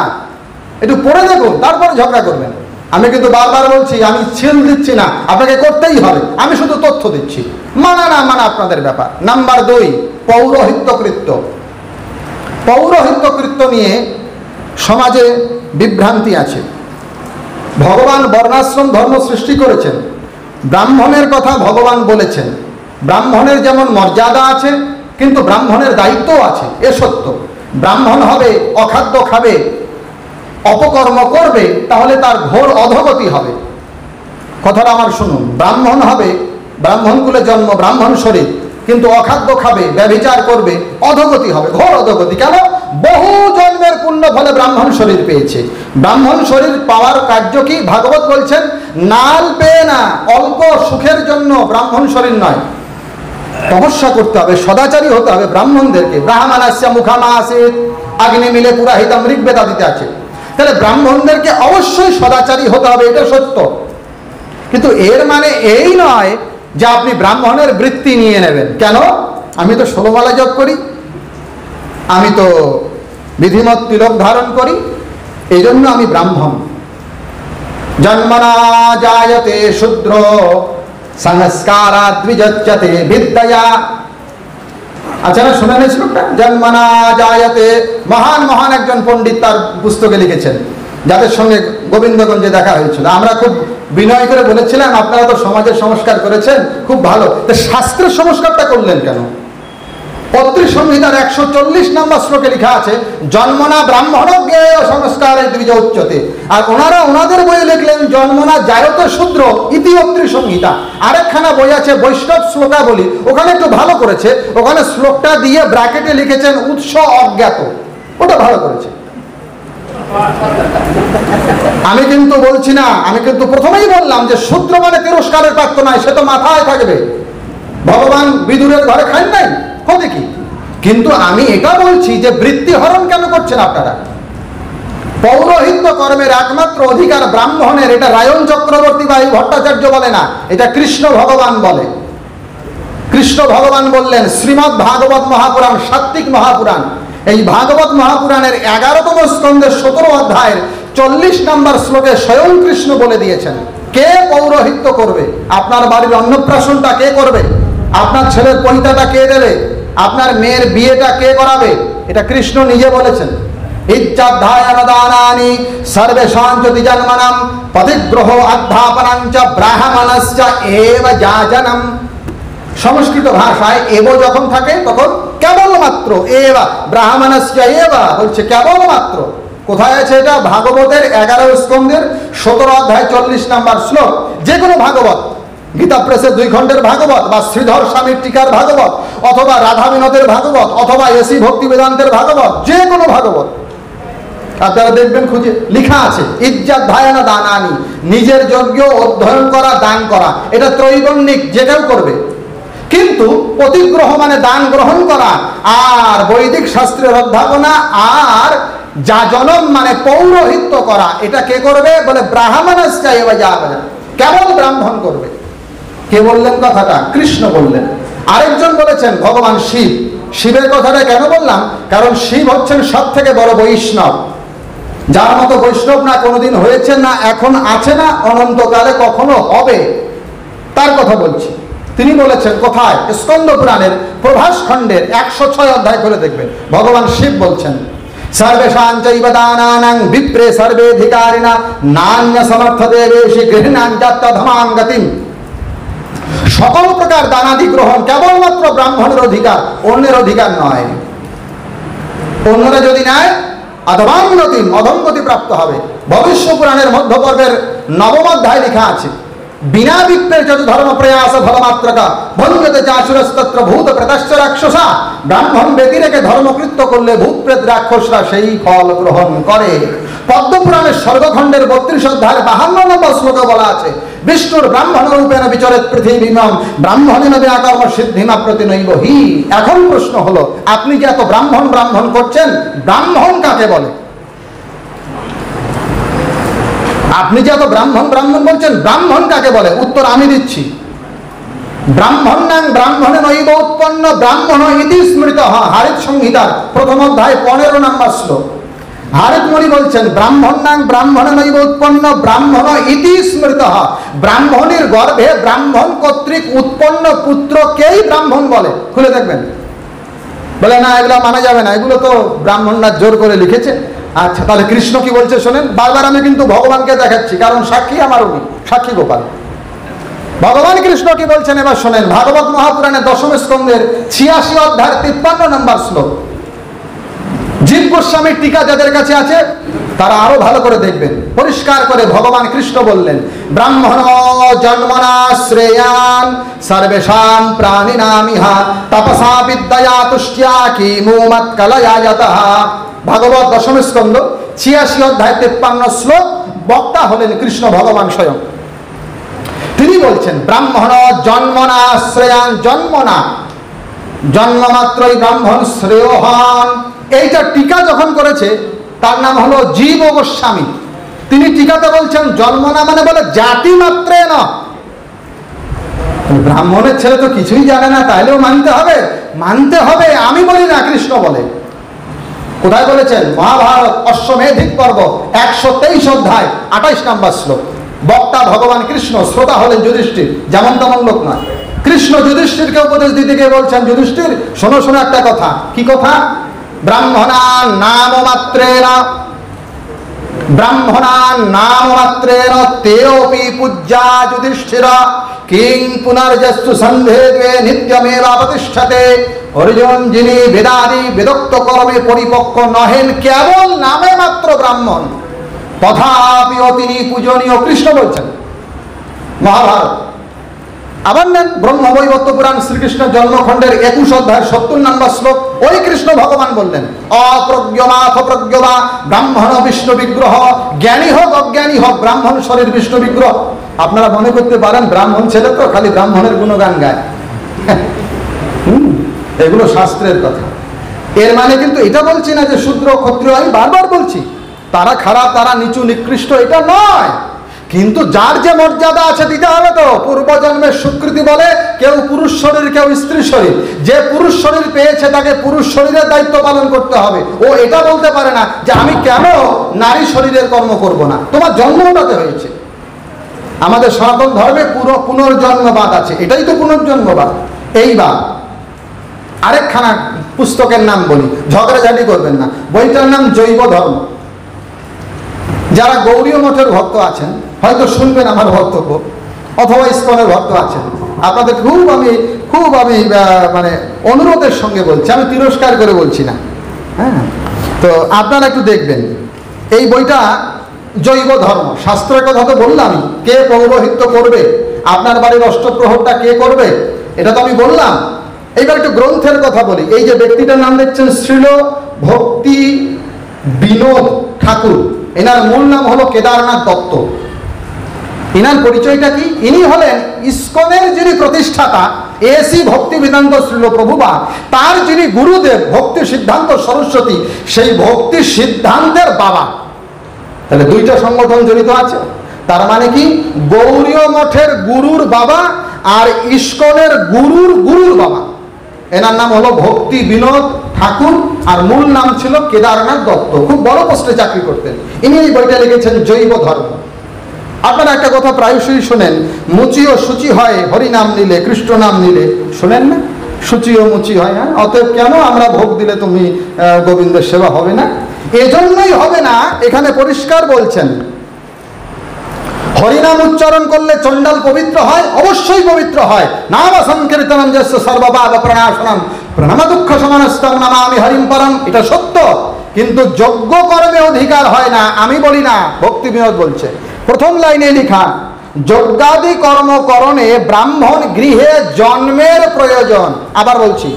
A: একটু পড়ে দেখুন, তারপরে ঝগড়া করবেন। আমি কিন্তু বারবার বলছি, আমি ছিল দিচ্ছি না, আপনাকে করতেই হবে, আমি শুধু তথ্য দিচ্ছি। মানা না মানা আপনাদের ব্যাপার। নাম্বার 2, পৌরোহিত্যকৃত্য। পৌরোহিত্যকৃত্য নিয়ে সমাজে বিভ্রান্তি আছে। ভগবান বর্ণাশ্রম ধর্ম সৃষ্টি করেছেন, ব্রাহ্মণের কথা ভগবান বলেছেন। ব্রাহ্মণের যেমন মর্যাদা আছে, কিন্তু ব্রাহ্মণের দায়িত্বও আছে, এ সত্য। ব্রাহ্মণ হবে, অখাদ্য খাবে, অপকর্ম করবে, তাহলে তার ঘোর অধোগতি হবে। কথাটা আমার শুনুন। ব্রাহ্মণ হবে, ব্রাহ্মণ কুলে জন্ম, ব্রাহ্মণ শরীর, কিন্তু অখাদ্য খাবে, ব্যভিচার করবে, অধোগতি হবে, ঘোর অধোগতি। কেন? বহু জন্মের পুণ্য ফলে ব্রাহ্মণ শরীর পেয়েছে। ব্রাহ্মণ শরীর পাওয়ার কার্য কি? ভাগবত বলছেন, নাল পেয়ে না, অল্প সুখের জন্য ব্রাহ্মণ শরীর নয়, তপস্যা করতে হবে, সদাচারী হতে হবে ব্রাহ্মণদেরকে। ব্রাহ্মণাস্য মুখামাসিত আগ্নি মিলে পুরাহিতম, ঋগ্বেদাদিতে আছে। তাহলে ব্রাহ্মণদেরকে অবশ্যই সদাচারী হতে হবে, এটা সত্য। কিন্তু এর মানে এই নয় যে আপনি ব্রাহ্মণের বৃত্তি নিয়ে নেবেন। কেন? আমি তো 16 মালা জপ করি, আমি তো বিধিমত তিলক ধারণ করি, এই জন্য আমি ব্রাহ্মণ। জন্মনা জায়তে শূদ্র সংস্কারাৎ দ্বিজচ্যতে বিদ্যয়া। আচ্ছা না, শুনে নিয়েছিল? জন্মনা জায়তে, মহান মহান একজন পণ্ডিত তার পুস্তকে লিখেছেন, যাদের সঙ্গে গোবিন্দগঞ্জে দেখা হয়েছিল। আমরা খুব বিনয় করে বলেছিলাম, আপনারা তো সমাজের সংস্কার করেছেন, খুব ভালো, তো শাস্ত্রের সংস্কারটা করলেন কেন? পত্রী সংহিতার 140 নম্বর শ্লোকে লেখা আছে, জন্মনা ব্রাহ্মণ জ্ঞেয় সংস্কারে দ্বিজ উচ্চতে। আর ওনারা ওনাদের বইয়ে লিখলেন, জন্মনা জায়ত শূদ্র ইতি পত্রী সংহিতা। আরেকখানা বই আছে বৈষ্ণব শ্লোকাবলী, ওখানে একটু ভালো করেছে, ওখানে শ্লোকটা দিয়ে ব্র্যাকেটে লিখেছেন উৎস অজ্ঞাত, ওটা ভালো করেছে। আমি কিন্তু বলছি না, আমি কিন্তু প্রথমেই বললাম যে শূদ্র মানে তিরস্কারের পাত্র নয়, সে তো মাথায় থাকবে। ভগবান বিদুরের ঘরে খান নাই, হবে কি? কিন্তু আমি এটা বলছি যে বৃত্তি হরণ কেন করছেন আপনারা? পৌরোহিত্য কর্মের একমাত্র অধিকার ব্রাহ্মণের, এটা রায়ন চক্রবর্তী বা এই ভট্টাচার্য বলে না, এটা কৃষ্ণ ভগবান বলে। কৃষ্ণ ভগবান বললেন, শ্রীমদ্ ভাগবত মহাপুরাণ, সাত্বিক মহাপুরাণ, এই ভাগবত মহাপুরাণের 11তম স্কন্ধের 17 অধ্যায়ের 40 নম্বর শ্লোকে স্বয়ং কৃষ্ণ বলে দিয়েছেন, কে পৌরোহিত্য করবে? আপনার বাড়ির অন্নপ্রাশনটা কে করবে? আপনার ছেলের পৈতাটা কে দেবে? আপনার মেয়ের বিয়েটা কে করাবে? এটা কৃষ্ণ নিজে বলেছেন। ইচ্ছাধ্যায়নদানানি সর্বেষাং জ্যোতি জন্মনাম পতিগ্রহ অধ্যাপনাঞ্চ ব্রাহ্মণস্য এব যাজনম। সংস্কৃত ভাষায় এব যখন থাকে তখন কেবলমাত্র, এবা ব্রাহ্মণস্য এবা বলছে কেবলমাত্র। কোথায় আছে এটা? ভাগবতের 11 স্কন্ধের 17 অধ্যায় 40 নম্বর শ্লোক। যে কোনো ভাগবত, গীতা প্রেসের 2 খণ্ডের ভাগবত, বা শ্রীধর স্বামীর টিকার ভাগবত, অথবা রাধা বিনোদের ভাগবত, অথবা এসি ভক্তি বেদান্তের ভাগবত, যে কোনো ভাগবত আপনারা দেখবেন, খুঁজে লেখা আছে ইজ্জাধ্যায়না দানানি, নিজের যজ্ঞ অধ্যয়ন করা, দান করা, এটা ত্রৈবর্ণিক, যে কেউ করবে। কিন্তু প্রতিগ্রহ মানে দান গ্রহণ করা, আর বৈদিক শাস্ত্রের অধ্যাপনা, আর যাজনম মানে পৌরোহিত্য করা, এটা কে করবে? বলে ব্রাহ্মণস্য এব যাজনম, কেবল ব্রাহ্মণ করবে। কে বললেন কথাটা? কৃষ্ণ বললেন। আরেকজন বলেছেন ভগবান শিব। শিবের কথাটা কেন বললাম? কারণ শিব হচ্ছেন সব থেকে বড় বৈষ্ণব, যার মতো বৈষ্ণব না কোনোদিন হয়েছে, না এখন আছে, না অনন্তকালে কখনো হবে, তার কথা বলছি। তিনি বলেছেন কোথায়? স্কন্দ পুরাণের প্রভাস খণ্ডের 106 অধ্যায় করে দেখবেন। ভগবান শিব বলছেন সর্বেষাং চৈব দানানাং বিপ্রে সর্বেধিকারিণা নান্য সমর্থ দেবেশি গৃহণাঞ্জাত্তধমাং গতিম। সকল প্রকার দানাদি গ্রহণ কেবলমাত্র ব্রাহ্মণের অধিকার, অন্যের অধিকার নয়। অন্যরা যদি নেয় অধমাং গতিম, অধমগতি প্রাপ্ত হবে। ভবিষ্য পুরাণের মধ্য পর্বের 9ম অধ্যায় লেখা আছে বিনা বিপ্রের যত ধর্ম প্রয়াস ফলমাত্রকা ভঞ্জতে চাশুরস্তত্র ভূত প্রেতশ্চ রাক্ষসা। ব্রাহ্মণ ব্যতি রেখে ধর্মকৃত্য করলে ভূত প্রেত রাক্ষসরা সেই ফল গ্রহণ করে। পদ্মপুরাণের স্বর্গখণ্ডের 32 অধ্যায়ের 52 নম্বর শ্লোকে বলা আছে বিষ্ণুর ব্রাহ্মণ রূপেণ বিচরেৎ পৃথিবীমম ব্রাহ্মণেন বিনাকর্ম সিদ্ধিমা প্রতিনৈব হি। এখন প্রশ্ন হলো, আপনি যে এত ব্রাহ্মণ ব্রাহ্মণ করছেন, ব্রাহ্মণ কাকে বলে? আপনি যে এত ব্রাহ্মণ ব্রাহ্মণ বলছেন, ব্রাহ্মণ কাকে বলে? উত্তর আমি দিচ্ছি। ব্রাহ্মণ নাং ব্রাহ্মণে নৈব উৎপন্ন ব্রাহ্মণ ইতি স্মৃত। হারিত সংহিতার 1ম অধ্যায় 15 নম্বর শ্লোক। হারিত মুনি বলছেন ব্রাহ্মণ নাং ব্রাহ্মণে নৈব উৎপন্ন ব্রাহ্মণ ইতি স্মৃত। ব্রাহ্মণের গর্ভে ব্রাহ্মণ কর্তৃক উৎপন্ন পুত্রকেই ব্রাহ্মণ বলে। খুলে দেখবেন। বলে না, এগুলো মানা যাবে না, এগুলো তো ব্রাহ্মণরা জোর করে লিখেছে। আচ্ছা, তাহলে কৃষ্ণ কি বলছে শোনেন। বারবার আমি কিন্তু ভগবানকে দেখাচ্ছি, কারণ সাক্ষী আমার উনি, সাক্ষী গোপাল। ভগবান কৃষ্ণ কি বলছেন এবার শোনেন। ভাগবত মহাপুরাণের 10ম স্কন্ধের 86 অধ্যায়ের 53 নম্বর শ্লোক। জীব গোস্বামীর টিকা যাদের কাছে আছে তারা আরো ভালো করে দেখবেন। পরিষ্কার করে ভগবান কৃষ্ণ বললেন ব্রাহ্মণ জন্মনা শ্রেয়ান সর্বেষাং প্রাণিনামিহা তপসা বিদ্যয়া তুষ্ট্যা কিমু মৎকলয়া যতঃ। ভাগবত 10ম স্কন্ধ 86 অধ্যায় 53 শ্লোক। বক্তা হলেন কৃষ্ণ ভগবান স্বয়ং। তিনি বলছেন ব্রাহ্মণ জন্মনা শ্রেয়ান, জন্মনা জন্মমাত্রই ব্রাহ্মণ শ্রেয় হন। এইটা টিকা যখন করেছে তার নাম হলো জীব গোস্বামী। তিনি টিকাতে বলছেন জন্মনা মানে বলে জাতি মাত্রে না। ব্রাহ্মণের ছেলে তো কিছুই জানে না, তাইলেও মানতে হবে? মানতে হবে, আমি বলি না, কৃষ্ণ বলে। কোথায় বলেছেন? মহাভারত অশ্বমেধিক পর্ব 123 অধ্যায় 28 নম্বর শ্লোক। বক্তা ভগবান কৃষ্ণ, শ্রোতা হলেন যুধিষ্ঠির, যেমন তেমন লোক নয়। কৃষ্ণ যুধিষ্ঠিরকে উপদেশ দিতে গিয়ে বলছেন যুধিষ্ঠির শোনো শোনো একটা কথা। কি কথা? ব্রাহ্মণা নাম মাত্রেণ ব্রাহ্মণা নাম মাত্রেণ তেপি পূজ্যা যুধিষ্ঠির কিং পুনর্যস্তু সন্ধে নিত্যমেব প্রতিষ্ঠতে। অর্জুন যিনি বেদাদি বেদোক্ত কর্মে পরিপক্ক নহেন, কেবল নামে মাত্র ব্রাহ্মণ, তথাপিও তিনি পূজনীয়। কৃষ্ণ বলছেন মহাভারত। আবার নেন ব্রহ্মবৈবর্ত পুরাণ শ্রীকৃষ্ণের জন্মখণ্ডের 21 অধ্যায় 70 নম্বর শ্লোক। ওই কৃষ্ণ ভগবান বললেন অপ্রজ্ঞমাথ প্রজ্ঞবা ব্রাহ্মণ বিষ্ণু বিগ্রহ। জ্ঞানী হোক অজ্ঞানী হোক, ব্রাহ্মণ শরীর বিষ্ণু বিগ্রহ। আপনারা মনে করতে পারেন ব্রাহ্মণ ছেলে তো খালি ব্রাহ্মণের গুণগান গায়। এগুলো শাস্ত্রের কথা। এর মানে কিন্তু এটা বলছি না যে শূদ্র ক্ষত্রিয়, আমি বারবার বলছি তারা খারাপ, তারা নিচু নিকৃষ্ট, এটা নয়। কিন্তু যার যে মর্যাদা আছে দিতে হবে তো। পূর্বজন্মের স্বীকৃতি বলে কেউ পুরুষ শরীর, কেউ স্ত্রী শরীর। যে পুরুষ শরীর পেয়েছে তাকে পুরুষ শরীরের দায়িত্ব পালন করতে হবে। ও এটা বলতে পারে না যে আমি কেন নারী শরীরের কর্ম করব না। তোমার জন্মটাতে হয়েছে। আমাদের সনাতন ধর্মে পুনর্জন্মবাদ আছে, এটাই তো পুনর্জন্মবাদ। এইবার আরেকখানা পুস্তকের নাম বলি, ঝগড়াঝাটি করবেন না। বইটার নাম জৈব ধর্ম। যারা গৌরীয় মঠের ভক্ত আছেন হয়তো শুনবেন আমার বক্তব্য, অথবা ইসকনের ভক্ত আছেন, আপনাদের খুব আমি মানে অনুরোধের সঙ্গে বলছি, আমি তিরস্কার করে বলছি না। হ্যাঁ, তো আপনারা একটু দেখবেন এই বইটা জৈব ধর্ম। শাস্ত্রের কথা তো বললামই, কে পৌরোহিত্য করবে, আপনার বাড়ির অষ্টপ্রহরটা কে করবে, এটা তো আমি বললাম। এইবার একটু গ্রন্থের কথা বলি। এই যে ব্যক্তিটার নাম দেখছেন শ্রীল ভক্তি বিনোদ ঠাকুর, এনার মূল নাম হলো কেদারনাথ দত্ত। ইনার পরিচয়টা কি? ইনি হলেন ইসকনের যিনি প্রতিষ্ঠাতা এসি ভক্তি বেদান্ত শ্রীল প্রভুপাদ, তার যিনি গুরুদেব ভক্তি সিদ্ধান্ত সরস্বতী, সেই ভক্তি সিদ্ধান্তের বাবা। তাহলে দুইটা সংগঠন জড়িত আছে। তার মানে কি গৌরীয় মঠের গুরুর বাবা আর ইস্কনের গুরুর গুরুর বাবা, এনার নাম হলো ভক্তি বিনোদ ঠাকুর, আর মূল নাম ছিল কেদারনাথ দত্ত। খুব বড় পোস্টে চাকরি করতেন। ইনি এই বইটা লিখেছেন জৈব ধর্ম। আপনারা একটা কথা প্রায়শই শোনেন, মুচি ও সূচি হয় হরিনাম নিলে, কৃষ্ণ নাম নিলে, শোনেন না? সূচি ও মুচি হয় না, অতএব কেন আমরা ভোগ দিলে তুমি গোবিন্দের সেবা হবে না? এজন্যই হবে না, এখানে পরিষ্কার বলছেন। হরিনাম উচ্চারণ করলে চণ্ডাল পবিত্র হয়, অবশ্যই পবিত্র হয়। নাম সংকীর্তনম যস্য সর্বপাপ প্রণাশনম প্রণাম দুঃখ সমানস্তম নমামি হরিম পরম, এটা সত্য। কিন্তু যজ্ঞ কর্মে অধিকার হয় না, আমি বলি না, ভক্তি বিনোদ বলছে। প্রথম লাইনে লেখা, যজ্ঞাদি কর্মকরণে ব্রাহ্মণ গৃহে জন্মের প্রয়োজন। আবার বলছি,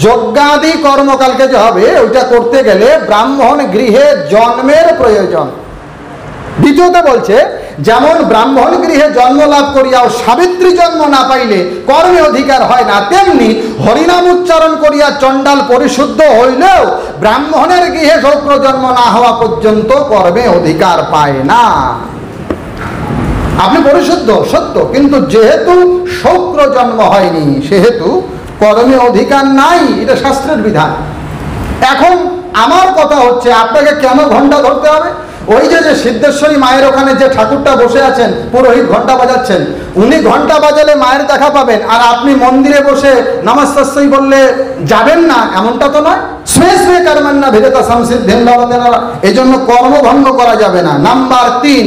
A: যজ্ঞাদি কর্মকালকে যে হবে ওইটা করতে গেলে ব্রাহ্মণ গৃহে জন্মের প্রয়োজন। দ্বিতীয়তে বলছে, যেমন ব্রাহ্মণ গৃহে জন্ম লাভ করিয়াও সাবিত্রী জন্ম না পাইলে কর্মে অধিকার হয় না, তেমনি হরিনাম উচ্চারণ করিয়া চণ্ডাল পরিশুদ্ধ হইলেও ব্রাহ্মণের গৃহে শৌক্র জন্ম না হওয়া পর্যন্ত কর্মে অধিকার পায় না। আপনি পরিশুদ্ধ সত্য, কিন্তু যেহেতু শৌক্র জন্ম হয়নি সেহেতু কর্মে অধিকার নাই, এটা শাস্ত্রের বিধান। এখন আমার কথা হচ্ছে, আপনাকে কেন ঘন্টা ধরতে হবে? ওই যে সিদ্ধেশ্বরী মায়ের ওখানে যে ঠাকুরটা বসে আছেন, পুরোহিত ঘন্টা বাজাচ্ছেন, উনি ঘন্টা বাজালে মায়ের দেখা পাবেন, আর আপনি মন্দিরে বসে নমস্তাস্যই বললে যাবেন না, এমনটা তো নয়। স্বে স্বে কর্মণ্য ভিদতা সংসিদ্ধেন লভতেন, এজন্য কর্মভঙ্গ করা যাবে না। নাম্বার 3,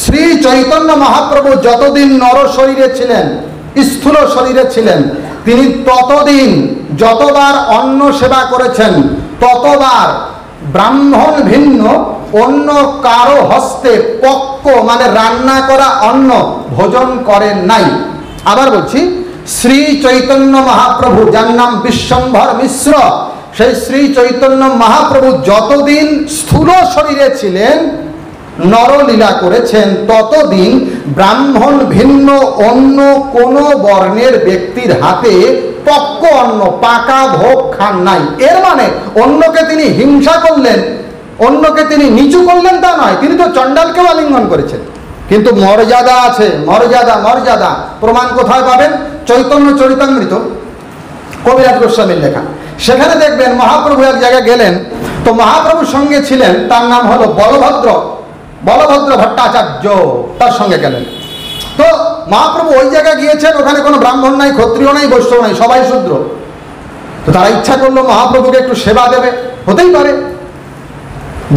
A: শ্রী চৈতন্য মহাপ্রভু যতদিন নর শরীরে ছিলেন, স্থূল শরীরে ছিলেন, তিনি ততদিন যতবার অন্ন সেবা করেছেন, ততবার ব্রাহ্মণ ভিন্ন অন্য কারো হস্তে পক্ক মানে রান্না করা অন্ন ভোজন করেন নাই। আবার বলছি, শ্রী চৈতন্য মহাপ্রভু, যার নাম বিশ্বম্ভর মিশ্র, সেই শ্রী চৈতন্য মহাপ্রভু যতদিন স্থূল শরীরে ছিলেন, নরলীলা করেছেন, ততদিন ব্রাহ্মণ ভিন্ন অন্য কোন বর্ণের ব্যক্তির হাতে পক্ক অন্ন পাকা ভোগ খান নাই। এর মানে অন্যকে তিনি হিংসা করলেন, অন্যকে তিনি নিচু করলেন তা নয়, তিনি তো চণ্ডালকেও আলিঙ্গন করেছেন। কিন্তু মর্যাদা আছে, মর্যাদা মর্যাদা। প্রমাণ কোথায় পাবেন? চৈতন্য চরিতামৃত, কবিরাজ গোস্বামীর লেখা। সেখানে দেখবেন মহাপ্রভু এক জায়গায় গেলেন, তো মহাপ্রভুর সঙ্গে ছিলেন, তার নাম হলো বলভদ্র ভট্টাচার্য, তার সঙ্গে গেলেন। তো মহাপ্রভু ওই জায়গায় গিয়েছেন, ওখানে কোনো ব্রাহ্মণ নাই, ক্ষত্রিয় নাই, বৈষ্ণব নাই, সবাই শূদ্র। তো তারা ইচ্ছা করলো মহাপ্রভুকে একটু সেবা দেবে, হতেই পারে।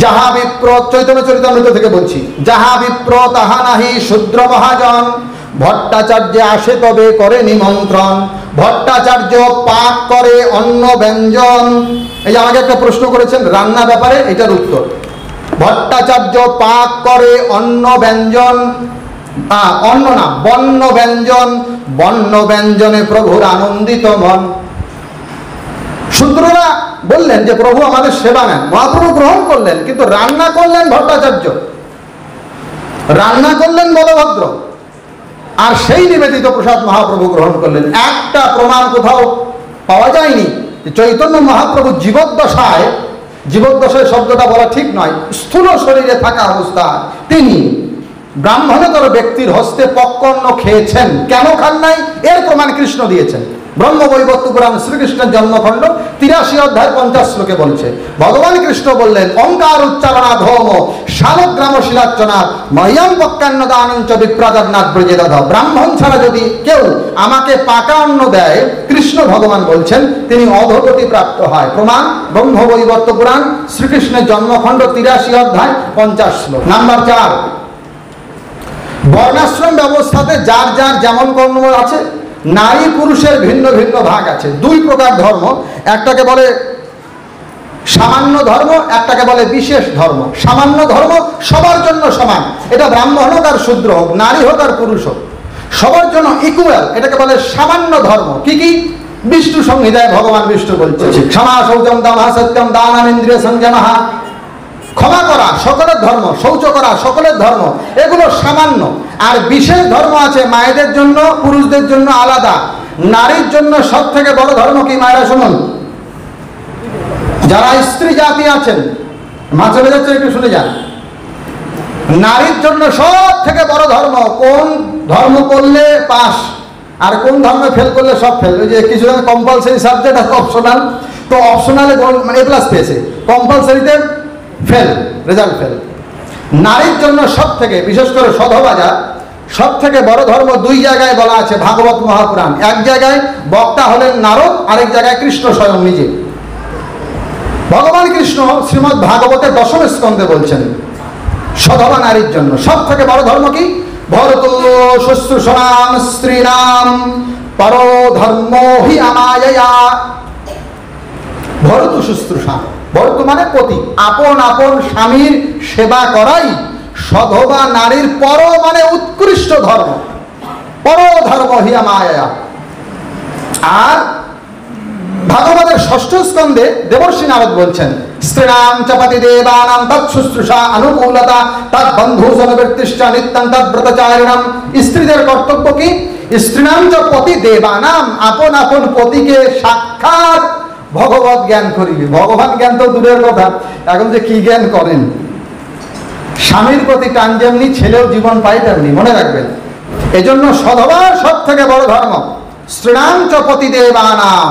A: যাহা বিপ্র, চৈতন্য চরিতামৃত থেকে বলছি, যাহা বিপ্র তাহা নাহি শূদ্র মহাজন, ভট্টাচার্য আসে তবে করে নিমন্ত্রণ, ভট্টাচার্য পাক করে অন্ন ব্যঞ্জন। এই যে আমাকে একটা প্রশ্ন করেছেন রান্না ব্যাপারে, এটার উত্তর। ভট্টাচার্য পাক করে অন্ন ব্যঞ্জন, অন্ন না বন্য ব্যঞ্জন, বন্য ব্যঞ্জনে প্রভুর আনন্দিত মন। শূদ্ররা বললেন যে প্রভু আমাদের সেবা নেন, মহাপ্রভু গ্রহণ করলেন, কিন্তু রান্না করলেন ভট্টাচার্য, রান্না করলেন বলভদ্র, আর সেই নিবেদিত প্রসাদ মহাপ্রভু গ্রহণ করলেন। একটা প্রমাণ কোথাও পাওয়া যায়নি চৈতন্য মহাপ্রভু জীবদ্দশায়, জীবদ্দশায় শব্দটা বলা ঠিক নয়, স্থূল শরীরে থাকা অবস্থা তিনি ব্রাহ্মণতর ব্যক্তির হস্তে পক্কন্ন খেয়েছেন। কেন খান নাই, এর প্রমাণ কৃষ্ণ দিয়েছেন। ব্রহ্মবৈবর্ত পুরাণ শ্রীকৃষ্ণের জন্মখণ্ড 83 অধ্যায় 50 শ্লোকে বলছে, ভগবান কৃষ্ণ বললেন, ওঙ্কার উচ্চারণা ধৌম শালগ্রাম শিলার্চনা মহ্যম পক্কান্ন দানঞ্চ বিপ্রাদান্নাথ ব্রজেদধ। ব্রাহ্মণ ছাড়া যদি কেউ আমাকে পাকা অন্ন দেয়, কৃষ্ণ ভগবান বলছেন, তিনি অধোগতি প্রাপ্ত হয়। প্রমাণ ব্রহ্মবৈবর্ত পুরাণ শ্রীকৃষ্ণের জন্মখণ্ড 83 অধ্যায় 50 শ্লোক। নাম্বার 4, বর্ণাশ্রম ব্যবস্থাতে যার যার যেমন কর্ম আছে, নারী পুরুষের ভিন্ন ভিন্ন ভাগ আছে। 2 প্রকার ধর্ম, একটাকে বলে সামান্য ধর্ম, একটাকে বলে বিশেষ ধর্ম। সামান্য ধর্ম সবার জন্য সমান, এটা ব্রাহ্মণ হোক আর শূদ্র হোক, নারী হোক আর পুরুষ হোক, সবার জন্য ইকুয়াল, এটাকে বলে সামান্য ধর্ম। কি কি? বিষ্ণু সংহিতায় ভগবান বিষ্ণু বলছে, ক্ষমা শৌচম দমঃ সত্যম দানম ইন্দ্রিয় সংযমঃ, ক্ষমা করা সকলের ধর্ম, শৌচ করা সকলের ধর্ম, এগুলো সামান্য। আর বিশেষ ধর্ম আছে মায়েদের জন্য, পুরুষদের জন্য আলাদা। নারীর জন্য সব থেকে বড় ধর্ম কি মায়েরা শুনুন, যারা স্ত্রী জাতি আছেন, মা চলে যাচ্ছে একটু শুনে যান, নারীর জন্য সব থেকে বড় ধর্ম কোন ধর্ম করলে পাস, আর কোন ধর্মে ফেল করলে সব ফেল, ওই যে কিছু কম্পালসারি সাবজেক্ট আর অপশনাল, তো অপশনালে এ প্লাস পেয়েছে, কম্পালসারিতে ফেল, রেজাল্ট ফেল। নারীর জন্য সব থেকে, বিশেষ করে সধবা সব থেকে বড় ধর্ম দুই জায়গায় বলা আছে ভাগবত মহাপুরাণ। এক জায়গায় বক্তা হলেন নারদ, আরেক জায়গায় কৃষ্ণ স্বয়ং নিজে। ভগবান কৃষ্ণ শ্রীমদ্ ভাগবতের দশম স্কন্ধে বলছেন সধবা নারীর জন্য সব থেকে বড় ধর্ম কি? ভরতো শুশ্রূষাম স্ত্রীণাম পরো ধর্ম হি আমায়য়া। ভরতু শুশ্রূষা, ভরতু মানে পতি, আপন আপন স্বামীর সেবা করাই সধবা নারীর পর মানে উৎকৃষ্ট ধর্ম। পর ধর্ম হি আমায়য়া। আর ভাগবতের ষষ্ঠ স্কন্ধে দেবর্ষি নারদ বলছেন স্ত্রীণাম চপতি দেবানাম তৎ শুশ্রূষা অনুকূলতা তৎ বন্ধু সনবৃত্তিশ্চ নিত্যং তৎ ব্রতচারিণাম। স্ত্রীদের কর্তব্য কি? স্ত্রীণাম চপতি দেবানাম, আপন আপন পতিকে সাক্ষাৎ ভগবত জ্ঞান করিবে। ভগবান জ্ঞান তো দূরের কথা, এখন যে কি জ্ঞান করেন। স্বামীর প্রতি টান যেমনি ছেলেও জীবন পায় তেমনি, মনে রাখবেন। এজন্য সধবার সব থেকে বড় ধর্ম স্ত্রীণাম চ পতি দেবানাম,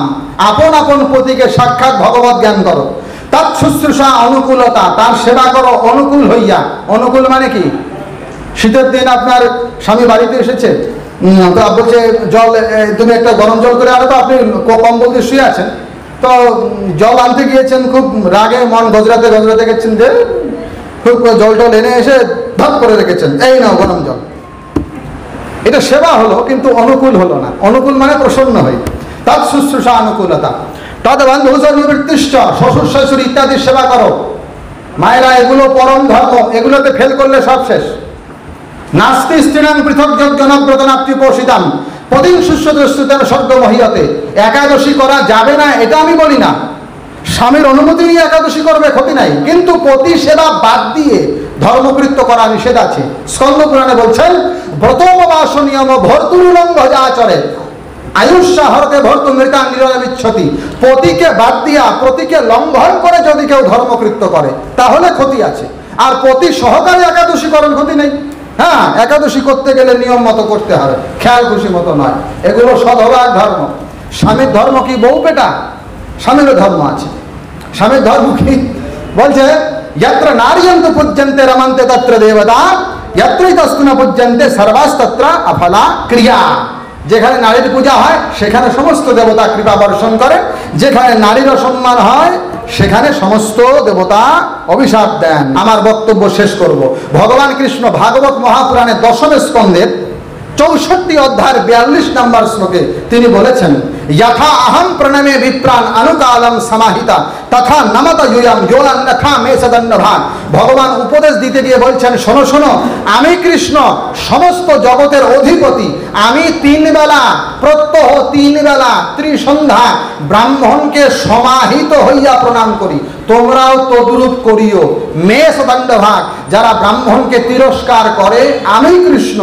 A: আপন আপন পতিকে সাক্ষাৎ ভগবত জ্ঞান করো। তৎ শুশ্রূষা অনুকূলতা, তার সেবা করো অনুকূল হইয়া। অনুকূল মানে কি? শীতের দিন আপনার স্বামী বাড়িতে এসেছে, তো বলছে জল, তুমি একটা গরম জল করে আনো, তো আপনি কম্বল দিয়ে শুয়ে আছেন, তো জল আনতে গিয়েছেন, খুব রাগে মন গজরাতে গজরাতে গেছেন, যে খুব জল টল এনে এসে ধপ করে রেখেছেন, এই নাও গরম জল। এটা সেবা হলো, কিন্তু অনুকূল হলো না। অনুকূল মানে প্রসন্ন হয়। তৎ শুশ্রূষা অনুকূলতা তৎ বন্ধু নিবৃত্তিশ্চ, শ্বশুর শাশুড়ি ইত্যাদি সেবা করো। মায়েরা, এগুলো পরম ধর্ম, এগুলোতে ফেল করলে সব শেষ। নাস্তি স্ত্রীণাং পৃথক যজ্ঞনব্রত নাপ্তি পোষিতাম পদিং শুশ্রূতেন স্বর্গ মহিয়তে। একাদশী করা যাবে না এটা আমি বলি না, স্বামীর অনুমতি নিয়ে একাদশী করবে, ক্ষতি নাই, কিন্তু পতি সেবা বাদ দিয়ে ধর্মকৃত্য করা নিষেধ আছে। স্কন্দ পুরাণে বলছেন ব্রতোপবাস নিয়ম ভর্তুলঙ্ঘ যা আচরে আয়ুষ্যা হরতে ভর্তু মৃতা নিরবিচ্ছতি। পতিকে বাদ দিয়া, পতিকে লঙ্ঘন করে যদি কেউ ধর্মকৃত্য করে তাহলে ক্ষতি আছে। আর পতি সহকারে একাদশী করেন, ক্ষতি নেই। হ্যাঁ, একাদশী করতে গেলে নিয়ম মতো করতে হবে, খেয়াল খুশি মতো নয়। এগুলো সধবার ধর্ম। স্বামীর ধর্ম কি? বউ পেটা। স্বামীরও ধর্ম আছে। স্বামীর ধর্ম কি? বলছে যত্র নারীয়ন্ত পূজ্যন্তে রমন্তে তত্র দেবতা, যত্রই তস্তুনা পূজ্যন্তে সর্বাস্তত্র অফলা ক্রিয়া। যেখানে নারীর পূজা হয় সেখানে সমস্ত দেবতা কৃপা বর্ষণ করে, যেখানে নারীর অসম্মান হয় সেখানে সমস্ত দেবতা অভিশাপ দেন। আমার বক্তব্য শেষ করব। ভগবান কৃষ্ণ ভাগবত মহাপুরাণের দশম স্কন্ধের 64 অধ্যায়ের 42 নম্বর শ্লোকে তিনি বলেছেন যথা আহম প্রণমে বিপ্রাণ অনুকালম সমাহিতা তথা নমত ইয়ম যোনান্যথা মে সদন্নভান। ভগবান উপদেশ দিতে গিয়ে বলছেন, শোনো শোনো, আমি কৃষ্ণ সমস্ত জগতের অধিপতি। আমি 3 বেলা প্রত্যহ, 3 বেলা ত্রিসন্ধ্যা ব্রাহ্মণকে সমাহিত হইয়া প্রণাম করি, তোমরাও তদ্রূপ করিও। মে সদন্ডভাগ, যারা ব্রাহ্মণকে তিরস্কার করে আমি কৃষ্ণ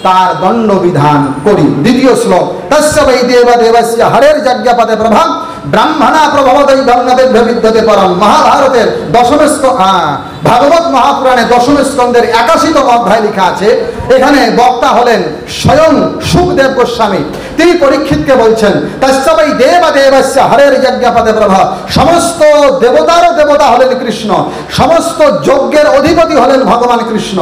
A: তার দণ্ড বিধান করি। দ্বিতীয় শ্লোক তস্য বৈ দেব দেবস্য হরের যজ্ঞপদে প্রভাব ব্রাহ্মণা প্রভবদৈবং ন বিদ্যতে পরম। মহাভারতের ভাগবত মহাপুরাণে দশম স্কন্ধের 81তম অধ্যায় লেখা আছে। এখানে বক্তা হলেন স্বয়ং সুখদেব গোস্বামী। তিনি পরীক্ষিতকে বলছেন তস্য বৈ দেব দেবস্য হরের যজ্ঞপদে প্রভাব। সমস্ত দেবতারও দেবতা হলেন কৃষ্ণ, সমস্ত যজ্ঞের অধিপতি হলেন ভগবান কৃষ্ণ,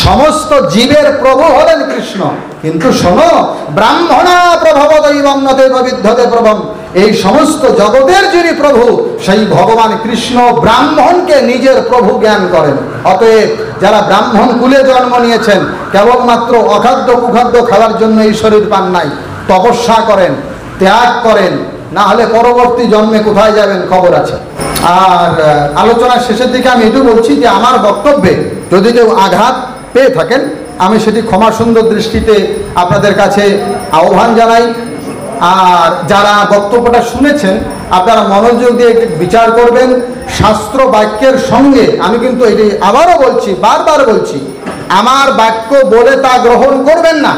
A: সমস্ত জীবের প্রভু হলেন কৃষ্ণ। কিন্তু শোনো, ব্রাহ্মণা প্রভবদৈবং ন বিদ্যতে প্রভম, এই সমস্ত জগতের যিনি প্রভু সেই ভগবান কৃষ্ণ ব্রাহ্মণকে নিজের প্রভু জ্ঞান করেন। অতএব যারা ব্রাহ্মণ কুলে জন্ম নিয়েছেন, কেবলমাত্র অখাদ্য কুখাদ্য খাওয়ার জন্য এই শরীর পান নাই, তপস্যা করেন, ত্যাগ করেন, না হলে পরবর্তী জন্মে কোথায় যাবেন খবর আছে। আর আলোচনার শেষের দিকে আমি এটুকু বলছি যে আমার বক্তব্যে যদি কেউ আঘাত পেয়ে থাকেন আমি সেটি ক্ষমা সুন্দর দৃষ্টিতে আপনাদের কাছে আহ্বান জানাই। আর যারা বক্তব্যটা শুনেছেন আপনারা মনোযোগ দিয়ে বিচার করবেন শাস্ত্র বাক্যের সঙ্গে। আমি কিন্তু এটি আবারও বলছি, বারবার বলছি, আমার বাক্য বলে তা গ্রহণ করবেন না,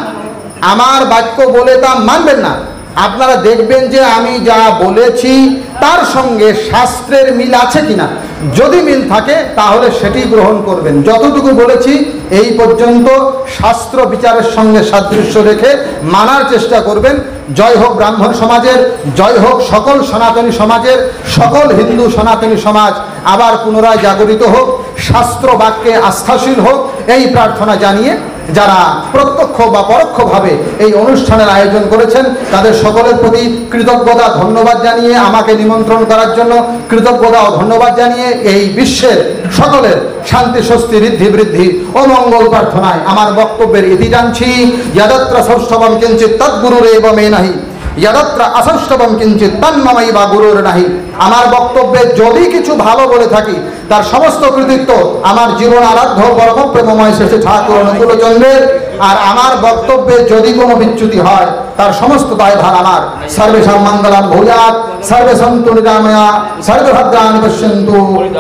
A: আমার বাক্য বলে তা মানবেন না। আপনারা দেখবেন যে আমি যা বলেছি তার সঙ্গে শাস্ত্রের মিল আছে কিনা, যদি মিল থাকে তাহলে সেটি গ্রহণ করবেন। যতটুকু বলেছি এই পর্যন্ত শাস্ত্র বিচারের সঙ্গে সাদৃশ্য রেখে মানার চেষ্টা করবেন। জয় হোক ব্রাহ্মণ সমাজের, জয় হোক সকল সনাতনী সমাজের, সকল হিন্দু সনাতনী সমাজ আবার পুনরায় জাগরিত হোক, শাস্ত্র বাক্যে আস্থাশীল হোক, এই প্রার্থনা জানিয়ে যারা প্রত্যক্ষ বা পরোক্ষভাবে এই অনুষ্ঠানের আয়োজন করেছেন তাদের সকলের প্রতি কৃতজ্ঞতা ধন্যবাদ জানিয়ে, আমাকে নিমন্ত্রণ করার জন্য কৃতজ্ঞতা ও ধন্যবাদ জানিয়ে এই বিশ্বের সকলের শান্তি স্বস্তি ঋদ্ধি বৃদ্ধি ও মঙ্গল প্রার্থনায় আমার বক্তব্যের ইতি টানছি। যদত্র সৌষ্ঠবম কিঞ্চিৎ তদ্গুরুরেব মে নাহি, যদত্র অসৌষ্ঠবম কিঞ্চিৎ তন্মময়ী বা গুরুর নাহি। আমার বক্তব্যে যদি কিছু ভালো বলে থাকি তার সমস্ত কৃতিত্ব আমার জীবন আরাধ্য পরম প্রেমময় শ্রী ঠাকুর অনুকূলচন্দ্রের, আর আমার বক্তব্যে যদি কোনো বিচ্যুতি হয় তার সমস্ত দায়ভার আমার। সর্বেষাং মঙ্গলং ভূয়াৎ, সর্বে সন্তু নিরাময়া, সর্বে ভদ্রাণি পশ্যন্তু,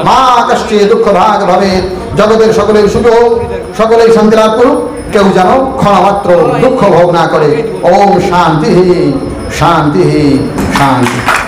A: মা কষ্টিৎ দুঃখ ভাগ ভবেৎ। জগতের সকলেই সুখ হোক, সকলেই শান্তি লাভ করুক, কেউ যেন ক্ষণমাত্র দুঃখ ভোগ না করে। ওম শান্তি শান্তি শান্তি।